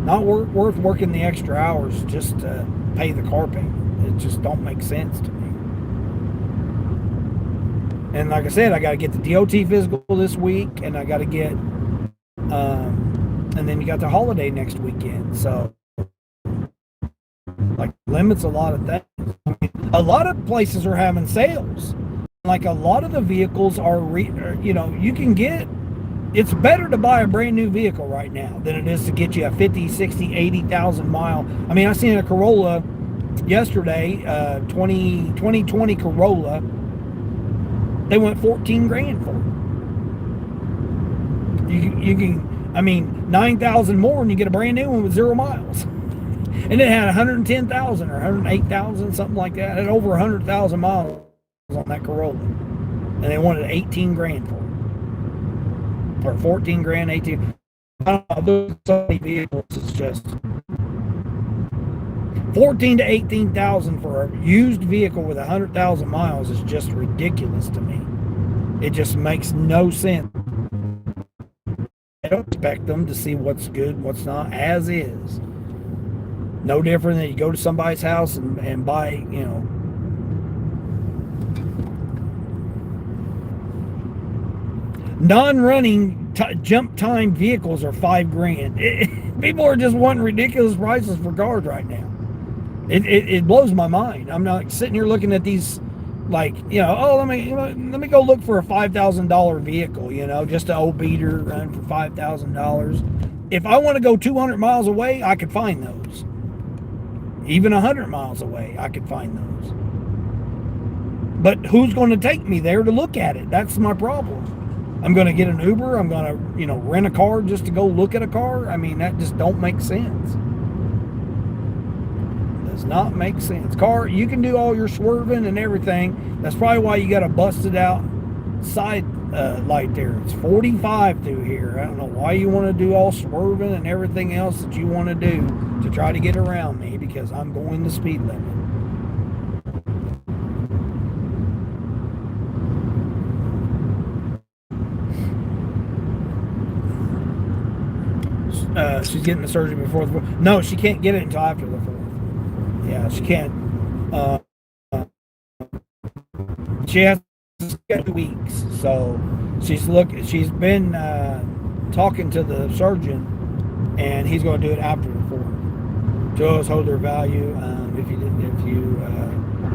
Not worth working the extra hours just to pay the car payment. It just don't make sense to me. And like I said, I got to get the DOT physical this week, and I got to get and then you got the holiday next weekend. So limits a lot of things. I mean, a lot of places are having sales. A lot of the vehicles are, you can get, it's better to buy a brand new vehicle right now than it is to get you a 50, 60, 80,000 mile. I mean, I seen a Corolla yesterday, 2020 Corolla. They went 14 grand for it. You can, 9,000 more and you get a brand new one with 0 miles. And it had 110,000 or 108,000, something like that. It had over 100,000 miles on that Corolla. And they wanted 18 grand for it. Or 14 grand, 18. I don't know, those so many vehicles, it's just 14 to 18,000 for a used vehicle with 100,000 miles is just ridiculous to me. It just makes no sense. I don't expect them to see what's good, what's not, as is. No different than you go to somebody's house and buy, non-running jump time vehicles are $5 grand. People are just wanting ridiculous prices for cars right now. It blows my mind. I'm not sitting here looking at these let me go look for a $5,000 vehicle, just an old beater run for $5,000. If I want to go 200 miles away, I could find those. Even 100 miles away, I could find those. But who's going to take me there to look at it? That's my problem. I'm going to get an Uber. I'm going to, rent a car just to go look at a car. I mean, that just don't make sense. Does not make sense. Car, you can do all your swerving and everything. That's probably why you got a busted out side light there. It's 45 through here. I don't know why you want to do all swerving and everything else that you want to do to try to get around me, because I'm going the speed limit. She's getting the surgery before the 4th. No, she can't get it until after the 4th. Yeah, she can't. She has 2 weeks, so she's been talking to the surgeon, and he's going to do it after the 4th. Joes hold their value if you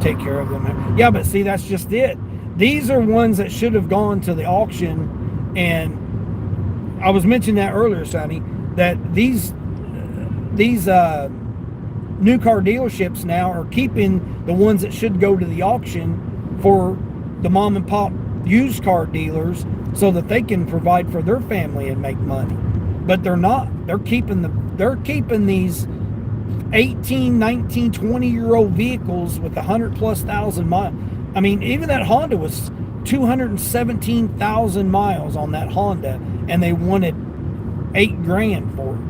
take care of them. Yeah, but see, that's just it. These are ones that should have gone to the auction, and I was mentioning that earlier, Sonny, that these new car dealerships now are keeping the ones that should go to the auction for the mom and pop used car dealers, so that they can provide for their family and make money. But they're not. They're keeping these 18, 19, 20-year-old vehicles with 100,000+ miles. I mean, even that Honda was 217,000 miles on that Honda, and they wanted $8,000 for it.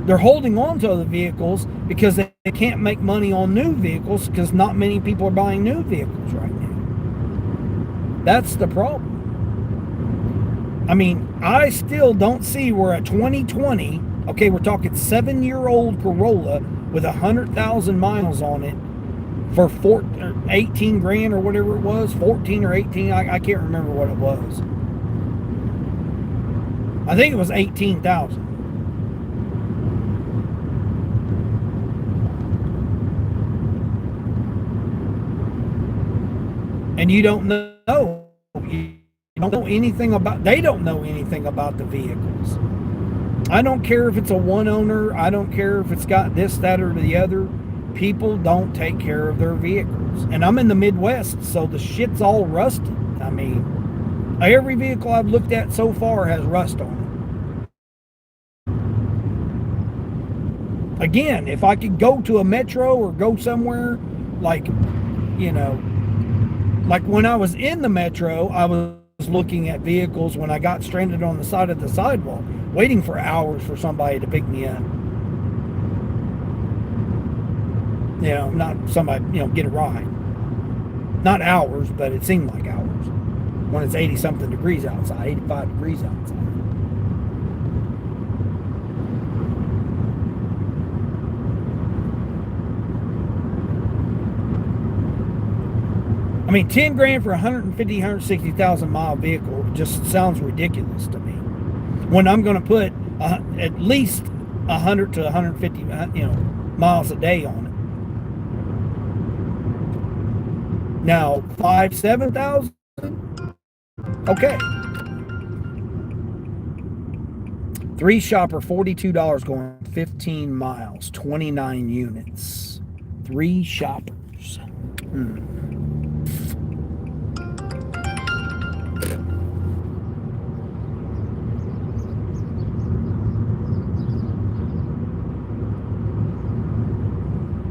They're holding on to the vehicles because they can't make money on new vehicles, because not many people are buying new vehicles right now. That's the problem. I mean, I still don't see where a 2020, okay, we're talking 7-year-old Corolla with 100,000 miles on it for $18,000 or whatever it was, 14 or 18, I can't remember what it was. I think it was 18,000. And you don't know. You don't know anything about. They don't know anything about the vehicles. I don't care if it's a one owner. I don't care if it's got this, that, or the other. People don't take care of their vehicles. And I'm in the Midwest, so the shit's all rusted. I mean, every vehicle I've looked at so far has rust on it. Again, if I could go to a metro or go somewhere like, like when I was in the metro, I was looking at vehicles when I got stranded on the side of the sidewalk, waiting for hours for somebody to pick me up. Not somebody, get a ride. Not hours, but it seemed like hours. When it's 80-something degrees outside, 85 degrees outside. I mean, $10,000 for a 150,000 mile vehicle just sounds ridiculous to me. When I'm going to put at least 100 to 150, miles a day on it. Now, 7,000, okay. 3 shopper, $42 going 15 miles, 29 units. 3 shoppers.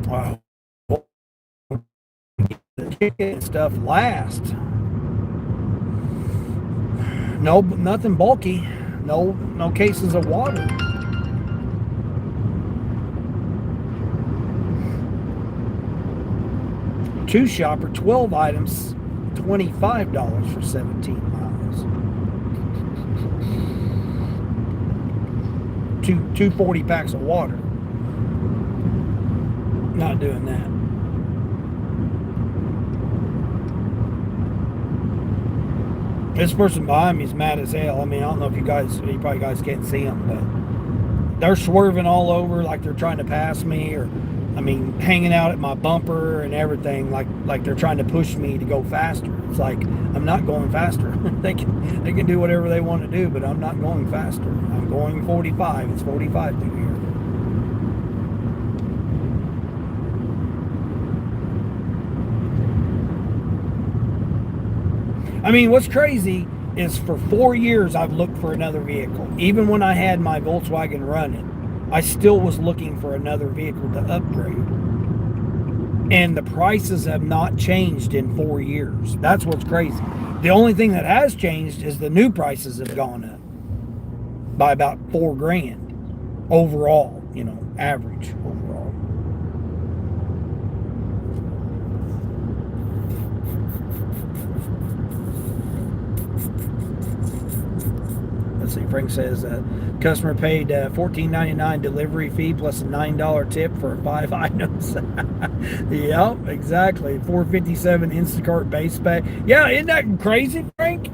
Wow. The ticket and stuff last. No, nothing bulky. No cases of water. Two shopper, 12 items, $25 for 17 miles. Two 40 packs of water. Not doing that. This person behind me is mad as hell. I mean, I don't know if you probably guys can't see them, but they're swerving all over like they're trying to pass me, or I mean, hanging out at my bumper and everything, like they're trying to push me to go faster. It's like I'm not going faster. They can do whatever they want to do, but I'm not going faster. I'm going 45. It's 45 through here. I mean, what's crazy is for 4 years I've looked for another vehicle. Even when I had my Volkswagen running, I still was looking for another vehicle to upgrade. And the prices have not changed in 4 years. That's what's crazy. The only thing that has changed is the new prices have gone up by about $4,000 overall, average overall. Let's see, Frank says customer paid $14.99 delivery fee plus a $9 tip for 5 items. Yep, exactly. $4.57 Instacart base pay. Yeah, isn't that crazy, Frank?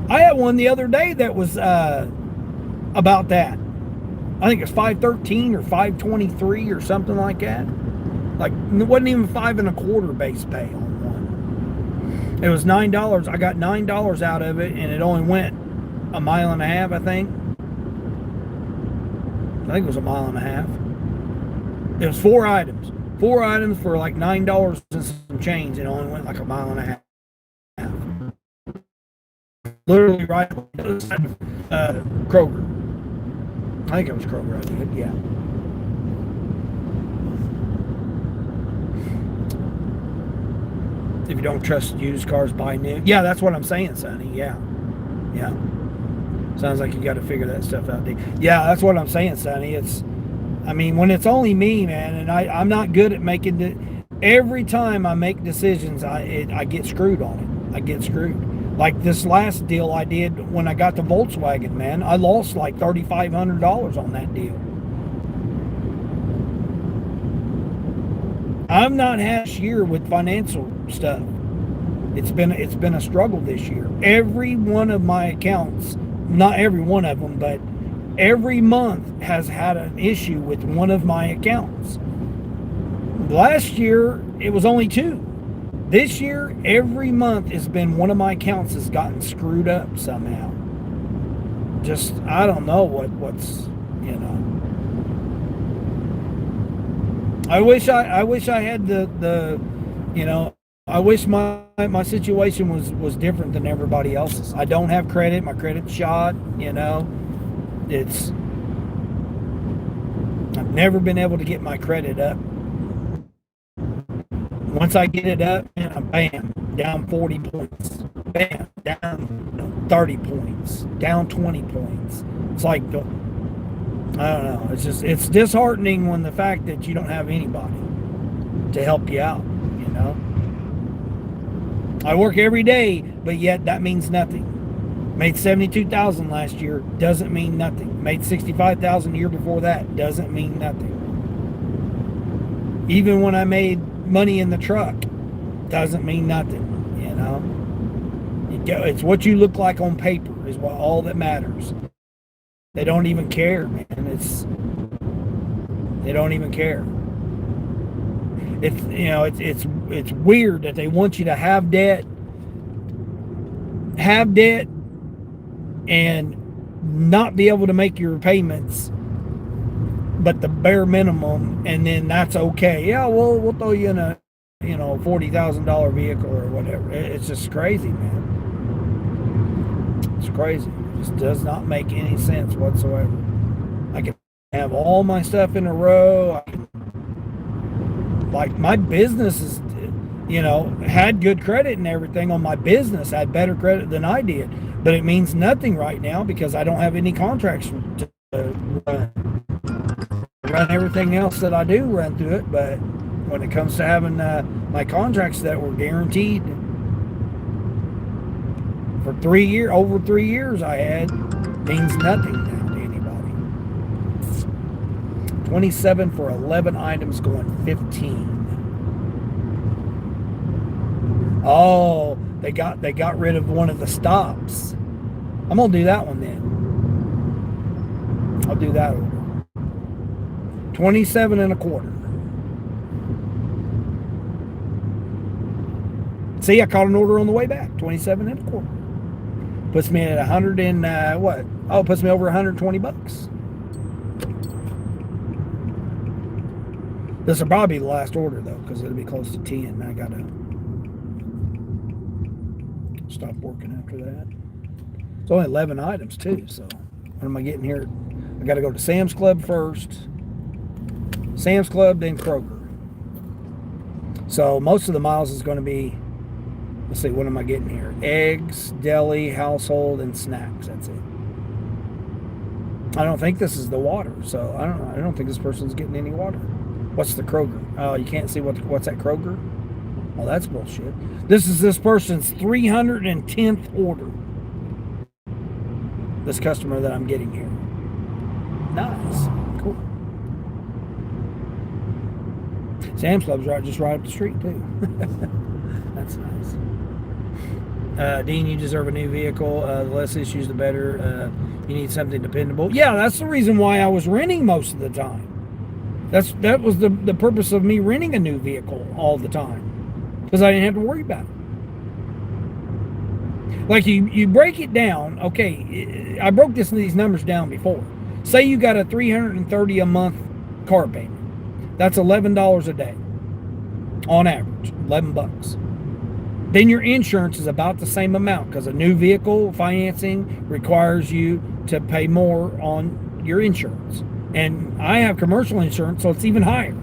I had one the other day that was about that. I think it's $5.13 or $5.23 or something like that. Like, it wasn't even $5.25 base pay on one. It was $9. I got $9 out of it, and it only went a mile and a half, I think. I think it was a mile and a half. It was 4 items. 4 items for like $9 and some change. It only went like a mile and a half. Literally right on the other side of Kroger. I think it was Kroger, I did, yeah. If you don't trust used cars, buy new. Yeah, that's what I'm saying, Sonny. Yeah. Yeah. Sounds like you got to figure that stuff out. Yeah, that's what I'm saying, Sonny. When it's only me, man, and I'm not good at making every time I make decisions, I get screwed on it. I get screwed. Like this last deal I did when I got the Volkswagen, man, I lost like $3,500 on that deal. I've not had a year with financial stuff. It's been a struggle this year. Every one of my accounts, not every one of them, but every month has had an issue with one of my accounts. Last year, it was only 2. This year, every month has been one of my accounts has gotten screwed up somehow. Just, I don't know what's. I wish I had the I wish my situation was different than everybody else's. I don't have credit. My credit's shot. I've never been able to get my credit up. Once I get it up, bam, down 40 points. Bam, down 30 points. Down 20 points. It's like, I don't know. It's disheartening when the fact that you don't have anybody to help you out, I work every day, but yet that means nothing. Made $72,000 last year, doesn't mean nothing. Made $65,000 the year before that, doesn't mean nothing. Even when I made money in the truck, doesn't mean nothing. It's what you look like on paper is all that matters. They don't even care, man. They don't even care. It's weird that they want you to have debt and not be able to make your payments, but the bare minimum, and then that's okay. Yeah, we'll throw you in a $40,000 vehicle or whatever. It's just crazy, man. It's crazy. It just does not make any sense whatsoever. I can have all my stuff in a row. Like my business is, had good credit and everything on my business, had better credit than I did. But it means nothing right now because I don't have any contracts to run everything else that I do run through it. But when it comes to having my contracts that were guaranteed for 3 years, over 3 years I had, means nothing now to anybody. 27 for 11 items going 15. Oh, they got rid of one of the stops. I'm gonna do that one then. I'll do that order. 27 and a quarter. See, I caught an order on the way back, 27 and a quarter. Puts me at 100 and what? Oh, it puts me over 120 bucks. This will probably be the last order though, because it'll be close to 10. And I gotta stop working after that. It's only 11 items too, so what am I getting here? I gotta go to Sam's Club first. Sam's Club, then Kroger. So most of the miles is going to be, let's see, what am I getting here? Eggs, deli, household, and snacks. That's it. I don't think this is the water, so I don't think this person's getting any water. What's the Kroger? Oh, you can't see what's at Kroger? Oh, that's bullshit. This is this person's 310th order. This customer that I'm getting here. Nice. Cool. Sam's Club's just right up the street too. That's nice. Dean, you deserve a new vehicle. The less issues, the better. You need something dependable. Yeah, that's the reason why I was renting most of the time. That was the purpose of me renting a new vehicle all the time, because I didn't have to worry about it. Like you break it down. Okay, I broke these numbers down before. Say you got a $330 a month car payment. That's $11 a day on average, 11 bucks. Then your insurance is about the same amount, because a new vehicle financing requires you to pay more on your insurance. And I have commercial insurance, so it's even higher.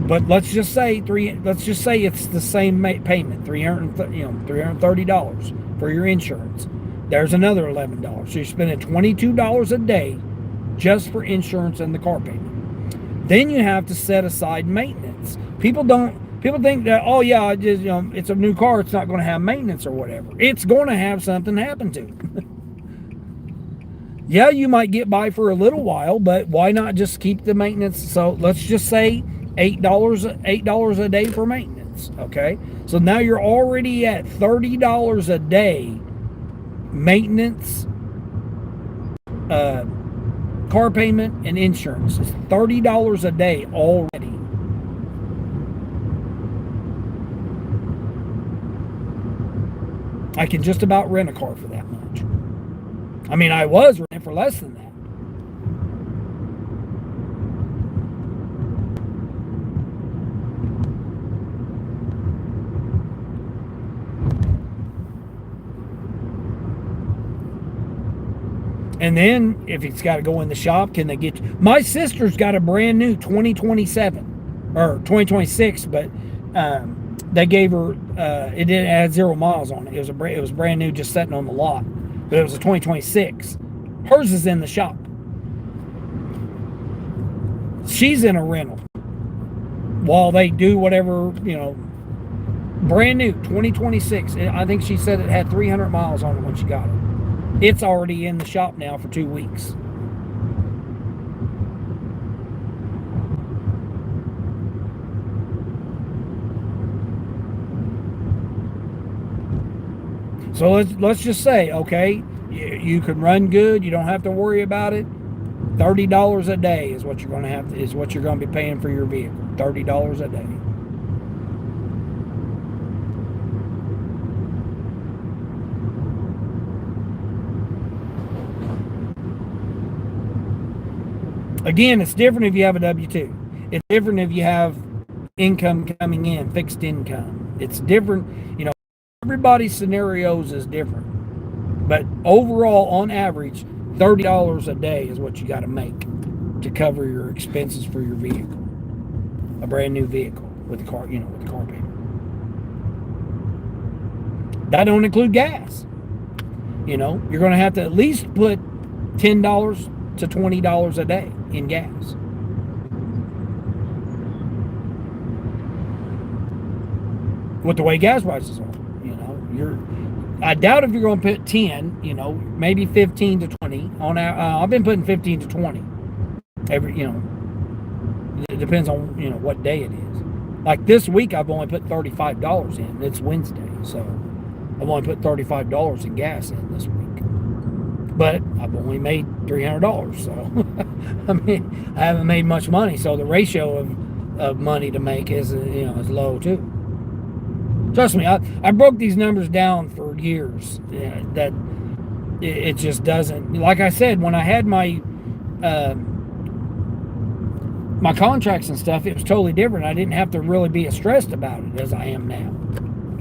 But let's just say it's the same payment, $330 for your insurance. There's another $11. So you're spending $22 a day just for insurance and the car payment. Then you have to set aside maintenance. People think that, oh yeah, it's a new car, it's not going to have maintenance or whatever. It's going to have something happen to it. Yeah, you might get by for a little while, but why not just keep the maintenance? So let's just say $8 a day for maintenance. Okay, so now you're already at $30 a day maintenance, car payment, and insurance. It's $30 a day already. I can just about rent a car for that much. I mean, I was renting for less than that. And then, if it's got to go in the shop, can they get you? My sister's got a brand new 2027 or 2026, but they gave her it didn't add 0 miles on it. It was brand new, just sitting on the lot. But it was a 2026. Hers is in the shop. She's in a rental while they do whatever, brand new 2026. I think she said it had 300 miles on it when she got it. It's already in the shop now for 2 weeks. So let's just say, okay, you can run good. You don't have to worry about it. $30 a day is what you're going to be paying for your vehicle. $30 a day. Again, it's different if you have a W-2. It's different if you have income coming in, fixed income. It's different, everybody's scenarios is different. But overall, on average, $30 a day is what you got to make to cover your expenses for your vehicle. A brand new vehicle with the car, with the car payment. That don't include gas. You're going to have to at least put $10 to $20 a day in gas. With the way gas prices are, I doubt if you're going to put 10, maybe 15 to 20 on. I've been putting 15 to 20 every, it depends on what day it is. Like this week, I've only put $35 in. It's Wednesday, so I've only put $35 in gas in this week. But I've only made $300, so I mean, I haven't made much money. So the ratio of money to make is low too. Trust me, I broke these numbers down for years. That it just doesn't. Like I said, when I had uh, my contracts and stuff, it was totally different. I didn't have to really be as stressed about it as I am now.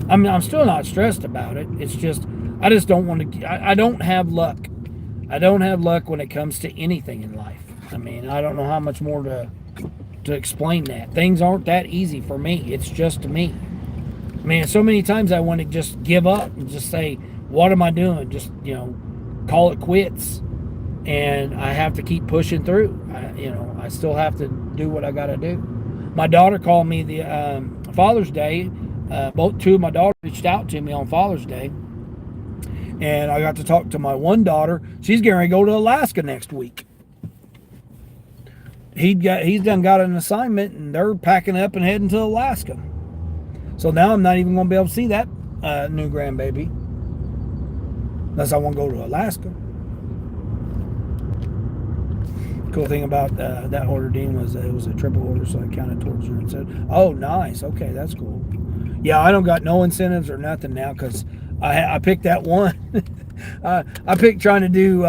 I mean, I'm still not stressed about it. It's just I just don't want to. I don't have luck. I don't have luck when it comes to anything in life. I mean, I don't know how much more to explain that. Things aren't that easy for me. It's just me. I mean, so many times I want to just give up and just say, "What am I doing?" Just call it quits. And I have to keep pushing through. I still have to do what I got to do. My daughter called me the Father's Day. Both two of my daughters reached out to me on Father's Day, and I got to talk to my one daughter. She's going to go to Alaska next week. He's done got an assignment, and they're packing up and heading to Alaska. So now I'm not even going to be able to see that new grandbaby unless I want to go to Alaska. Cool thing about that order, Dean, was it was a triple order, so I counted towards her and said, "Oh, nice. Okay, that's cool." Yeah, I don't got no incentives or nothing now because I picked that one. I picked trying to do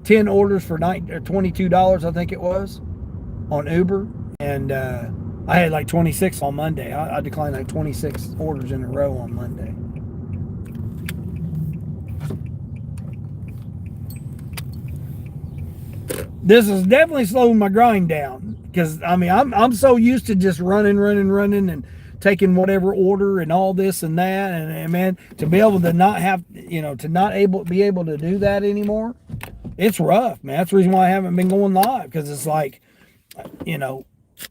10 orders for $22, I think it was, on Uber, and I had like 26 on Monday. I declined like 26 orders in a row on Monday. This is definitely slowing my grind down because I mean I'm so used to just running and taking whatever order and all this and that, and man, to be able to not have to not be able to do that anymore, it's rough, man. That's the reason why I haven't been going live, because it's like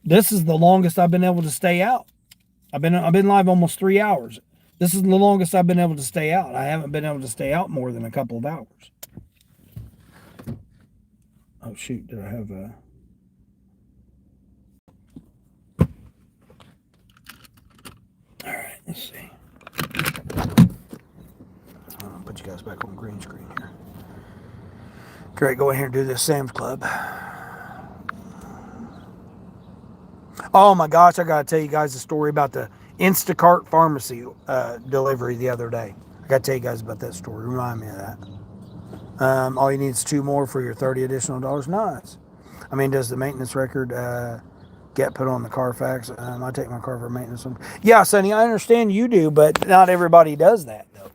this is the longest I've been able to stay out. I've been live almost 3 hours. This is the longest I've been able to stay out. I haven't been able to stay out more than a couple of hours. Oh shoot, did I have a... All right, let's see. I'll put you guys back on green screen here. Great, go in here and do this Sam's Club. Oh my gosh, I gotta tell you guys a story about the Instacart pharmacy delivery the other day. I gotta tell you guys about that story. Remind me of that. All you need is 2 more for your $30 additional dollars. Nice. I mean, does the maintenance record get put on the Carfax? I take my car for maintenance. Yeah, Sonny, I understand you do, but not everybody does that, though.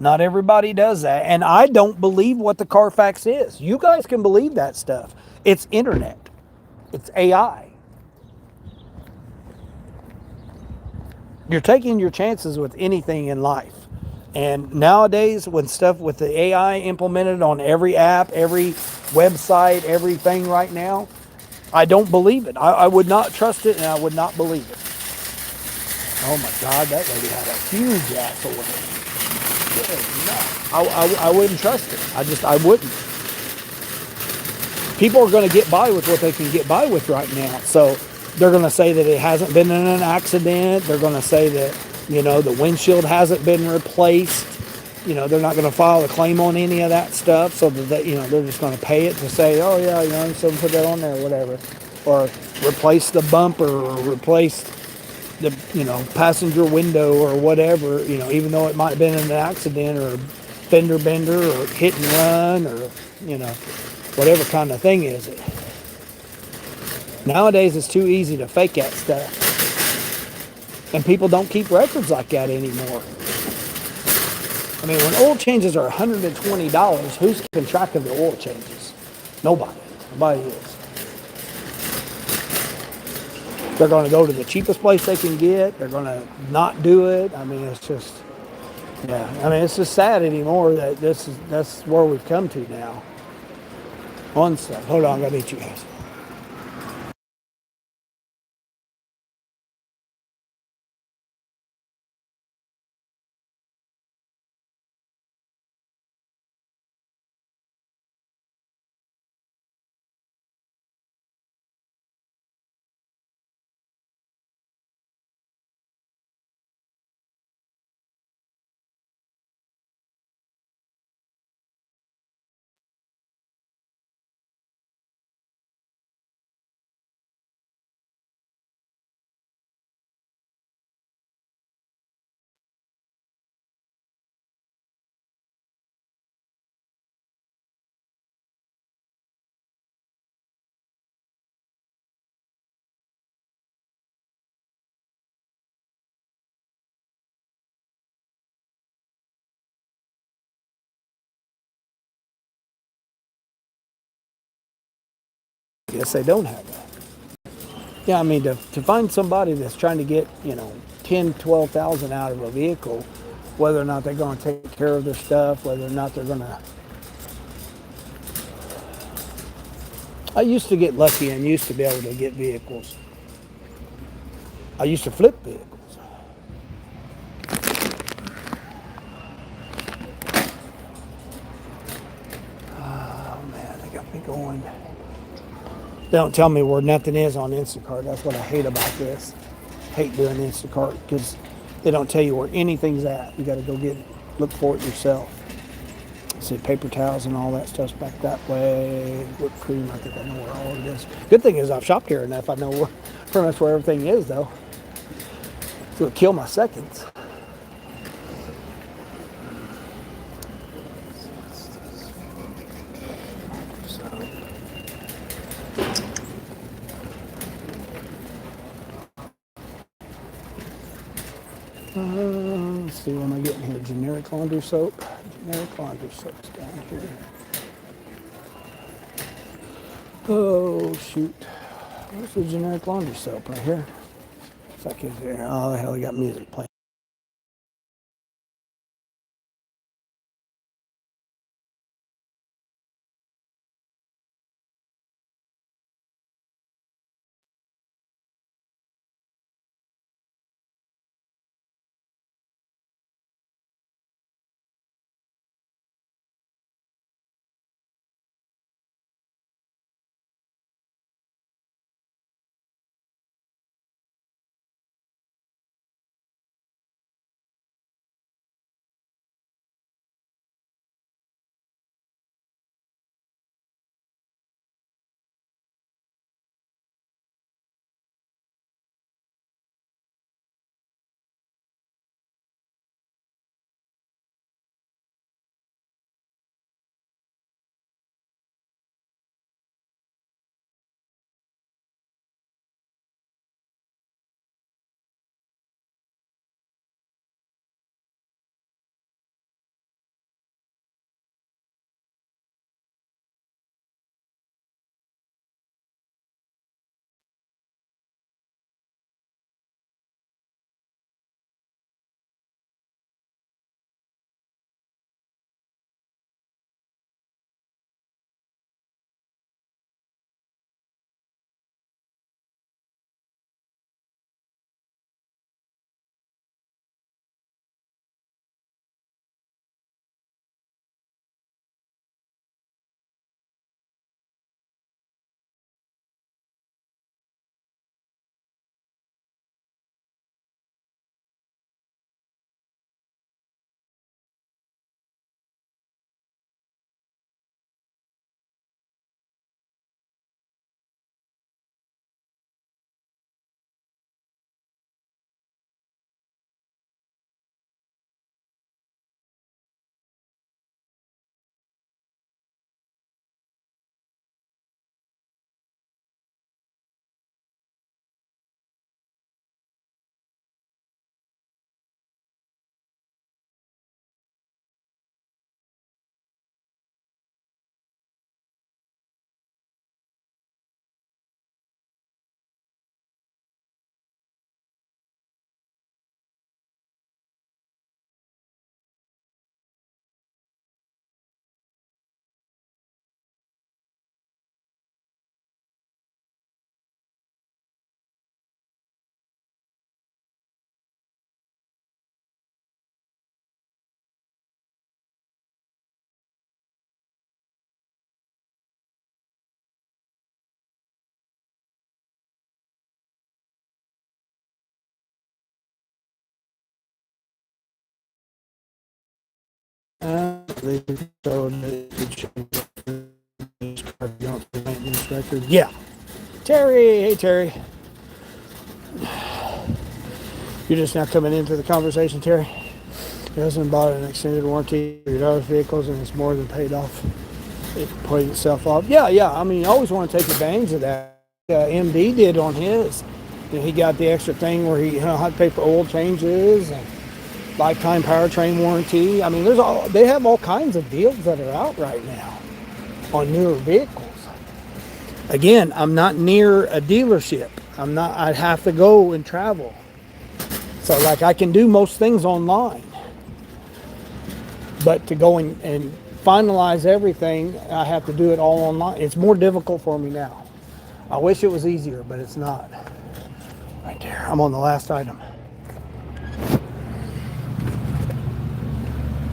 Not everybody does that. And I don't believe what the Carfax is. You guys can believe that stuff. It's internet. It's AI. You're taking your chances with anything in life. And nowadays, when stuff with the AI implemented on every app, every website, everything right now, I don't believe it. I would not trust it, and I would not believe it. Oh my God, that lady had a huge ass order. I wouldn't trust it. I wouldn't. People are going to get by with what they can get by with right now. So they're going to say that it hasn't been in an accident. They're going to say that, the windshield hasn't been replaced. They're not going to file a claim on any of that stuff. So that they're just going to pay it to say, oh yeah, so put that on there, or whatever. Or replace the bumper, or replace the, passenger window, or whatever, even though it might have been in an accident, or a fender bender, or hit and run, or, whatever kind of thing is it. Nowadays, it's too easy to fake that stuff. And people don't keep records like that anymore. I mean, when oil changes are $120, who's keeping track of the oil changes? Nobody. Nobody is. They're going to go to the cheapest place they can get. They're going to not do it. I mean, it's just, it's just sad anymore that that's where we've come to now. On stuff. Hold on, I gotta meet you guys. Yes, they don't have that. Yeah, I mean, to find somebody that's trying to get, 10, 12,000 out of a vehicle, whether or not they're going to take care of their stuff, whether or not they're going to. I used to get lucky and used to be able to get vehicles. I used to flip vehicles. Oh man, they got me going. They don't tell me where nothing is on Instacart. That's what I hate about this. Hate doing Instacart because they don't tell you where anything's at. You got to go look for it yourself. See, paper towels and all that stuff's back that way. Whipped cream, I think I know where all it is. Good thing is I've shopped here enough. I know pretty much where everything is, though. It'll kill my seconds. Let's see, what am I getting here? Generic laundry soap. Generic laundry soap's down here. Oh, shoot. Where's the generic laundry soap? Right here. It's like it's there. Oh, the hell, we got music playing. They showed maintenance record. Yeah. Terry, hey Terry. You're just now coming into the conversation, Terry. Your husband bought an extended warranty for your daughter's vehicles and it's more than paid off. It paid itself off. Yeah. I mean, you always want to take advantage of that. MD did on his. He got the extra thing where he had to pay for oil changes and lifetime powertrain warranty. I mean, they have all kinds of deals that are out right now on newer vehicles. Again, I'm not near a dealership. I'd have to go and travel. So like I can do most things online. But to go and finalize everything, I have to do it all online. It's more difficult for me now. I wish it was easier, but it's not. Right there. I'm on the last item.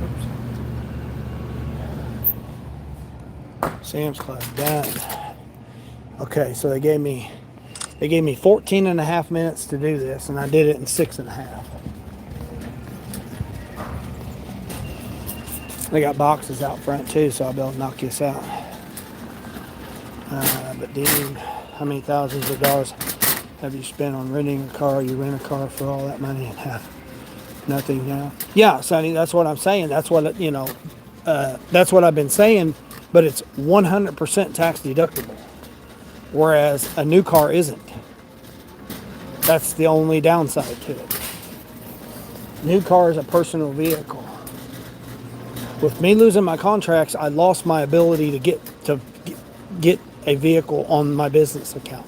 Oops. Sam's Club done. Okay, so they gave me 14 and a half minutes to do this, and I did it in 6.5. They got boxes out front too, so I'll be able to knock this out. But Dean, how many thousands of dollars have you spent on renting a car? You rent a car for all that money and have nothing now? Yeah, Sonny, that's what I'm saying. That's what, that's what I've been saying, but it's 100% tax deductible, whereas a new car isn't. That's the only downside to it. New car is a personal vehicle. With me losing my contracts, I lost my ability to get a vehicle on my business account.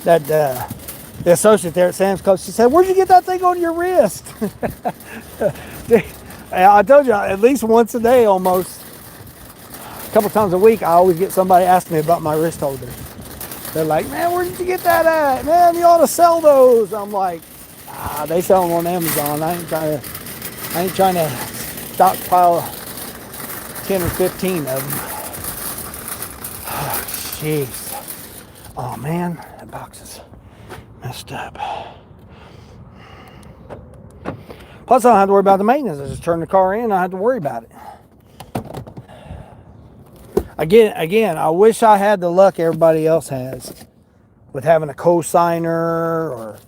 That the associate there at Sam's Club, she said, "Where'd you get that thing on your wrist?" I told you, at least once a day, almost a couple times a week, I always get somebody asking me about my wrist holder. They're like, "Man, where did you get that at? Man, you ought to sell those." I'm like, they sell them on Amazon. I ain't trying to stockpile 10 or 15 of them. Oh, jeez. Oh man, that box is messed up. Plus, I don't have to worry about the maintenance. I just turn the car in, I don't have to worry about it. Again, I wish I had the luck everybody else has with having a co-signer or,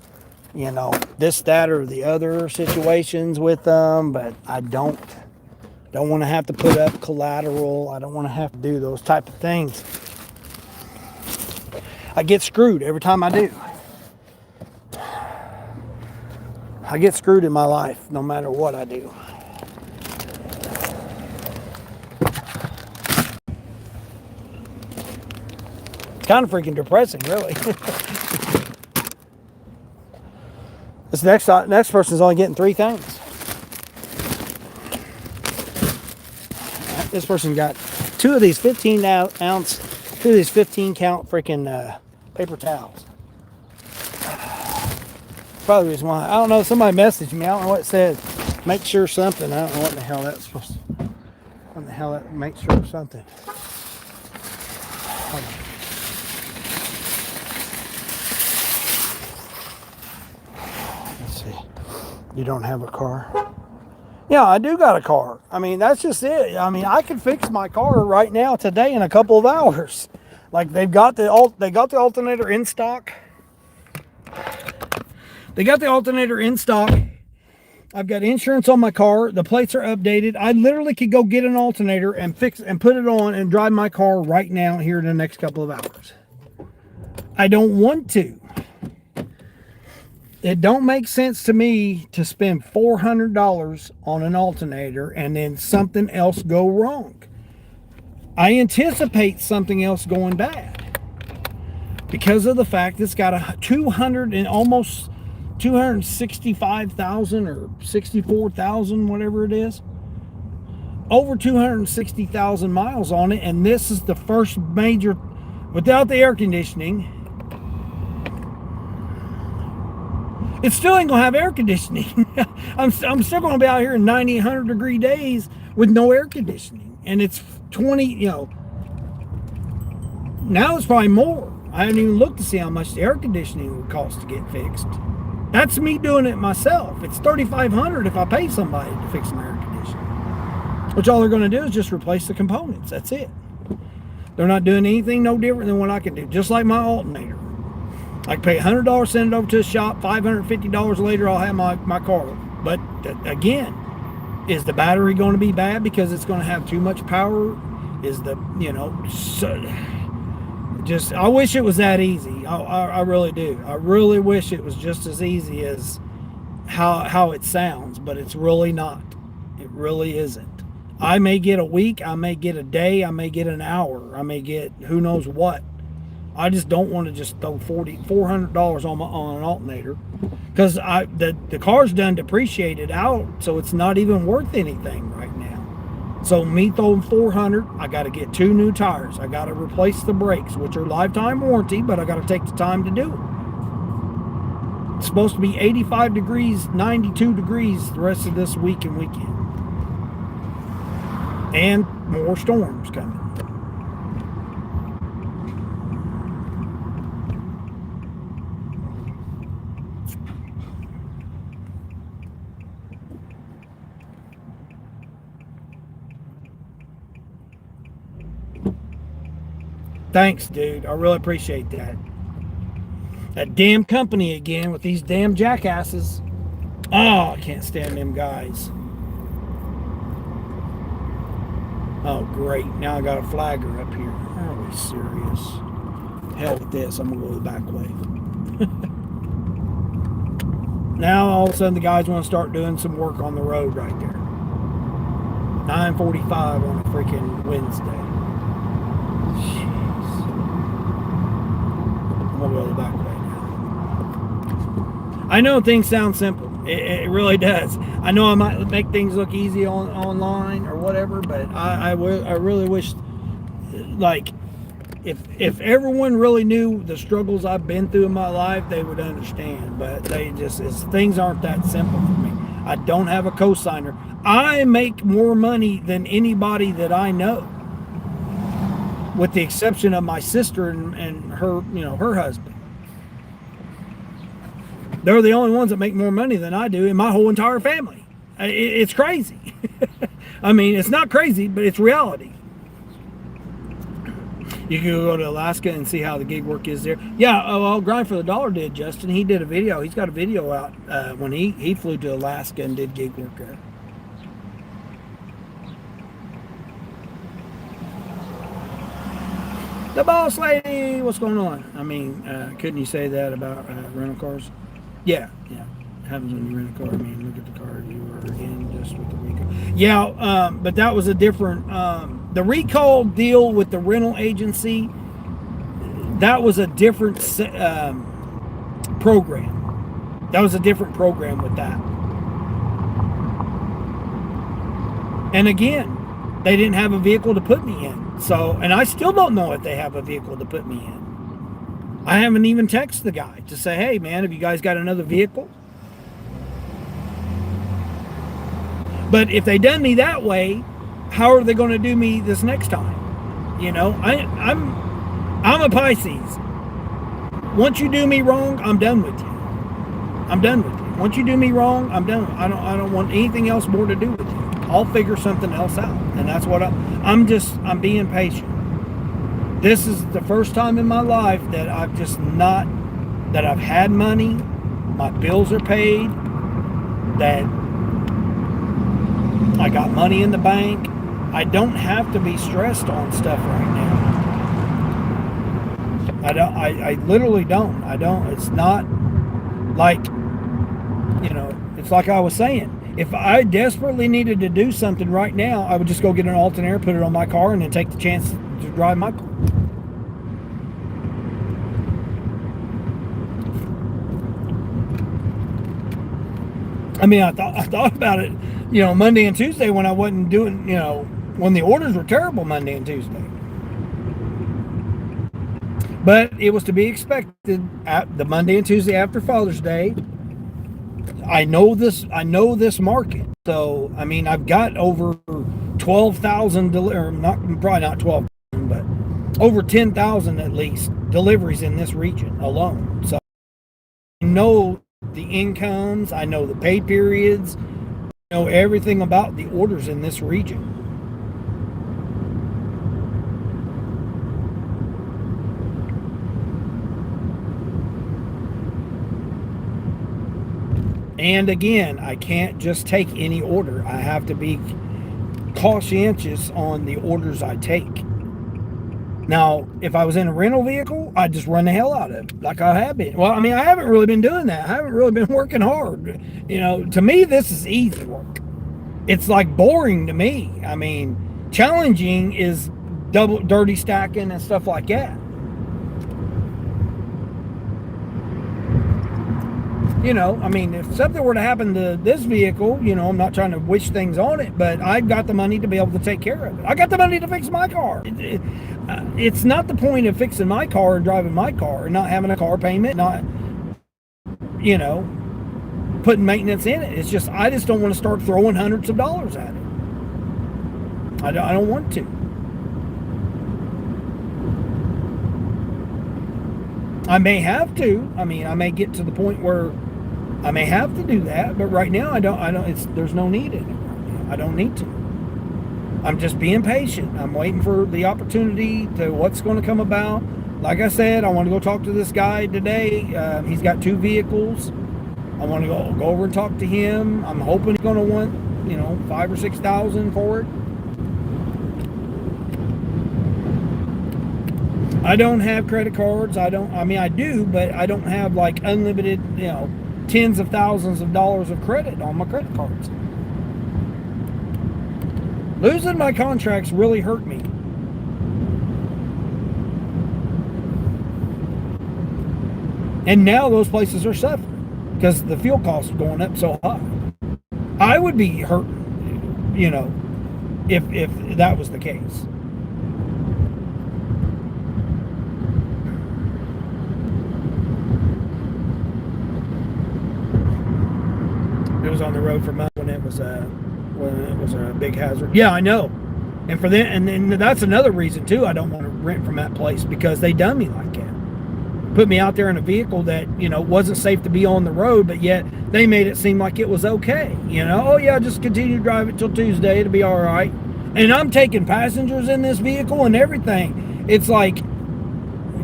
you know, this, that, or the other situations with them, but I don't want to have to put up collateral. I don't want to have to do those type of things. I get screwed every time I do. I get screwed in my life no matter what I do. It's kind of freaking depressing, really. This next person's only getting 3 things. This person got 2 of these 15 ounce, 2 of these 15 count freaking paper towels. Probably the reason why. I don't know. Somebody messaged me. I don't know what it said. Make sure something. I don't know what the hell that's supposed to. What the hell that make sure something. Hold on. Let's see. You don't have a car? Yeah, I do got a car. I mean, that's just it. I mean, I could fix my car right now today in a couple of hours. Like they got the alternator in stock. They got the alternator in stock. I've got insurance on my car. The plates are updated. I literally could go get an alternator and fix and put it on and drive my car right now here in the next couple of hours. I don't want to. It don't make sense to me to spend $400 on an alternator and then something else go wrong. I anticipate something else going bad because of the fact it's got a 265,000 or 64,000, whatever it is, over 260,000 miles on it, and this is the first major without the air conditioning. It still ain't gonna have air conditioning. I'm still gonna be out here in 90, 100 degree days with no air conditioning, and it's 20. You know, now it's probably more. I haven't even looked to see how much the air conditioning would cost to get fixed. That's me doing it myself. It's $3,500 if I pay somebody to fix my air conditioning. Which all they're going to do is just replace the components. That's it. They're not doing anything no different than what I can do. Just like my alternator. I can pay $100, send it over to the shop. $550 later, I'll have my car. But again, is the battery going to be bad because it's going to have too much power? Is the, you know, just, I wish it was that easy. I really do. I really wish it was just as easy as how it sounds, but it's really not. It really isn't. I may get a week, I may get a day, I may get an hour, I may get who knows what. I just don't want to just throw $400 on an alternator because the car's done depreciated out, so it's not even worth anything right now. So me throwing $400, I got to get 2 new tires. I got to replace the brakes, which are lifetime warranty, but I got to take the time to do it. It's supposed to be 85 degrees, 92 degrees the rest of this week and weekend. And more storms coming. Thanks, dude. I really appreciate that. That damn company again with these damn jackasses. Oh, I can't stand them guys. Oh, great. Now I got a flagger up here. Are we serious? Hell with this. I'm going to go the back way. Now, all of a sudden, the guys want to start doing some work on the road right there. 9:45 on a freaking Wednesday. Jeez. I'm going to go the back way now. I know things sound simple. It really does. I know I might make things look easy online or whatever, but I really wish, like, if everyone really knew the struggles I've been through in my life, they would understand. But things aren't that simple for me. I don't have a cosigner. I make more money than anybody that I know, with the exception of my sister and her, her husband. They're the only ones that make more money than I do in my whole entire family. It's crazy. I mean, it's not crazy, but it's reality. You can go to Alaska and see how the gig work is there. Yeah, well, Grind for the Dollar did, Justin. He did a video. He's got a video out when he flew to Alaska and did gig work there. The boss lady, what's going on? I mean, couldn't you say that about rental cars? Yeah. It happens when you rent a car. I mean, look at the car you were in just with the recall. Yeah, but that was a different, the recall deal with the rental agency, that was a different program. That was a different program with that. And again, they didn't have a vehicle to put me in. So, and I still don't know if they have a vehicle to put me in. I haven't even texted the guy to say, hey man, have you guys got another vehicle? But if they done me that way, how are they going to do me this next time? You know, I'm a Pisces. Once you do me wrong, I'm done with you. I'm done with you. Once you do me wrong, I'm done. I don't want anything else more to do with you. I'll figure something else out. And that's what I'm being patient. This is the first time in my life that I've had money, my bills are paid, that I got money in the bank. I don't have to be stressed on stuff right now. I literally don't. I don't. It's not like, you know, it's like I was saying. If I desperately needed to do something right now, I would just go get an alternator, put it on my car, and then take the chance to drive my car. I mean, I thought about it, you know, Monday and Tuesday when I wasn't doing, you know, when the orders were terrible Monday and Tuesday. But it was to be expected at the Monday and Tuesday after Father's Day. I know this market. So, I mean, I've got over 12,000, or probably not 12,000, but over 10,000 at least deliveries in this region alone. So I know the incomes, I know the pay periods, I know everything about the orders in this region. And again, I can't just take any order. I have to be conscientious on the orders I take. Now, if I was in a rental vehicle, I'd just run the hell out of it, like I have been. Well, I mean, I haven't really been doing that. I haven't really been working hard. You know, to me, this is easy work. It's like boring to me. I mean, challenging is double dirty stacking and stuff like that. You know, I mean, if something were to happen to this vehicle, you know, I'm not trying to wish things on it, but I've got the money to be able to take care of it. I got the money to fix my car. It's not the point of fixing my car and driving my car and not having a car payment, not, you know, putting maintenance in it. It's just, I just don't want to start throwing hundreds of dollars at it. I don't want to. I may have to. I mean, I may get to the point where I may have to do that, but right now I don't, there's no need in it right now. I don't need to. I'm just being patient. I'm waiting for the opportunity to what's going to come about. Like I said, I want to go talk to this guy today. He's got 2 vehicles. I want to go over and talk to him. I'm hoping he's going to want, you know, $5,000 or $6,000 for it. I don't have credit cards. I mean, I do, but I don't have like unlimited, you know, tens of thousands of dollars of credit on my credit cards. Losing my contracts really hurt me. And now those places are suffering because the fuel costs are going up so high. I would be hurt, you know, if that was the case. It was on the road for months when it was a big hazard. Yeah, I know. And for them, and then that's another reason too. I don't want to rent from that place because they done me like that. Put me out there in a vehicle that, you know, wasn't safe to be on the road, but yet they made it seem like it was okay. You know, oh yeah, just continue to drive it till Tuesday, it'll be all right. And I'm taking passengers in this vehicle and everything. it's like,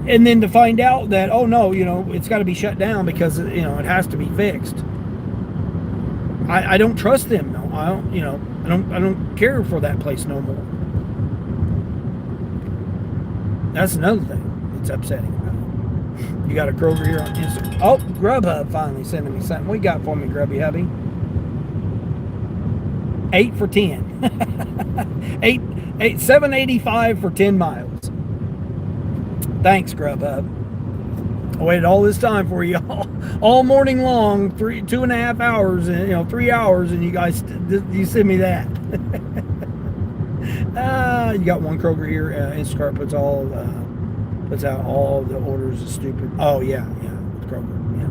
and then to find out that, oh no, it's got to be shut down because it has to be fixed. I don't trust them. No, I don't care for that place no more. That's another thing that's upsetting about it. You got a Kroger here on Instagram. Oh, Grubhub finally sending me something. What you got for me, Grubby Hubby? 8 for 10. 7.85 for 10 miles. Thanks, Grubhub. I waited all this time for you all morning long, 2.5 hours, and 3 hours, and you guys, you send me that. You got one Kroger here. Instacart puts out all the orders is stupid. Oh yeah, with Kroger. Yeah.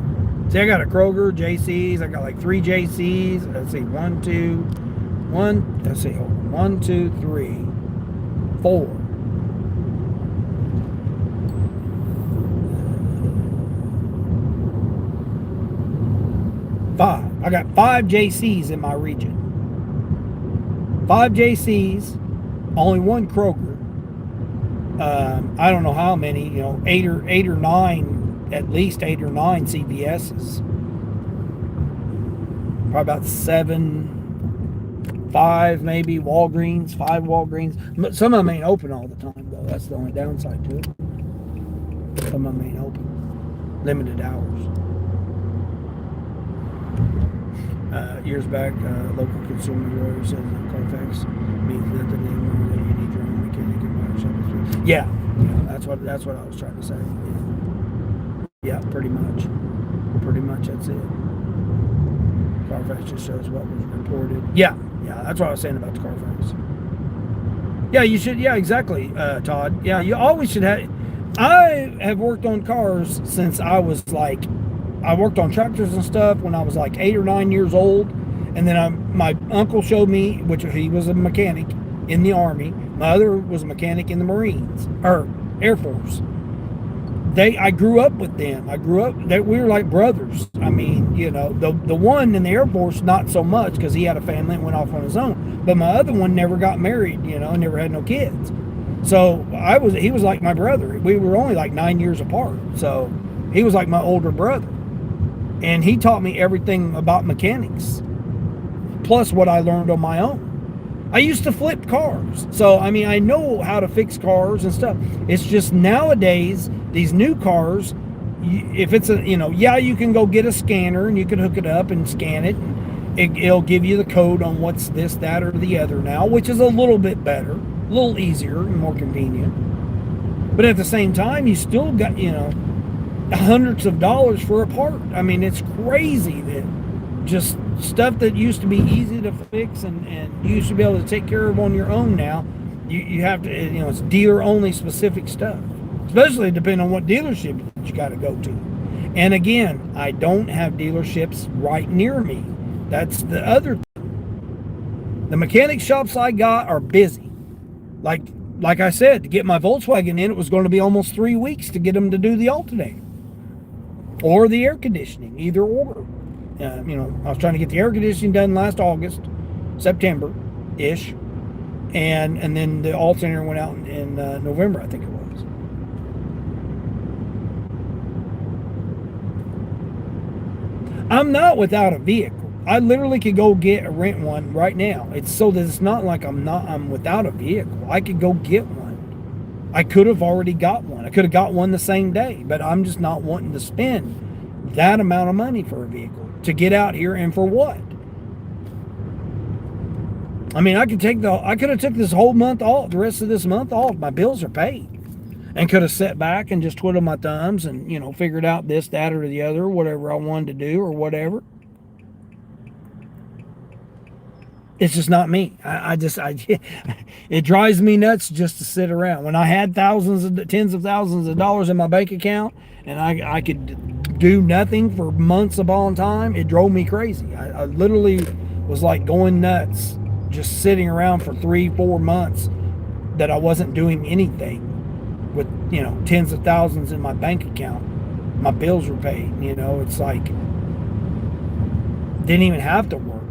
See, I got a Kroger, JC's. I got like 3 JC's. Let's see, 1, 2, 3, 4. 5. I got 5 JC's in my region. 5 JC's, only 1 Kroger. I don't know how many, 8 or 9, at least 8 or 9 CVS's. Probably about 7, 5 maybe Walgreens, 5 Walgreens. But some of them ain't open all the time though. That's the only downside to it. Some of them ain't open. Limited hours. Years back, local consumer lawyer says that Carfax means nothing anymore, that you need your own mechanic and buy shop. Yeah, that's what I was trying to say. Yeah, pretty much. Pretty much that's it. Carfax just shows what was reported. Yeah, that's what I was saying about the Carfax. Yeah, you should. Yeah, exactly, Todd. Yeah, you always should have. I have worked on cars since I was like. I worked on tractors and stuff when I was like 8 or 9 years old, and then my uncle showed me, which he was a mechanic in the Army. My other was a mechanic in the Marines or Air Force. I grew up with them. We were like brothers. I mean, the one in the Air Force not so much because he had a family and went off on his own. But my other one never got married, and never had no kids. So he was like my brother. We were only like 9 years apart. So he was like my older brother. And he taught me everything about mechanics, plus what I learned on my own. I used to flip cars. So, I mean, I know how to fix cars and stuff. It's just nowadays, these new cars, if it's you can go get a scanner and you can hook it up and scan it. And it'll give you the code on what's this, that, or the other now, which is a little bit better, a little easier and more convenient. But at the same time, you still got, hundreds of dollars for a part. I mean, it's crazy that just stuff that used to be easy to fix and you used to be able to take care of on your own now, you have to, it's dealer only specific stuff, especially depending on what dealership you got to go to. And again, I don't have dealerships right near me. That's the other thing. The mechanic shops I got are busy. Like I said, to get my Volkswagen in, it was going to be almost 3 weeks to get them to do the alternator or the air conditioning, either or. I was trying to get the air conditioning done last August, September-ish, and then the alternator went out in November, I think it was. I'm not without a vehicle. I literally could go rent one right now. It's so that it's not like I'm without a vehicle. I could go get one. I could have already got one. I could have got one the same day, but I'm just not wanting to spend that amount of money for a vehicle to get out here, and for what? I mean, I could have took this whole month off, the rest of this month off. My bills are paid, and could have sat back and just twiddled my thumbs and figured out this, that, or the other, whatever I wanted to do or whatever. It's just not me. It drives me nuts just to sit around. When I had tens of thousands of dollars in my bank account and I could do nothing for months upon time, it drove me crazy. I literally was like going nuts, just sitting around for 3-4 months that I wasn't doing anything with, tens of thousands in my bank account. My bills were paid, it's like, didn't even have to work.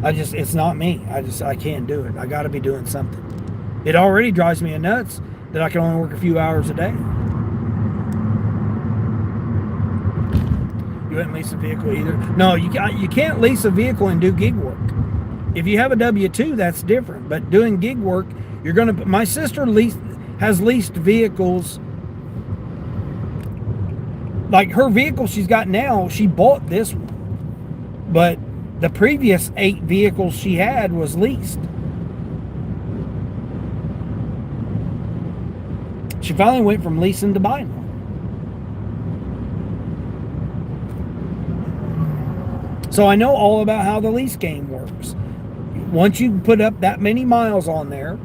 It's not me. I can't do it. I got to be doing something. It already drives me nuts that I can only work a few hours a day. You wouldn't lease a vehicle either? No, you can't lease a vehicle and do gig work. If you have a W-2, that's different. But doing gig work, you're going to... My sister has leased vehicles. Like her vehicle she's got now, she bought this one. But the previous 8 vehicles she had was leased. She finally went from leasing to buying one. So I know all about how the lease game works. Once you put up that many miles on there,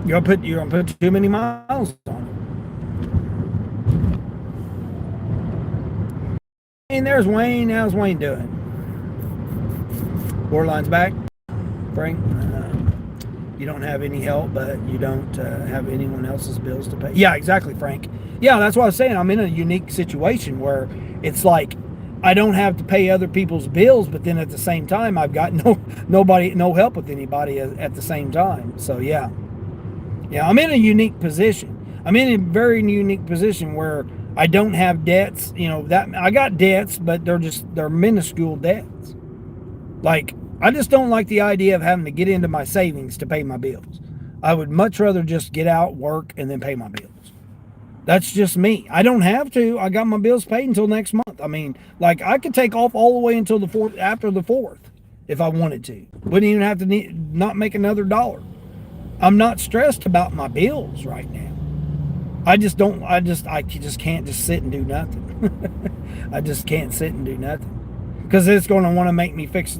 you're gonna put too many miles on it. And there's Wayne. How's Wayne doing? Borderline's back. Frank, you don't have any help, but you don't have anyone else's bills to pay. Yeah, exactly, Frank. Yeah, that's what I was saying. I'm in a unique situation where it's like I don't have to pay other people's bills, but then at the same time, I've got no help with anybody at the same time. So yeah, I'm in a unique position. I'm in a very unique position where I don't have debts. That I got debts, but they're minuscule debts. Like, I just don't like the idea of having to get into my savings to pay my bills. I would much rather just get out, work, and then pay my bills. That's just me. I don't have to. I got my bills paid until next month. I mean, like, I could take off all the way until the 4th, after the 4th, if I wanted to. Wouldn't even have to not make another dollar. I'm not stressed about my bills right now. I just can't just sit and do nothing. I just can't sit and do nothing. Because it's going to want to make me fix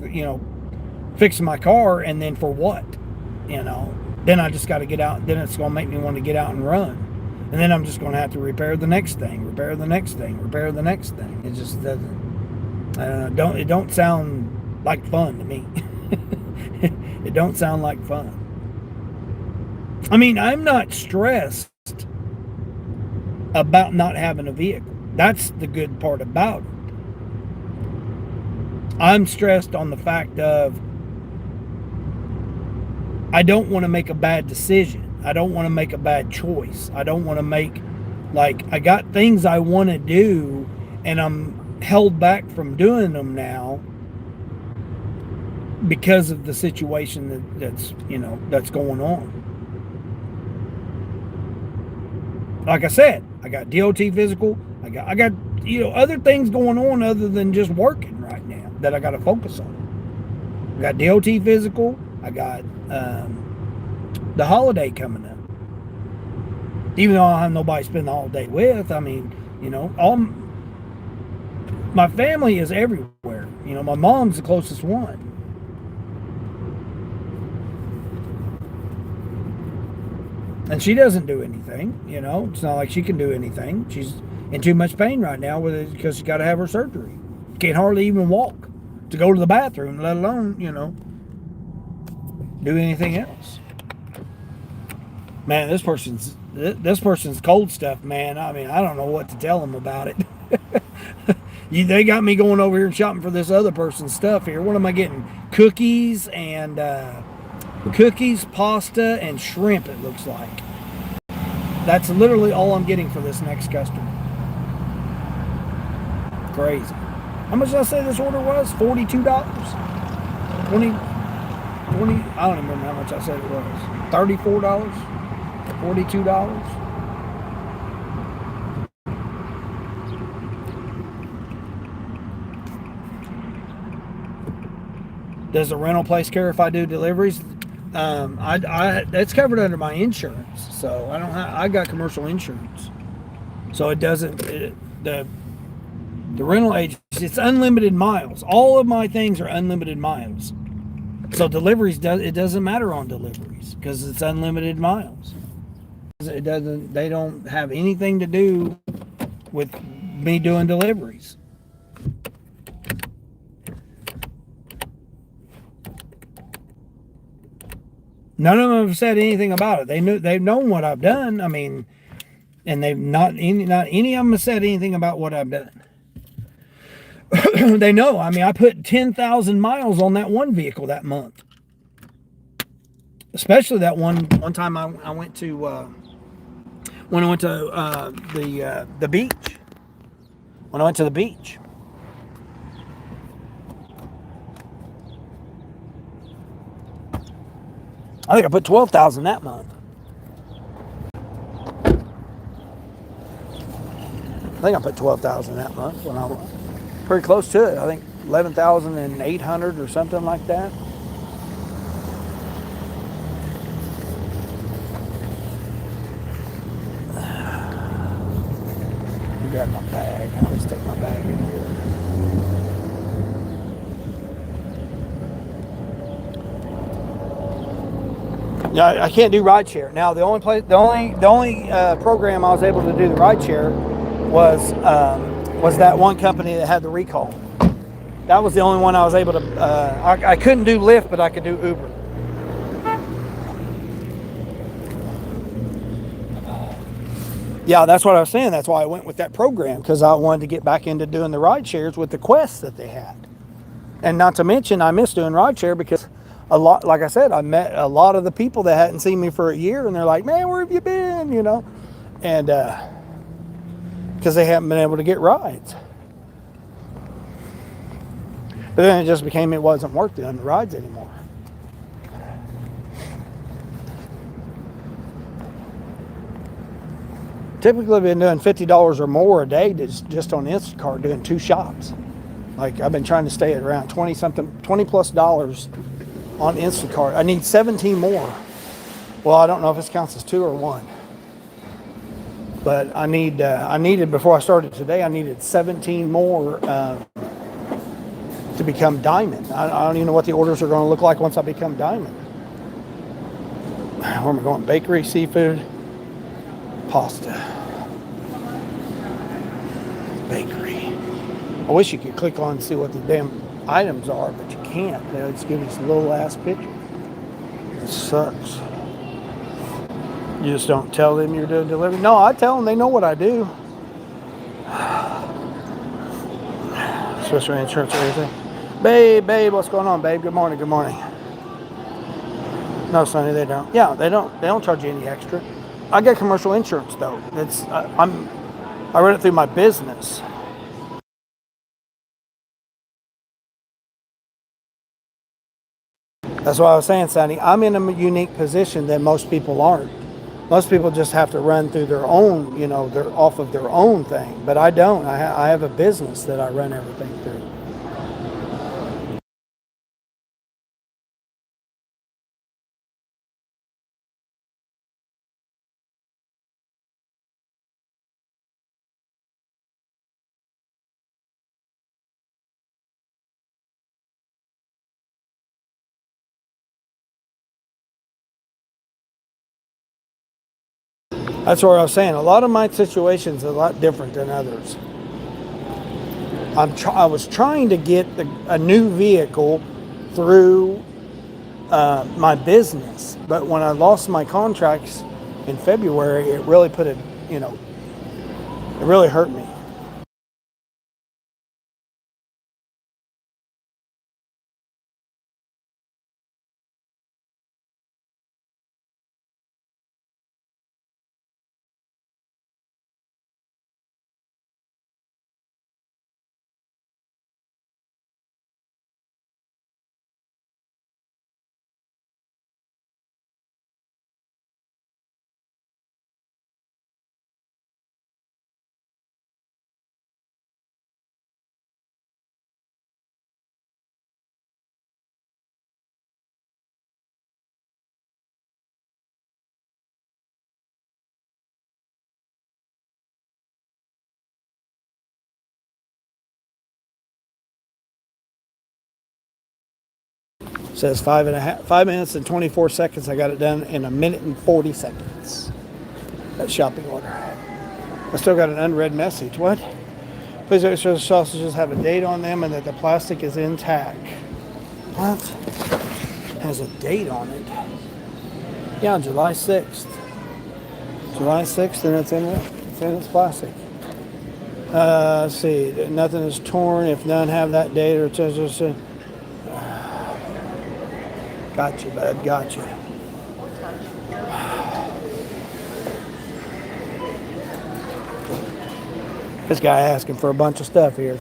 my car, and then for what? Then I just got to get out. Then it's going to make me want to get out and run. And then I'm just going to have to repair the next thing, repair the next thing, repair the next thing. It just doesn't, it don't sound like fun to me. It don't sound like fun. I mean, I'm not stressed about not having a vehicle. That's the good part about it. I'm stressed on the fact of I don't want to make a bad decision. I don't want to make a bad choice. I don't want to make, I got things I want to do, and I'm held back from doing them now because of the situation that's going on. Like I said, I got DOT physical. I got other things going on other than just working right now that I got to focus on. I got DOT physical. I got the holiday coming up. Even though I have nobody to spend the holiday with, I mean, all my family is everywhere. My mom's the closest one. And she doesn't do anything, It's not like she can do anything. She's in too much pain right now because she's got to have her surgery. Can't hardly even walk to go to the bathroom, let alone, do anything else. Man, this person's cold stuff, man. I mean, I don't know what to tell them about it. They got me going over here and shopping for this other person's stuff here. What am I getting? Cookies, pasta, and shrimp, it looks like. That's literally all I'm getting for this next customer. Crazy. How much did I say this order was? $42? 20, I don't even remember how much I said it was. $34? $42? Does the rental place care if I do deliveries? It's covered under my insurance, so I got commercial insurance, so it doesn't. The rental agency, it's unlimited miles. All of my things are unlimited miles, so deliveries it doesn't matter on deliveries because it's unlimited miles. It doesn't. They don't have anything to do with me doing deliveries. None of them have said anything about it. They've known what I've done. I mean, And they've not any of them have said anything about what I've done. They know. I mean, I put 10,000 miles on that one vehicle that month. Especially that one time I went to when I went to the beach. When I went to the beach. I think I put 12,000 that month. I think I put 12,000 that month when I was pretty close to it. I think 11,800 or something like that. Grab my bag. I'll just take my bag in here. Yeah, I can't do rideshare now. The only program I was able to do the rideshare was that one company that had the recall. That was the only one I was able to. I couldn't do Lyft, but I could do Uber. Yeah, that's what I was saying. That's why I went with that program, because I wanted to get back into doing the ride shares with the Quest that they had. And not to mention, I miss doing ride share because like I said, I met a lot of the people that hadn't seen me for a year, and they're like, "Man, where have you been?" You know, and because they haven't been able to get rides. But then it just became it wasn't worth doing the rides anymore. Typically, I've been doing $50 or more a day just on Instacart doing 2 shops. Like, I've been trying to stay at around $20 plus on Instacart. I need 17 more. Well, I don't know if this counts as 2 or 1. But I needed, before I started today, I needed 17 more to become diamond. I don't even know what the orders are going to look like once I become diamond. Where am I going? Bakery, seafood, pasta. Bakery. I wish you could click on and see what the damn items are, but you can't. They just give you this little ass picture. It sucks. You just don't tell them you're doing delivery. No, I tell them. They know what I do. Especially insurance or anything. Babe, what's going on, babe? Good morning, good morning. No, Sonny, they don't. Yeah, they don't charge you any extra. I get commercial insurance though. I run it through my business. That's what I was saying, Sonny. I'm in a unique position that most people aren't. Most people just have to run through their own, they're off of their own thing. But I don't. I have a business that I run everything through. That's what I was saying. A lot of my situations are a lot different than others. I was trying to get a new vehicle through my business, but when I lost my contracts in February, it really it really hurt me. It says 5 minutes and 24 seconds. I got it done in 1 minute and 40 seconds. That shopping order. I still got an unread message. What? Please make sure the sausages have a date on them and that the plastic is intact. What? Has a date on it? Yeah, July 6th. July 6th, and it's in there. Stainless plastic. Let's see. Nothing is torn. If none have that date or got you, bud. Got you. This guy asking for a bunch of stuff here.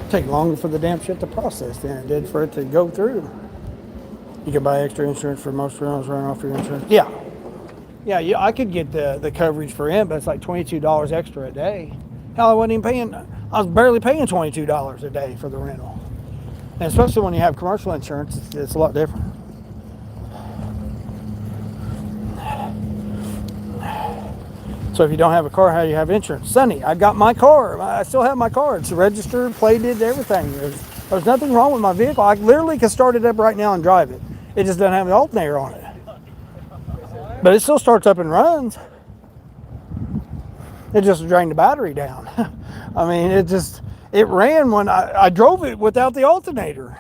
Take longer for the damn shit to process than it did for it to go through. You can buy extra insurance for most rentals run off your insurance. Yeah. Yeah, I could get the coverage for him, but it's like $22 extra a day. Hell, I wasn't even paying, I was barely paying $22 a day for the rental. And especially when you have commercial insurance, it's a lot different. So if you don't have a car, how do you have insurance? Sonny, I got my car. I still have my car. It's registered, plated, everything. There's nothing wrong with my vehicle. I literally can start it up right now and drive it. It just doesn't have an alternator on it. But it still starts up and runs. It just drained the battery down. I mean, it ran when I drove it without the alternator.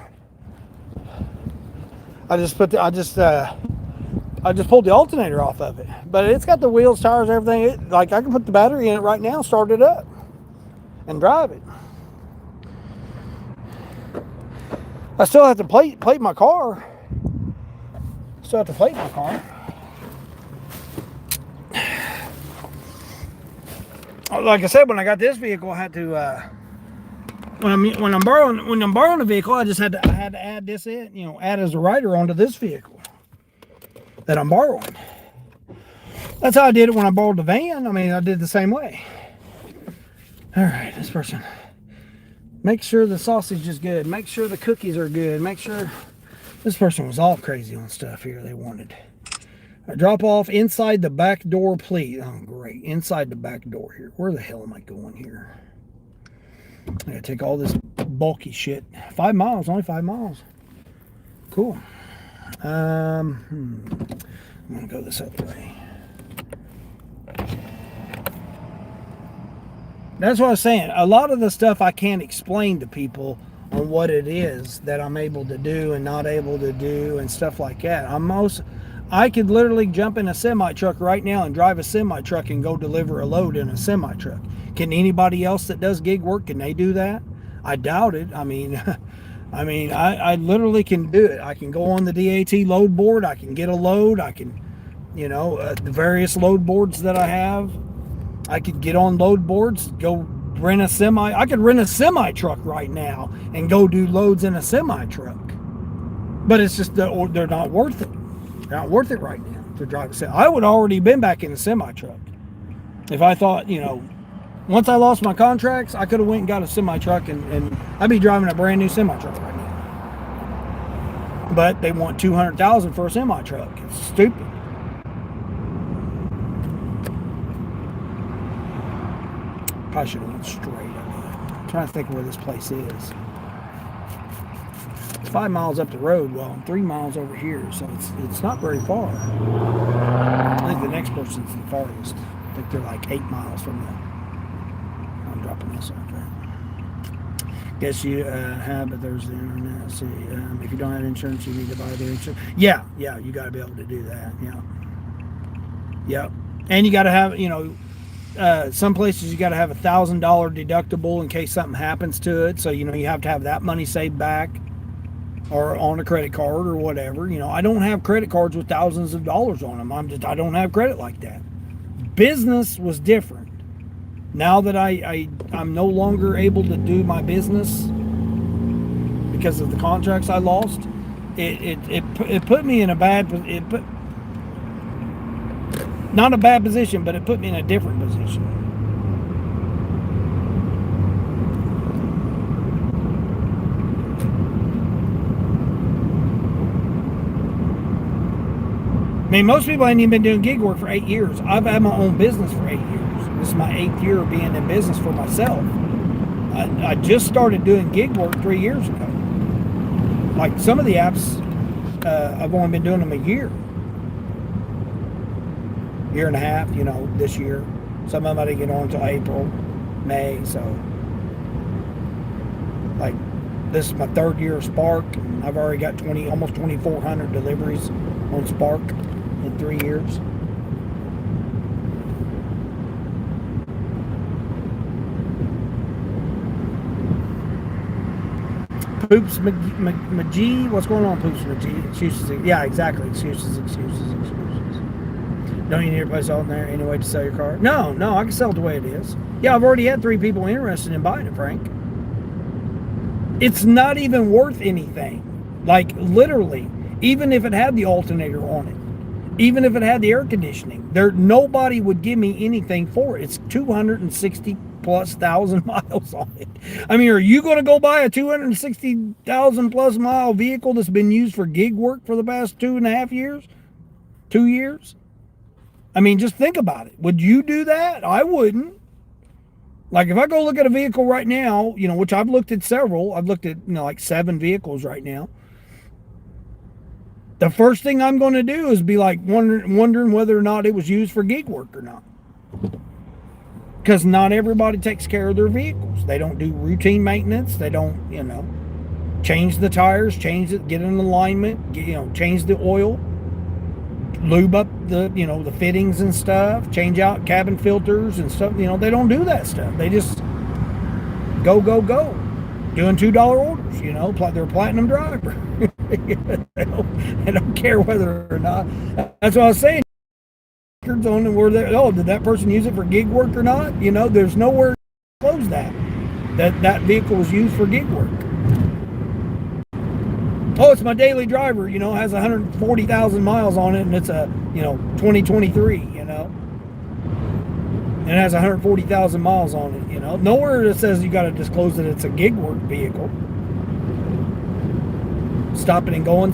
I just pulled the alternator off of it. But it's got the wheels, tires, everything. Like I can put the battery in it right now, start it up, and drive it. I still have to plate my car. Still have to plate my car. Like I said, when I got this vehicle, I had to when I'm borrowing a vehicle, I had to add this in, add as a rider onto this vehicle that I'm borrowing. That's how I did it when I borrowed the van. I mean, I did the same way. All right, this person. Make sure the sausage is good. Make sure the cookies are good. Make sure. This person was all crazy on stuff here they wanted. Drop off inside the back door, please. Oh, great. Inside the back door here. Where the hell am I going here? I gotta take all this bulky shit. 5 miles, only 5 miles. Cool. I'm gonna go this other way. That's what I was saying. A lot of the stuff I can't explain to people on what it is that I'm able to do and not able to do and stuff like that. I could literally jump in a semi truck right now and drive a semi truck and go deliver a load in a semi truck. Can anybody else that does gig work, can they do that? I doubt it. I mean, I literally can do it. I can go on the DAT load board. I can get a load. I can, the various load boards that I have. I could get on load boards, go rent a semi. I could rent a semi truck right now and go do loads in a semi truck. But it's just, they're not worth it. They're not worth it right now to drive a semi. I would already been back in the semi truck. If I thought, once I lost my contracts, I could have went and got a semi truck, and I'd be driving a brand new semi truck right now. But they want $200,000 for a semi truck. It's stupid. Probably should have went straight. I'm trying to think where this place is. It's 5 miles up the road. Well, I'm 3 miles over here, so it's not very far. I think the next person's the farthest. I think they're like 8 miles from the. I'm dropping this out there. Guess you have, but there's the internet. Let's see, if you don't have insurance, you need to buy the insurance. Yeah, you got to be able to do that. Yeah, and you got to have, some places you got to have $1,000 deductible in case something happens to it. So you have to have that money saved back, or on a credit card or whatever. I don't have credit cards with thousands of dollars on them. I don't have credit like that. Business was different. Now that I'm no longer able to do my business because of the contracts I lost, it put me in a bad, not a bad position, but it put me in a different position. I mean, most people ain't even been doing gig work for 8 years. I've had my own business for 8 years. This is my 8th year of being in business for myself. I just started doing gig work 3 years ago. Like some of the apps, I've only been doing them a year and a half, this year. Some of them I didn't get on until April, May. So, like, this is my 3rd year of Spark. And I've already got almost 2,400 deliveries on Spark in 3 years. Poops McGee, what's going on, Poops McGee? Excuses, yeah, exactly. Excuses. Don't you need a place out there anyway to sell your car? No, I can sell it the way it is. Yeah, I've already had 3 people interested in buying it, Frank. It's not even worth anything. Like, literally, even if it had the alternator on it, even if it had the air conditioning, nobody would give me anything for it. It's 260,000+ miles on it. I mean, are you going to go buy a 260,000+ mile vehicle that's been used for gig work for the past 2.5 years? 2 years? I mean, just think about it. Would you do that? I wouldn't. Like, if I go look at a vehicle right now, which I've looked at several, I've looked at, like 7 vehicles right now. The first thing I'm going to do is be like wondering whether or not it was used for gig work or not. Because not everybody takes care of their vehicles. They don't do routine maintenance. They don't, change the tires, change it, get in alignment, change the oil, lube up the fittings and stuff, change out cabin filters and stuff. They don't do that stuff. They just go, doing $2 orders. They're a platinum driver. they don't care whether or not. That's what I was saying. On where did that person use it for gig work or not? There's nowhere to close that that vehicle was used for gig work. Oh, it's my daily driver, has 140,000 miles on it, and it's a 2023, and it has 140,000 miles on it. Nowhere that says you got to disclose that it's a gig work vehicle. Stopping and going,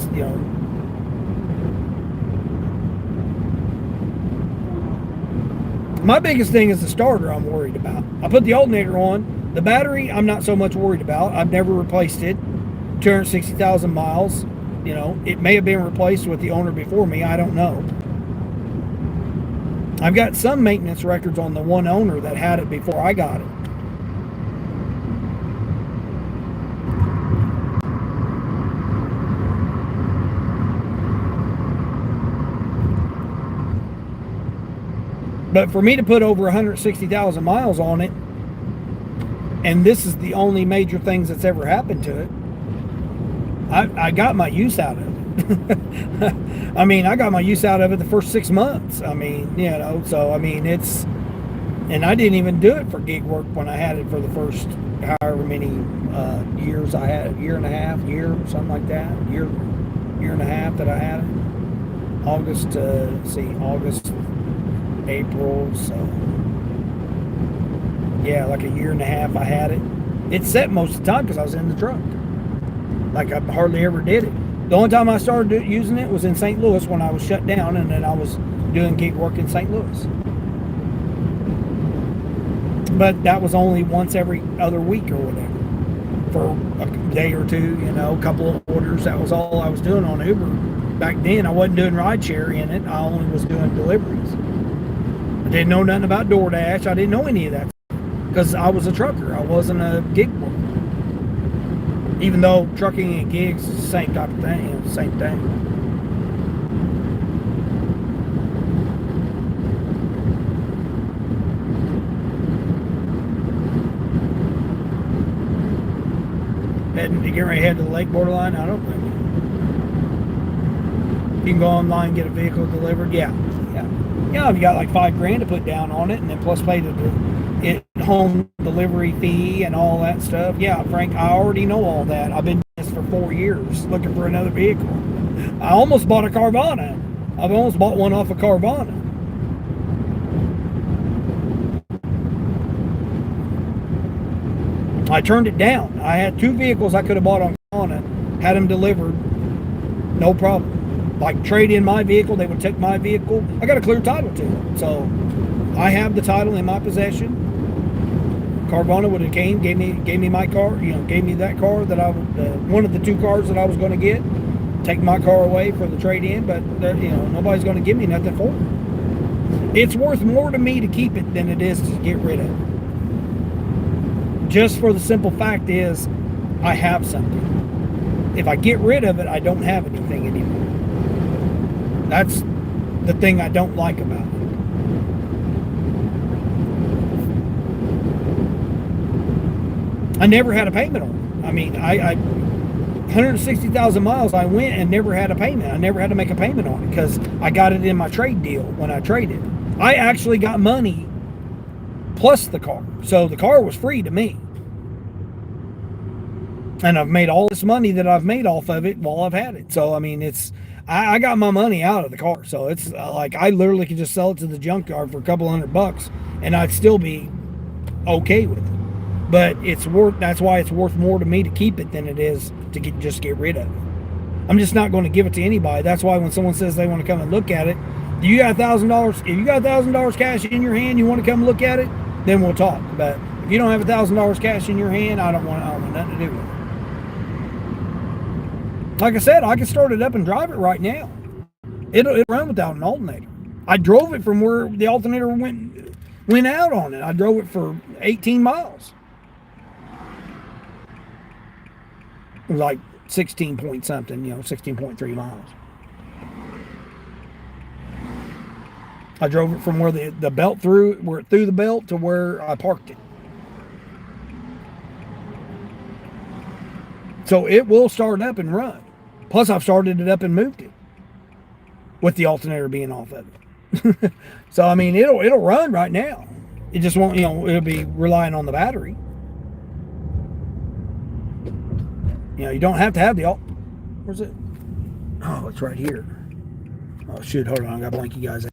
My biggest thing is the starter I'm worried about. I put the alternator on. The battery, I'm not so much worried about. I've never replaced it. 260,000 miles. It may have been replaced with the owner before me. I don't know. I've got some maintenance records on the one owner that had it before I got it. But for me to put over 160,000 miles on it, and this is the only major things that's ever happened to it, I got my use out of it. I mean, I got my use out of it the first 6 months. I mean, so I mean, and I didn't even do it for gig work when I had it for the first however many years I had it, year, something like that, year and a half that I had it. August, April, so Yeah, like a year and a half I had it. It set most of the time because I was in the truck. Like I hardly ever did it. The only time I started using it was in St. Louis when I was shut down, and then I was doing gig work in St. Louis. But that was only once every other week or whatever. For a day or two, a couple of orders. That was all I was doing on Uber. Back then, I wasn't doing rideshare in it. I only was doing deliveries. I didn't know nothing about DoorDash. I didn't know any of that because I was a trucker. I wasn't a gig worker. Even though trucking and gigs is the same type of thing, same thing. Heading to get ready to head to the lake borderline? I don't think. You can go online and get a vehicle delivered. Yeah. If you got like $5,000 to put down on it, and then plus pay the home delivery fee and all that stuff. Yeah, Frank, I already know all that. I've been doing this for 4 years, looking for another vehicle. I almost bought a Carvana. I've almost bought one off of Carvana. I turned it down. I had 2 vehicles I could have bought on Carvana, had them delivered, no problem. Like trade in my vehicle, they would take my vehicle. I got a clear title to it, so I have the title in my possession. Carvana would have came, gave me my car, gave me that car that I would, one of the 2 cars that I was going to get, take my car away for the trade in, but nobody's going to give me nothing for it. It's worth more to me to keep it than it is to get rid of it. Just for the simple fact is, I have something. If I get rid of it, I don't have anything anymore. That's the thing I don't like about it. I never had a payment on it. I mean, I 160,000 miles I went and never had a payment. I never had to make a payment on it because I got it in my trade deal when I traded. I actually got money plus the car. So the car was free to me. And I've made all this money that I've made off of it while I've had it. So, I mean, I got my money out of the car. So it's like I literally could just sell it to the junkyard for a couple $100 and I'd still be okay with it. But that's why it's worth more to me to keep it than it is to just get rid of it. I'm just not going to give it to anybody. That's why when someone says they want to come and look at it, you got $1,000. If you got $1,000 cash in your hand, you want to come look at it, then we'll talk. But if you don't have $1,000 cash in your hand, I don't want nothing to do with it. Like I said, I can start it up and drive it right now. It'll run without an alternator. I drove it from where the alternator went out on it. I drove it for 18 miles. It was like 16 point something, 16.3 miles. I drove it from where the belt through the belt to where I parked it. So it will start up and run. Plus I've started it up and moved it with the alternator being off of it. So I mean it'll run right now. It just won't, it'll be relying on the battery. You don't have to have the where's it? Oh, it's right here. Oh shoot, hold on, I gotta blank you guys out.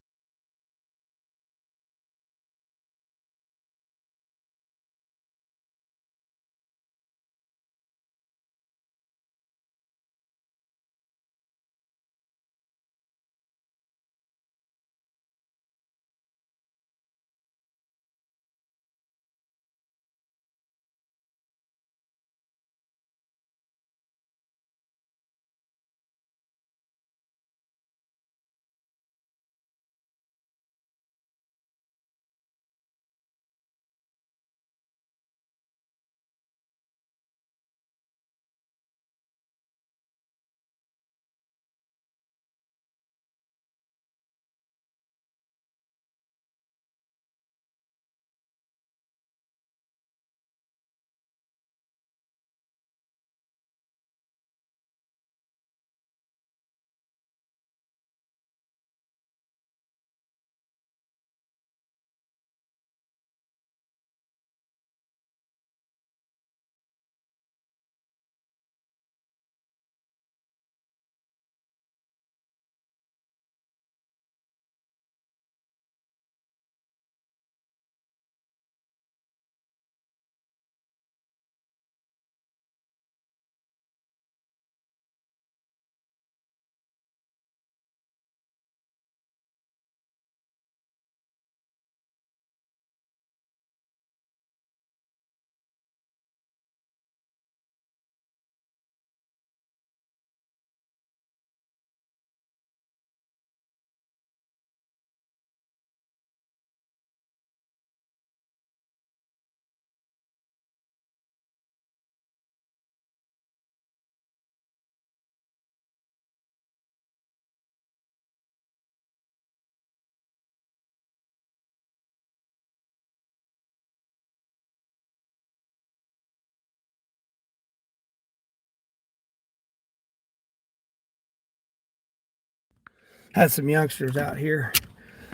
Had some youngsters out here.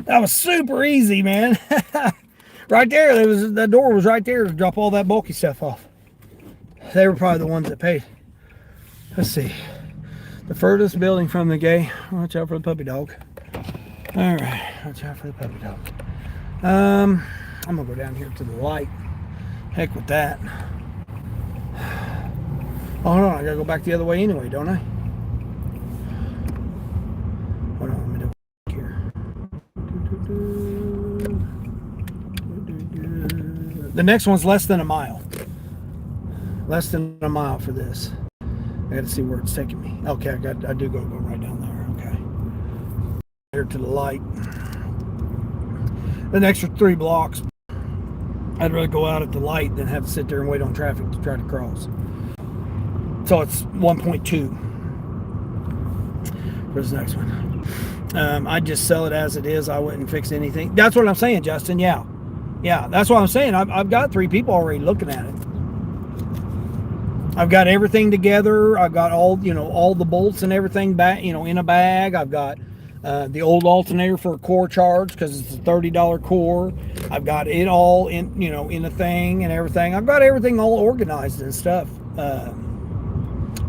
That was super easy, man. Right there, the door was right there to drop all that bulky stuff off. They were probably the ones that paid. Let's see. The furthest building from the gate. Watch out for the puppy dog. All right, watch out for the puppy dog. I'm gonna go down here to the light. Heck with that. Oh, hold on, I gotta go back the other way anyway, don't I? Hold on, let me do here. The next one's less than a mile. Less than a mile for this. I got to see where it's taking me. Okay, I do go right down there. Okay. Here to the light. An extra 3 blocks. I'd rather go out at the light than have to sit there and wait on traffic to try to cross. So it's 1.2 for this next one. I'd just sell it as it is. I wouldn't fix anything. That's what I'm saying, Justin. Yeah, that's what I'm saying. I've got 3 people already looking at it. I've got everything together. I've got all the bolts and everything back, in a bag. I've got the old alternator for a core charge because it's a $30 core. I've got it all in a thing and everything. I've got everything all organized and stuff.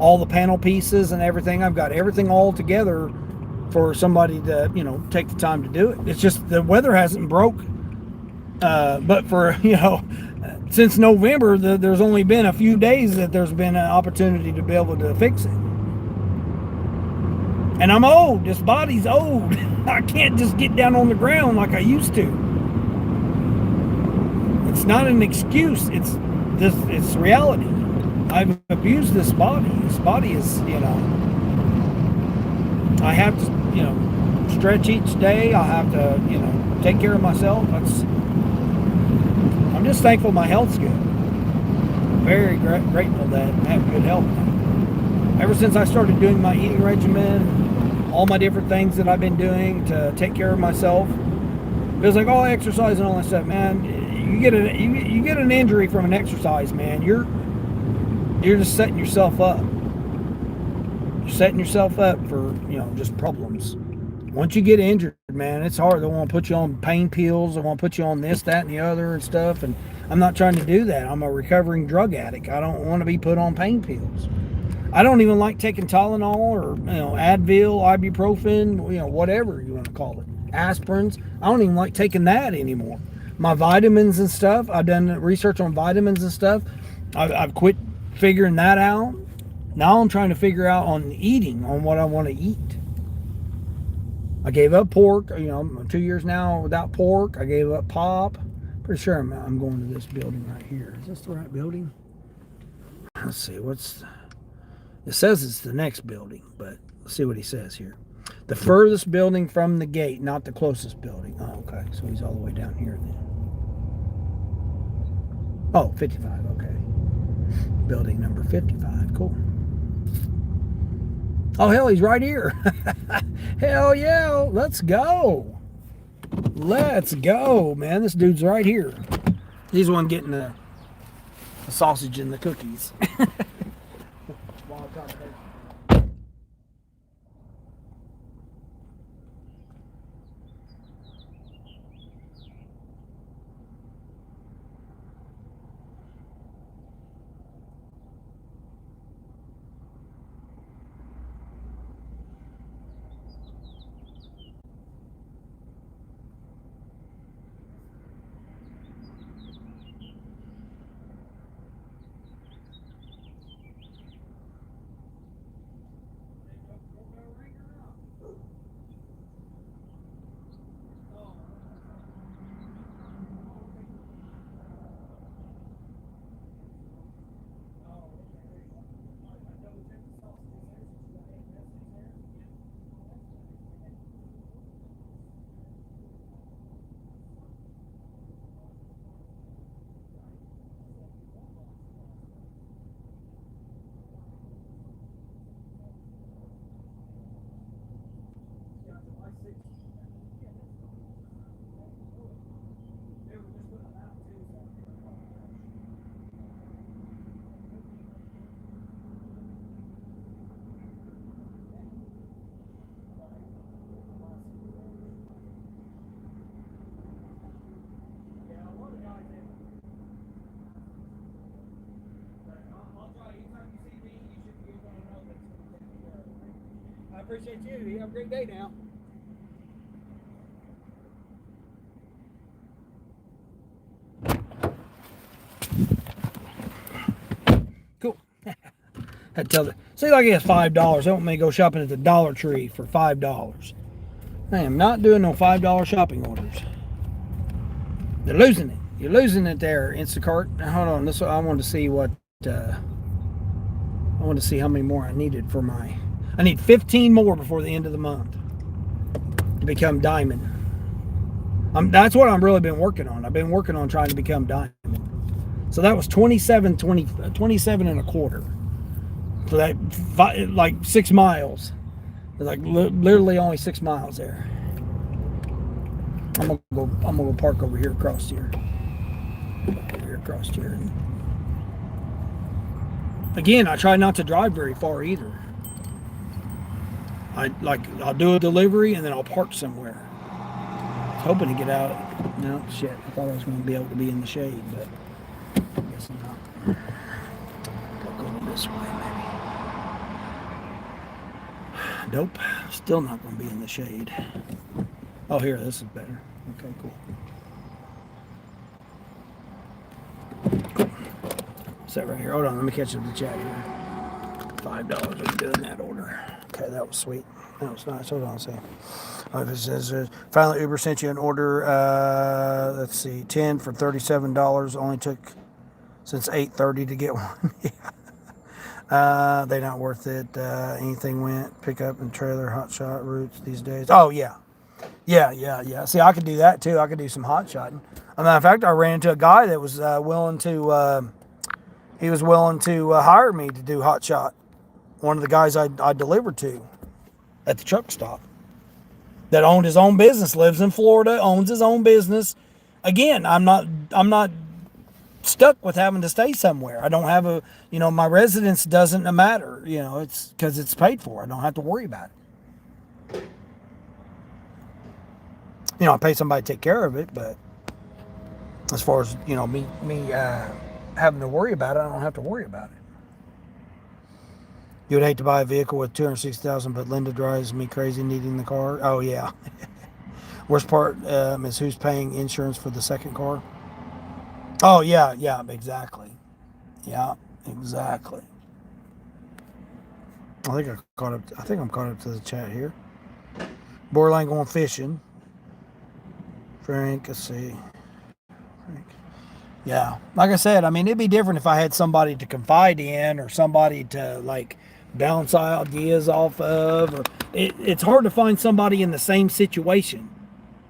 All the panel pieces and everything. I've got everything all together for somebody to, take the time to do it. It's just the weather hasn't broke. But for, since November, there's only been a few days that there's been an opportunity to be able to fix it. And I'm old. This body's old. I can't just get down on the ground like I used to. It's not an excuse. It's reality. I've abused this body. This body is, I have to, stretch each day. I have to, take care of myself. I'm just thankful my health's good. Very grateful that I have good health now. Ever since I started doing my eating regimen, all my different things that I've been doing to take care of myself, feels like all exercise and all that stuff, man. You get an injury from an exercise, man. You're just setting yourself up. You're setting yourself up for just problems. Once you get injured, man, it's hard. They want to put you on pain pills. They want to put you on this, that, and the other and stuff. And I'm not trying to do that. I'm a recovering drug addict. I don't want to be put on pain pills. I don't even like taking Tylenol or Advil, ibuprofen, whatever you want to call it, aspirins. I don't even like taking that anymore. My vitamins and stuff. I've done research on vitamins and stuff. I've quit figuring that out. Now I'm trying to figure out on eating, on what I want to eat. I gave up pork. I'm 2 years now without pork. I gave up pop. Pretty sure I'm going to this building right here. Is this the right building? Let's see. It says it's the next building, but let's see what he says here. The furthest building from the gate, not the closest building. Oh, okay. So he's all the way down here then. Oh, 55. Okay. Building number 55. Cool. Oh, hell, he's right here. Hell yeah, let's go. Let's go, man. This dude's right here. He's the one getting the sausage and the cookies. appreciate you. You have a great day now. Cool. Had to tell the, see, like it's $5. They want me to go shopping at the Dollar Tree for $5. I am not doing no $5 shopping orders. They're losing it. You're losing it there, Instacart. Now, hold on. This I wanted to see what. I wanted to see how many more I needed for my. I need 15 more before the end of the month to become diamond. That's what I've really been working on. I've been working on trying to become diamond. So that was 27 and a quarter. So that like 6 miles. It's like literally only 6 miles there. I'm gonna go park over here across here. Over here across here. Again, I try not to drive very far either. I'll do a delivery and then I'll park somewhere. I was hoping to get out. No, shit. I thought I was going to be able to be in the shade, but I guess I'm not. I'll go this way, maybe. Nope. Still not going to be in the shade. Oh, here. This is better. Okay, cool. Set right here. Hold on. Let me catch up the chat here. $5 for doing that order. Okay, that was sweet. That was nice. Hold on a second. It says, finally, Uber sent you an order. Let's see, 10 for $37. Only took since 8:30 to get one. They're not worth it. Anything went. Pickup and trailer, hot shot routes these days. Oh, yeah. Yeah. See, I could do that too. I could do some hot shotting. As a matter of fact, I ran into a guy that was willing to. He was willing to hire me to do hot shot. One of the guys I delivered to at the truck stop that owned his own business, lives in Florida, owns his own business. Again, I'm not stuck with having to stay somewhere. I don't have a, my residence doesn't matter. It's because it's paid for. I don't have to worry about it. I pay somebody to take care of it, but as far as, me having to worry about it, I don't have to worry about it. You would hate to buy a vehicle with $260,000, but Linda drives me crazy needing the car. Oh, yeah. Worst part is who's paying insurance for the second car. Oh, yeah, exactly. Yeah, exactly. I think I'm caught up to the chat here. Borderline going fishing. Frank, let's see. Frank. Yeah, like I said, it'd be different if I had somebody to confide in or somebody to bounce ideas off of. Or it's hard to find somebody in the same situation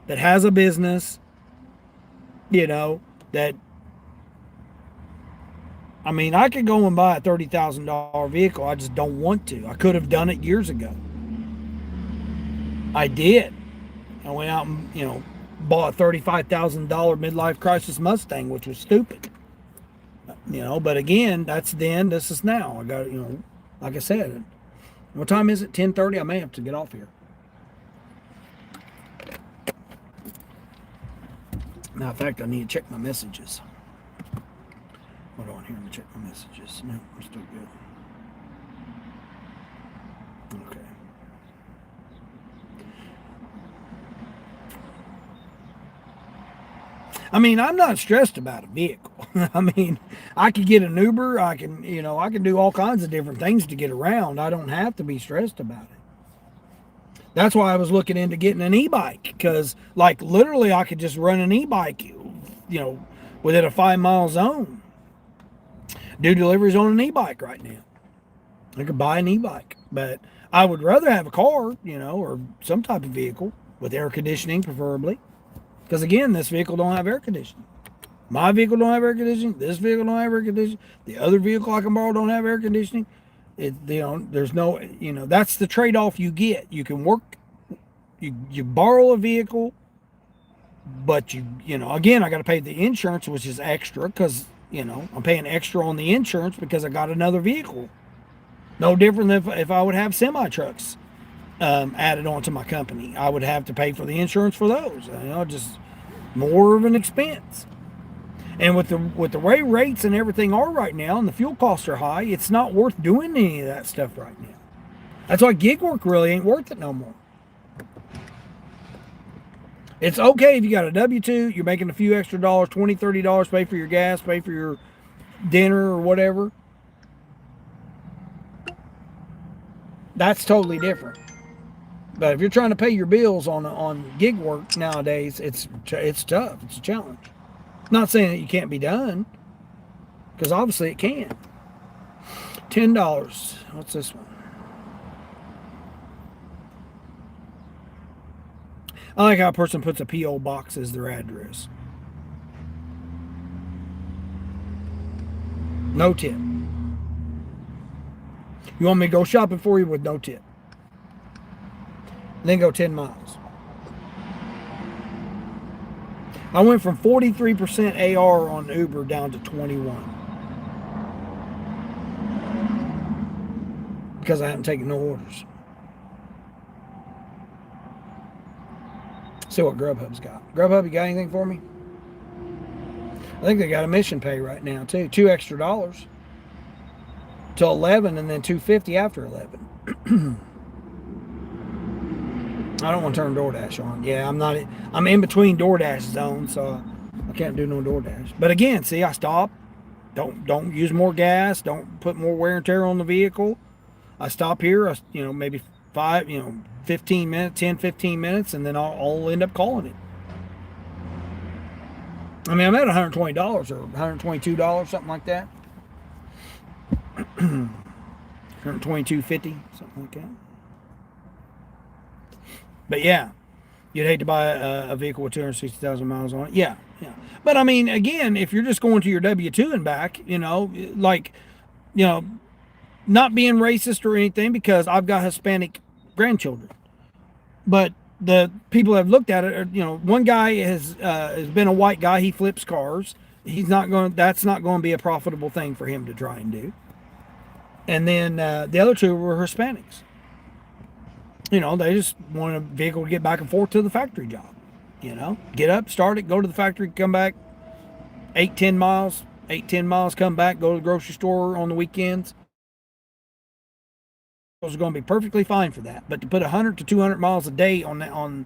that has a business, that, I could go and buy a $30,000 vehicle. I just don't want to. I could have done it years ago. I did. I went out and, bought a $35,000 midlife crisis Mustang, which was stupid. But again, that's then, this is now. I got, like I said, what time is it? 10:30? I may have to get off here. Now, in fact, I need to check my messages. Hold on here, let me check my messages. No, we're still good. Okay. I'm not stressed about a vehicle. I could get an Uber. I can do all kinds of different things to get around. I don't have to be stressed about it. That's why I was looking into getting an e-bike, because literally I could just run an e-bike, within a 5-mile zone. Do deliveries on an e-bike right now. I could buy an e-bike, but I would rather have a car, or some type of vehicle with air conditioning, preferably. Because again, this vehicle don't have air conditioning. My vehicle don't have air conditioning. This vehicle don't have air conditioning. The other vehicle I can borrow don't have air conditioning. There's no, that's the trade-off you get. You can work, you borrow a vehicle, but again, I got to pay the insurance, which is extra because, I'm paying extra on the insurance because I got another vehicle. No different than if I would have semi-trucks added onto my company. I would have to pay for the insurance for those. Just more of an expense. And with the way rates and everything are right now, and the fuel costs are high, it's not worth doing any of that stuff right now. That's why gig work really ain't worth it no more. It's okay if you got a W-2, you're making a few extra dollars, $20, $30, pay for your gas, pay for your dinner or whatever. That's totally different. But if you're trying to pay your bills on gig work nowadays, it's tough. It's a challenge. Not saying that you can't be done, because obviously it can. $10. What's this one? I like how a person puts a P.O. box as their address. No tip. You want me to go shopping for you with no tip? Then go 10 miles. I went from 43% AR on Uber down to 21. Because I haven't taken no orders. See what Grubhub's got. Grubhub, you got anything for me? I think they got a mission pay right now too. $2 extra till 11, and then $2.50 after 11. I don't want to turn DoorDash on. Yeah, I'm in between DoorDash zones, so I can't do no DoorDash. But again, see, I stop. Don't use more gas. Don't put more wear and tear on the vehicle. I stop here. Maybe 15 minutes, 10, 15 minutes, and then I'll end up calling it. I mean, I'm at $120 or $122, something like that. $122.50, something like that. But yeah, you'd hate to buy a vehicle with 260,000 miles on it. Yeah. But I mean, again, if you're just going to your W-2 and back, not being racist or anything, because I've got Hispanic grandchildren, but the people that have looked at it are, one guy has been a white guy. He flips cars. That's not going to be a profitable thing for him to try and do. And then the other two were Hispanics. They just want a vehicle to get back and forth to the factory job. Get up, start it, go to the factory, come back 8-10 miles, come back, go to the grocery store on the weekends. Those are going to be perfectly fine for that. But to put 100 to 200 miles a day on a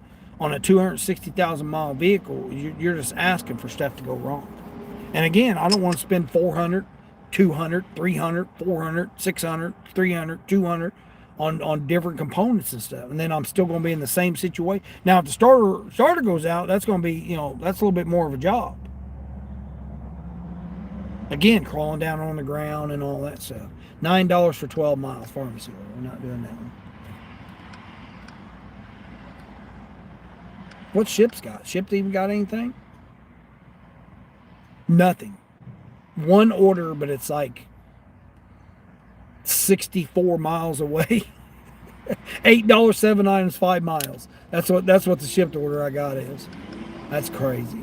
260,000 mile vehicle, you're just asking for stuff to go wrong. And again, I don't want to spend 400, 200, 300, 400, 600, 300, 200 on different components and stuff. And then I'm still going to be in the same situation. Now, if the starter goes out, that's going to be, that's a little bit more of a job. Again, crawling down on the ground and all that stuff. $9 for 12 miles, pharmacy order. We're not doing that one. What's Ship's got? Ship's even got anything? Nothing. One order, but it's like 64 miles away. $8, 7 items, 5 miles. That's what the shipped order I got is. That's crazy.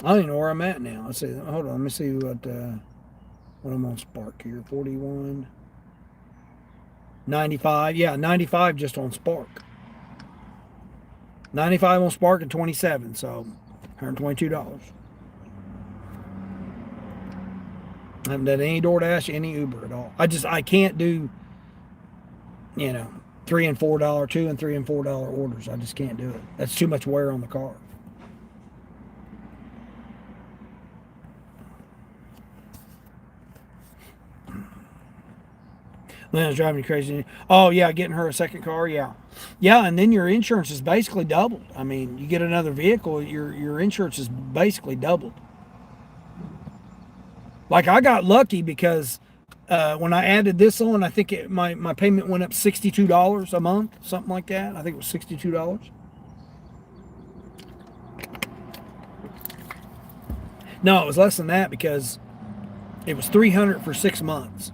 I don't even know where I'm at now. Let's see. Hold on. Let me see what I'm on Spark here. 41. 95. Yeah, 95 just on Spark. 95 on Spark and 27. So $122. I haven't done any DoorDash, any Uber at all. I can't do, $3 and $4, $2 and $3 and $4 orders. I just can't do it. That's too much wear on the car. Lena's driving me crazy. Oh yeah, getting her a second car. Yeah, and then your insurance is basically doubled. I mean, you get another vehicle, your insurance is basically doubled. Like I got lucky because when I added this on, I think my payment went up $62 a month, something like that. I think it was $62. No, it was less than that because it was $300 for 6 months.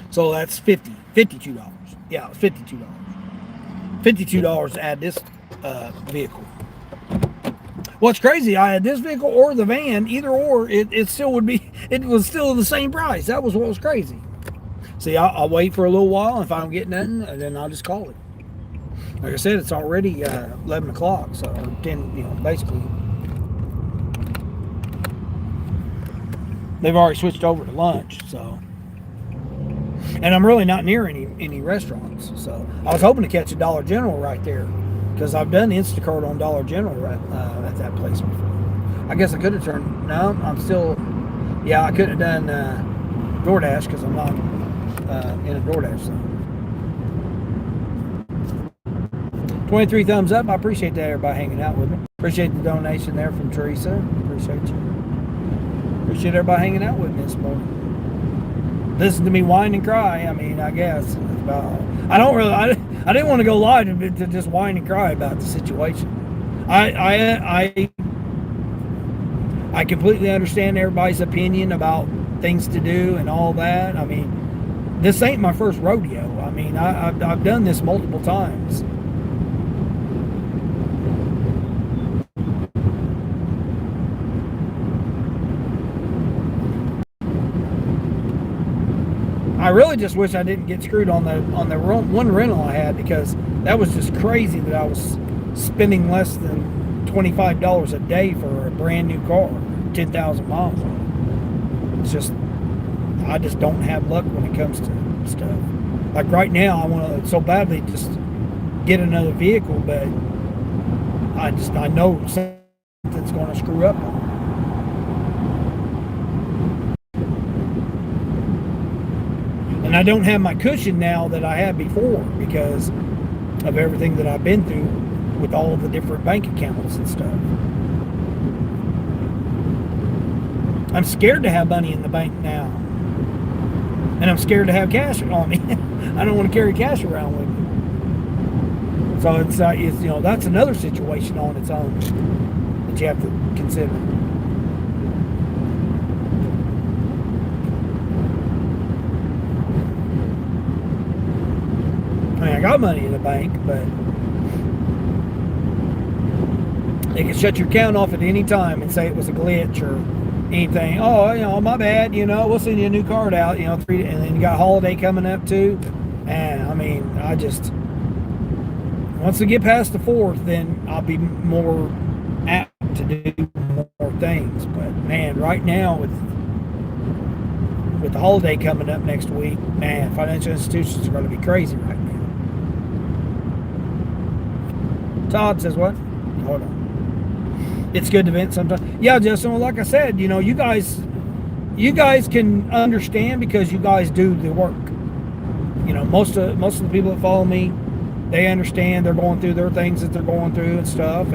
So that's $52. Yeah, it was $52. $52 to add this vehicle. What's crazy, I had this vehicle or the van, either or, it still would be, it was still the same price. That was what was crazy. See, I'll wait for a little while, and if I don't get nothing, then I'll just call it. Like I said, it's already 11 o'clock, so 10, basically. They've already switched over to lunch, so. And I'm really not near any restaurants. So I was hoping to catch a Dollar General right there, because I've done Instacart on Dollar General at that place before. I guess I could have turned. No, I'm still. Yeah, I could have done DoorDash, because I'm not in a DoorDash zone. 23 thumbs up. I appreciate that, everybody hanging out with me. Appreciate the donation there from Teresa. Appreciate you. Appreciate everybody hanging out with me this morning. Listen to me whine and cry. I mean, I guess that's about all. I don't really. I didn't want to go live to just whine and cry about the situation. I completely understand everybody's opinion about things to do and all that. I mean, this ain't my first rodeo. I mean, I've done this multiple times. I really just wish I didn't get screwed on the one rental I had, because that was just crazy that I was spending less than $25 a day for a brand new car, 10,000 miles on it. It's just, I just don't have luck when it comes to stuff. Like right now, I want to so badly just get another vehicle, but I know something's going to screw up on it. And I don't have my cushion now that I had before, because of everything that I've been through with all the different bank accounts and stuff. I'm scared to have money in the bank now. And I'm scared to have cash on me. I don't want to carry cash around with me. So it's you know, that's another situation on its own that you have to consider. I mean, I got money in the bank, but they can shut your account off at any time and say it was a glitch or anything. Oh, you know, my bad, you know, we'll send you a new card out, you know, and then you got holiday coming up too. And I mean, I just, once we get past the 4th, then I'll be more apt to do more things. But man, right now with the holiday coming up next week, man, financial institutions are going to be crazy right now. Todd says what? Hold on. It's good to vent sometimes. Yeah, Justin, well, like I said, you know, you guys can understand because you guys do the work. You know, most of the people that follow me, they understand. They're going through their things that they're going through and stuff.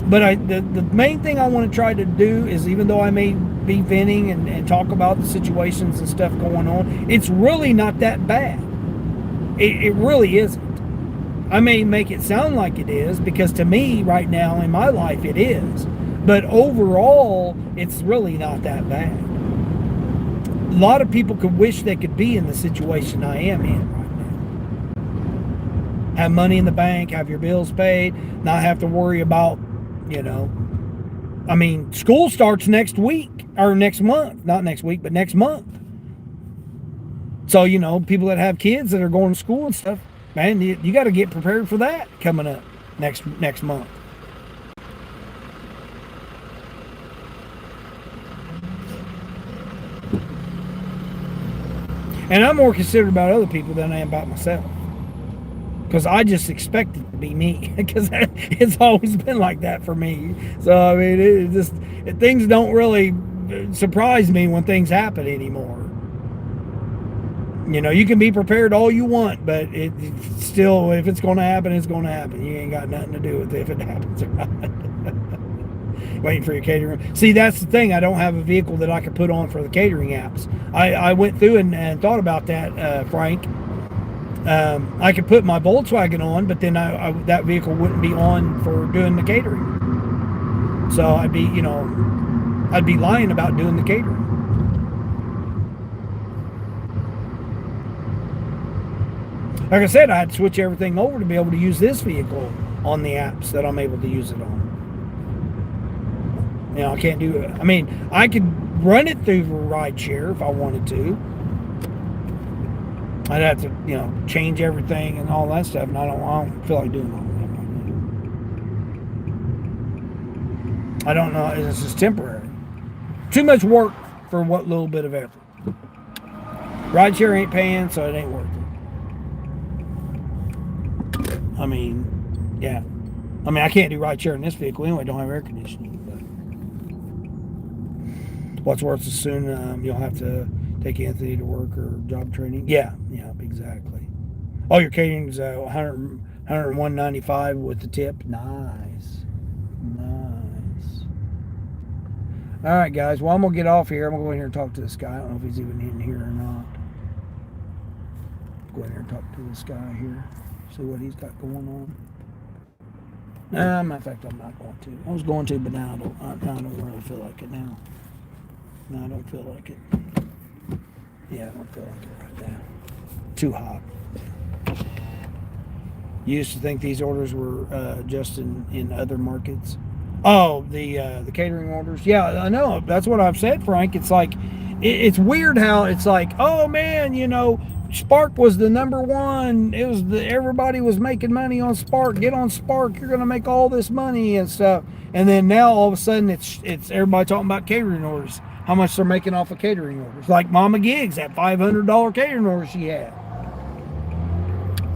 But the main thing I want to try to do is, even though I may be venting and talk about the situations and stuff going on, it's really not that bad. It really isn't. I may make it sound like it is, because to me right now in my life it is. But overall, it's really not that bad. A lot of people could wish they could be in the situation I am in right now. Have money in the bank, have your bills paid, not have to worry about, you know, I mean, school starts next week, or next month. Not next week, but next month. So, you know, people that have kids that are going to school and stuff, man, you got to get prepared for that coming up next month. And I'm more considerate about other people than I am about myself, because I just expect it to be me, because it's always been like that for me. So I mean, things don't really surprise me when things happen anymore. You know, you can be prepared all you want, but it's still, if it's going to happen, it's going to happen. You ain't got nothing to do with it if it happens or not. Waiting for your catering. See, that's the thing. I don't have a vehicle that I could put on for the catering apps. I went through and thought about that, Frank. I could put my Volkswagen on, but then that vehicle wouldn't be on for doing the catering. So I'd be lying about doing the catering. Like I said, I had to switch everything over to be able to use this vehicle on the apps that I'm able to use it on. You know, I can't do it. I mean, I could run it through rideshare if I wanted to. I'd have to, you know, change everything and all that stuff, and I don't feel like doing all that. I don't know. It's just temporary. Too much work for what little bit of effort. Rideshare ain't paying, so it ain't worth it. I mean, yeah. I mean, I can't do rideshare in this vehicle anyway. I don't have air conditioning. But what's worse is soon you'll have to take Anthony to work or job training. Yeah, exactly. Oh, your catering's 101.95 with the tip. Nice. All right, guys. Well, I'm gonna get off here. I'm gonna go in here and talk to this guy. I don't know if he's even in here or not. Go in here and talk to this guy here. See what he's got going on. Matter of fact, I'm not going to. I was going to, but now I don't really feel like it now. No, I don't feel like it. Yeah, I don't feel like it right now. Too hot. You used to think these orders were just in other markets. Oh, the catering orders. Yeah, I know. That's what I've said, Frank. It's like it's weird how it's like, oh man, Spark was the number one. It was everybody was making money on Spark. Get on Spark, you're gonna make all this money and stuff. And then now all of a sudden it's everybody talking about catering orders. How much they're making off of catering orders. Like Mama Gigs, that $500 catering order she had.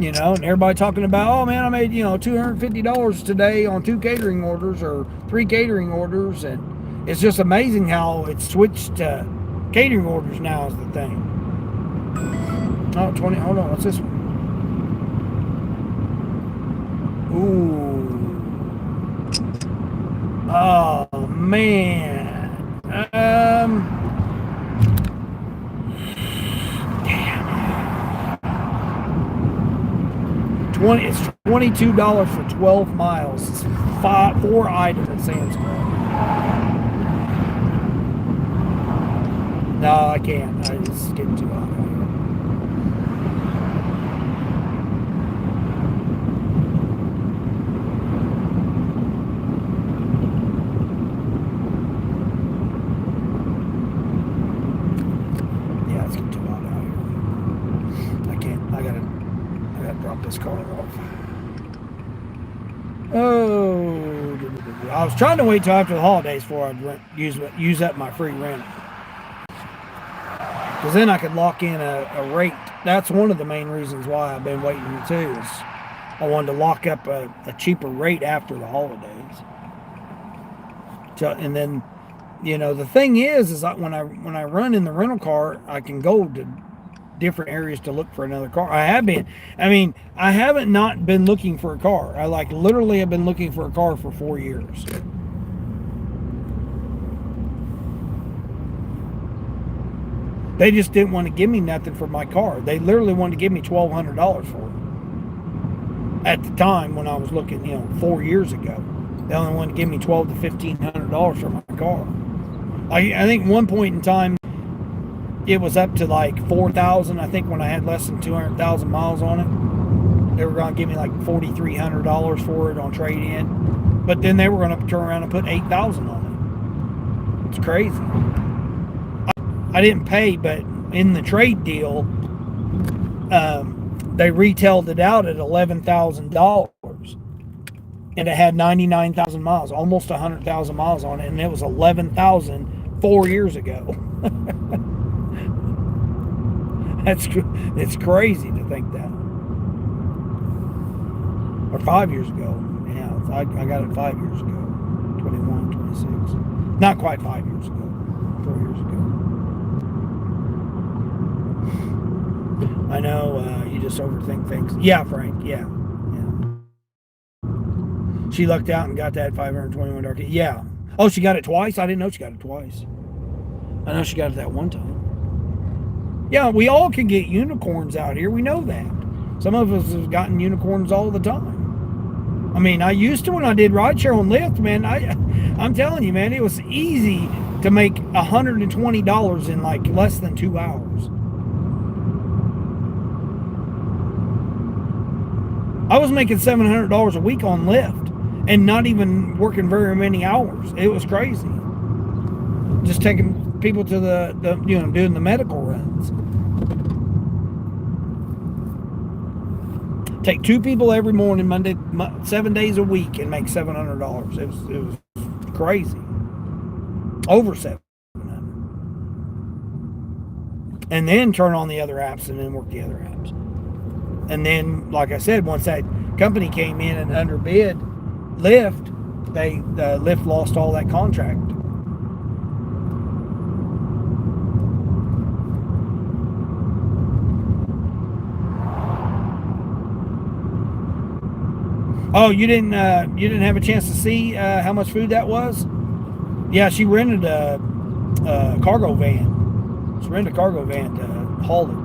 And everybody talking about, oh man, I made, $250 today on 2 catering orders or 3 catering orders. And it's just amazing how it's switched to catering orders now is the thing. Oh, 20, hold on, what's this one? Ooh. Oh man. Damn. It's $22 for 12 miles. It's 4 items at Sam's Club. No, I can't. It's getting too hot. I was trying to wait till after the holidays before I'd use up my free rent. Because then I could lock in a rate. That's one of the main reasons why I've been waiting too. Is I wanted to lock up a cheaper rate after the holidays. And then, the thing is when I run in the rental car, I can go to different areas to look for another car. I haven't not been looking for a car. I literally have been looking for a car for 4 years. They just didn't want to give me nothing for my car. They literally wanted to give me $1,200 for it. At the time when I was looking, 4 years ago, they only wanted to give me $1,200 to $1,500 for my car. I think one point in time, it was up to $4,000. I think when I had less than 200,000 miles on it, they were going to give me $4,300 for it on trade-in. But then they were going to turn around and put $8,000 on it. It's crazy. I didn't pay, but in the trade deal, they retailed it out at $11,000, and it had 99,000 miles, almost 100,000 miles on it, and it was 11,000 4 years ago. It's crazy to think that. Or 5 years ago. Yeah, I got it 5 years ago. 21, 26. Not quite 5 years ago. 4 years ago. I know you just overthink things. Yeah, Frank. Yeah. She lucked out and got that 521 dark. Yeah. Oh, she got it twice? I didn't know she got it twice. I know she got it that one time. Yeah, we all can get unicorns out here. We know that. Some of us have gotten unicorns all the time. I mean, I used to when I did rideshare on Lyft, man. I'm telling you, man, it was easy to make $120 in less than 2 hours. I was making $700 a week on Lyft and not even working very many hours. It was crazy. Just taking people to the doing the medical runs. Take 2 people every morning, 7 days a week, and make $700. It was crazy. Over $700. and then turn on the other apps and then work the other apps. And then, like I said, once that company came in and underbid Lyft, Lyft lost all that contract. Oh, you didn't have a chance to see how much food that was? Yeah, she rented a cargo van. She rented a cargo van to haul it.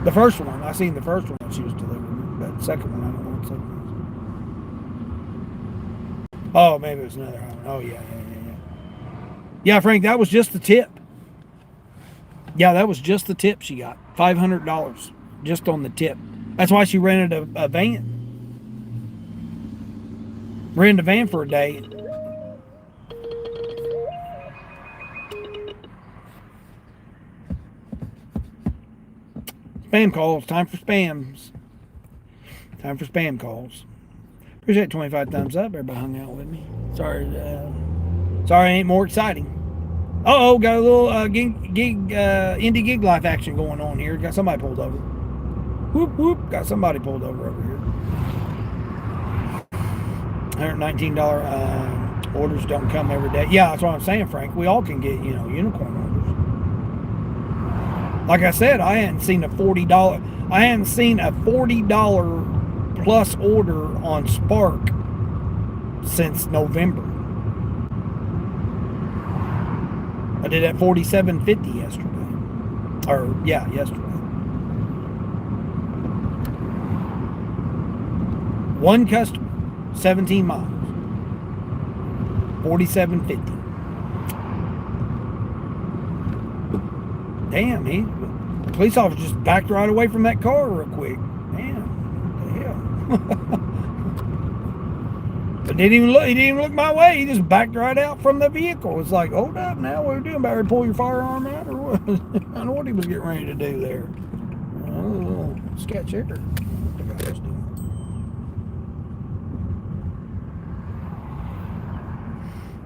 The first one, I seen the first one she was delivering, but the second one, I don't know what the second one was. Oh, maybe it was another one. Oh, yeah. Yeah, Frank, that was just the tip. Yeah, that was just the tip she got. $500 just on the tip. That's why she rented a van. Rented a van for a day. Spam calls. Time for spams. Time for spam calls. Appreciate 25 thumbs up. Everybody hung out with me. Sorry, it ain't more exciting. Uh-oh, got a little indie gig life action going on here. Got somebody pulled over. Whoop, whoop. Got somebody pulled over here. $119 orders don't come every day. Yeah, that's what I'm saying, Frank. We all can get, unicorn orders. Like I said, I hadn't seen a $40 plus order on Spark since November. I did at $47.50 yesterday. Yesterday. One customer, 17 miles. $47.50. Damn, the police officer just backed right away from that car real quick. Man, what the hell? But he didn't even look my way. He just backed right out from the vehicle. It's like, hold up now, what are you doing? About to pull your firearm out or what? I don't know what he was getting ready to do there. A little sketch here. What the guy was doing.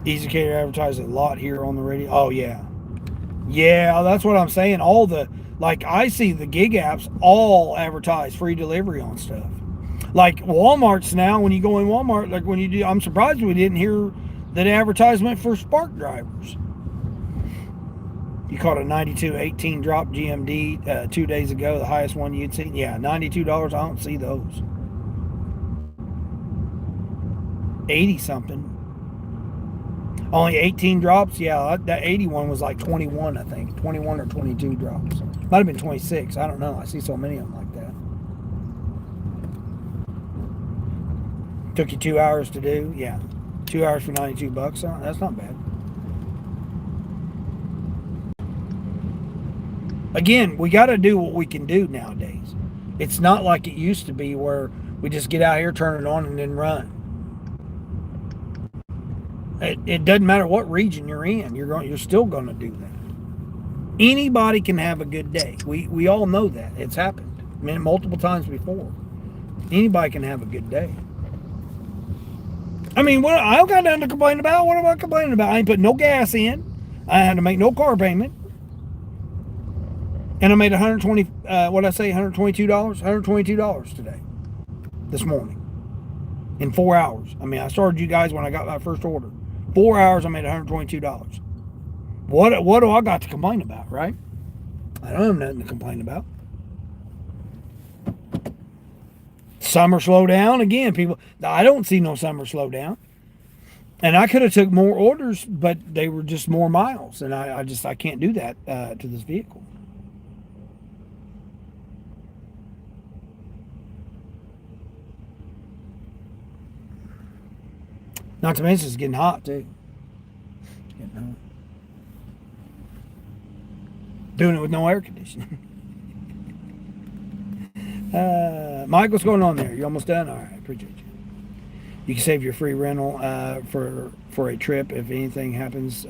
EasyCater advertises a lot here on the radio. Oh, yeah. Yeah, that's what I'm saying. I see the gig apps all advertise free delivery on stuff. Like Walmart's now, when you go in Walmart, like when you do, I'm surprised we didn't hear that advertisement for Spark drivers. You caught a 92.18 drop GMD 2 days ago, the highest one you'd seen. Yeah, $92. I don't see those. 80 something. Only 18 drops? Yeah, that 81 was like 21, I think. 21 or 22 drops. Might have been 26. I don't know. I see so many of them like that. Took you 2 hours to do? Yeah. 2 hours for $92. That's not bad. Again, we got to do what we can do nowadays. It's not like it used to be where we just get out here, turn it on, and then run. It doesn't matter what region you're in. You're still going to do that. Anybody can have a good day. We all know that. It's happened. Multiple times before. Anybody can have a good day. I mean, I don't got nothing to complain about. What am I complaining about? I ain't put no gas in. I had to make no car payment. And I made $122? $122 today. This morning. In 4 hours. I mean, I started you guys when I got my first order. 4 hours, I made $122. What do I got to complain about, right? I don't have nothing to complain about. Summer slowdown again, people. I don't see no summer slowdown, and I could have took more orders, but they were just more miles, and I can't do that to this vehicle. Not to mention it's getting hot too. It's getting hot. Doing it with no air conditioning. Mike, what's going on there? You almost done? All right, appreciate you. You can save your free rental for a trip. If anything happens,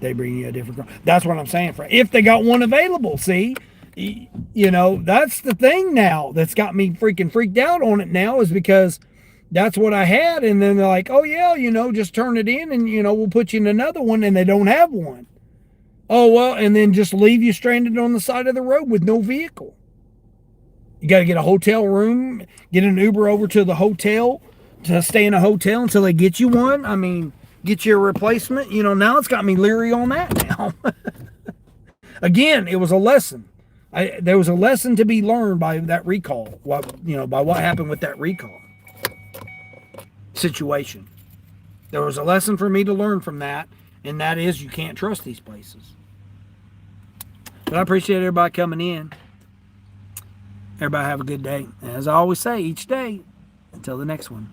they bring you a different car. That's what I'm saying. If they got one available, see? You know, that's the thing now that's got me freaking freaked out on it now, is because that's what I had. And then they're like, oh, yeah, you know, just turn it in and, you know, we'll put you in another one, and they don't have one. Oh, well, and then just leave you stranded on the side of the road with no vehicle. You got to get a hotel room, get an Uber over to the hotel to stay in a hotel until they get you one. I mean, get you a replacement. You know, now it's got me leery on that now. Again, it was a lesson. There was a lesson to be learned by that recall. By what happened with that recall situation. There was a lesson for me to learn from that, and that is you can't trust these places. But I appreciate everybody coming in. Everybody have a good day. And as I always say, each day, until the next one.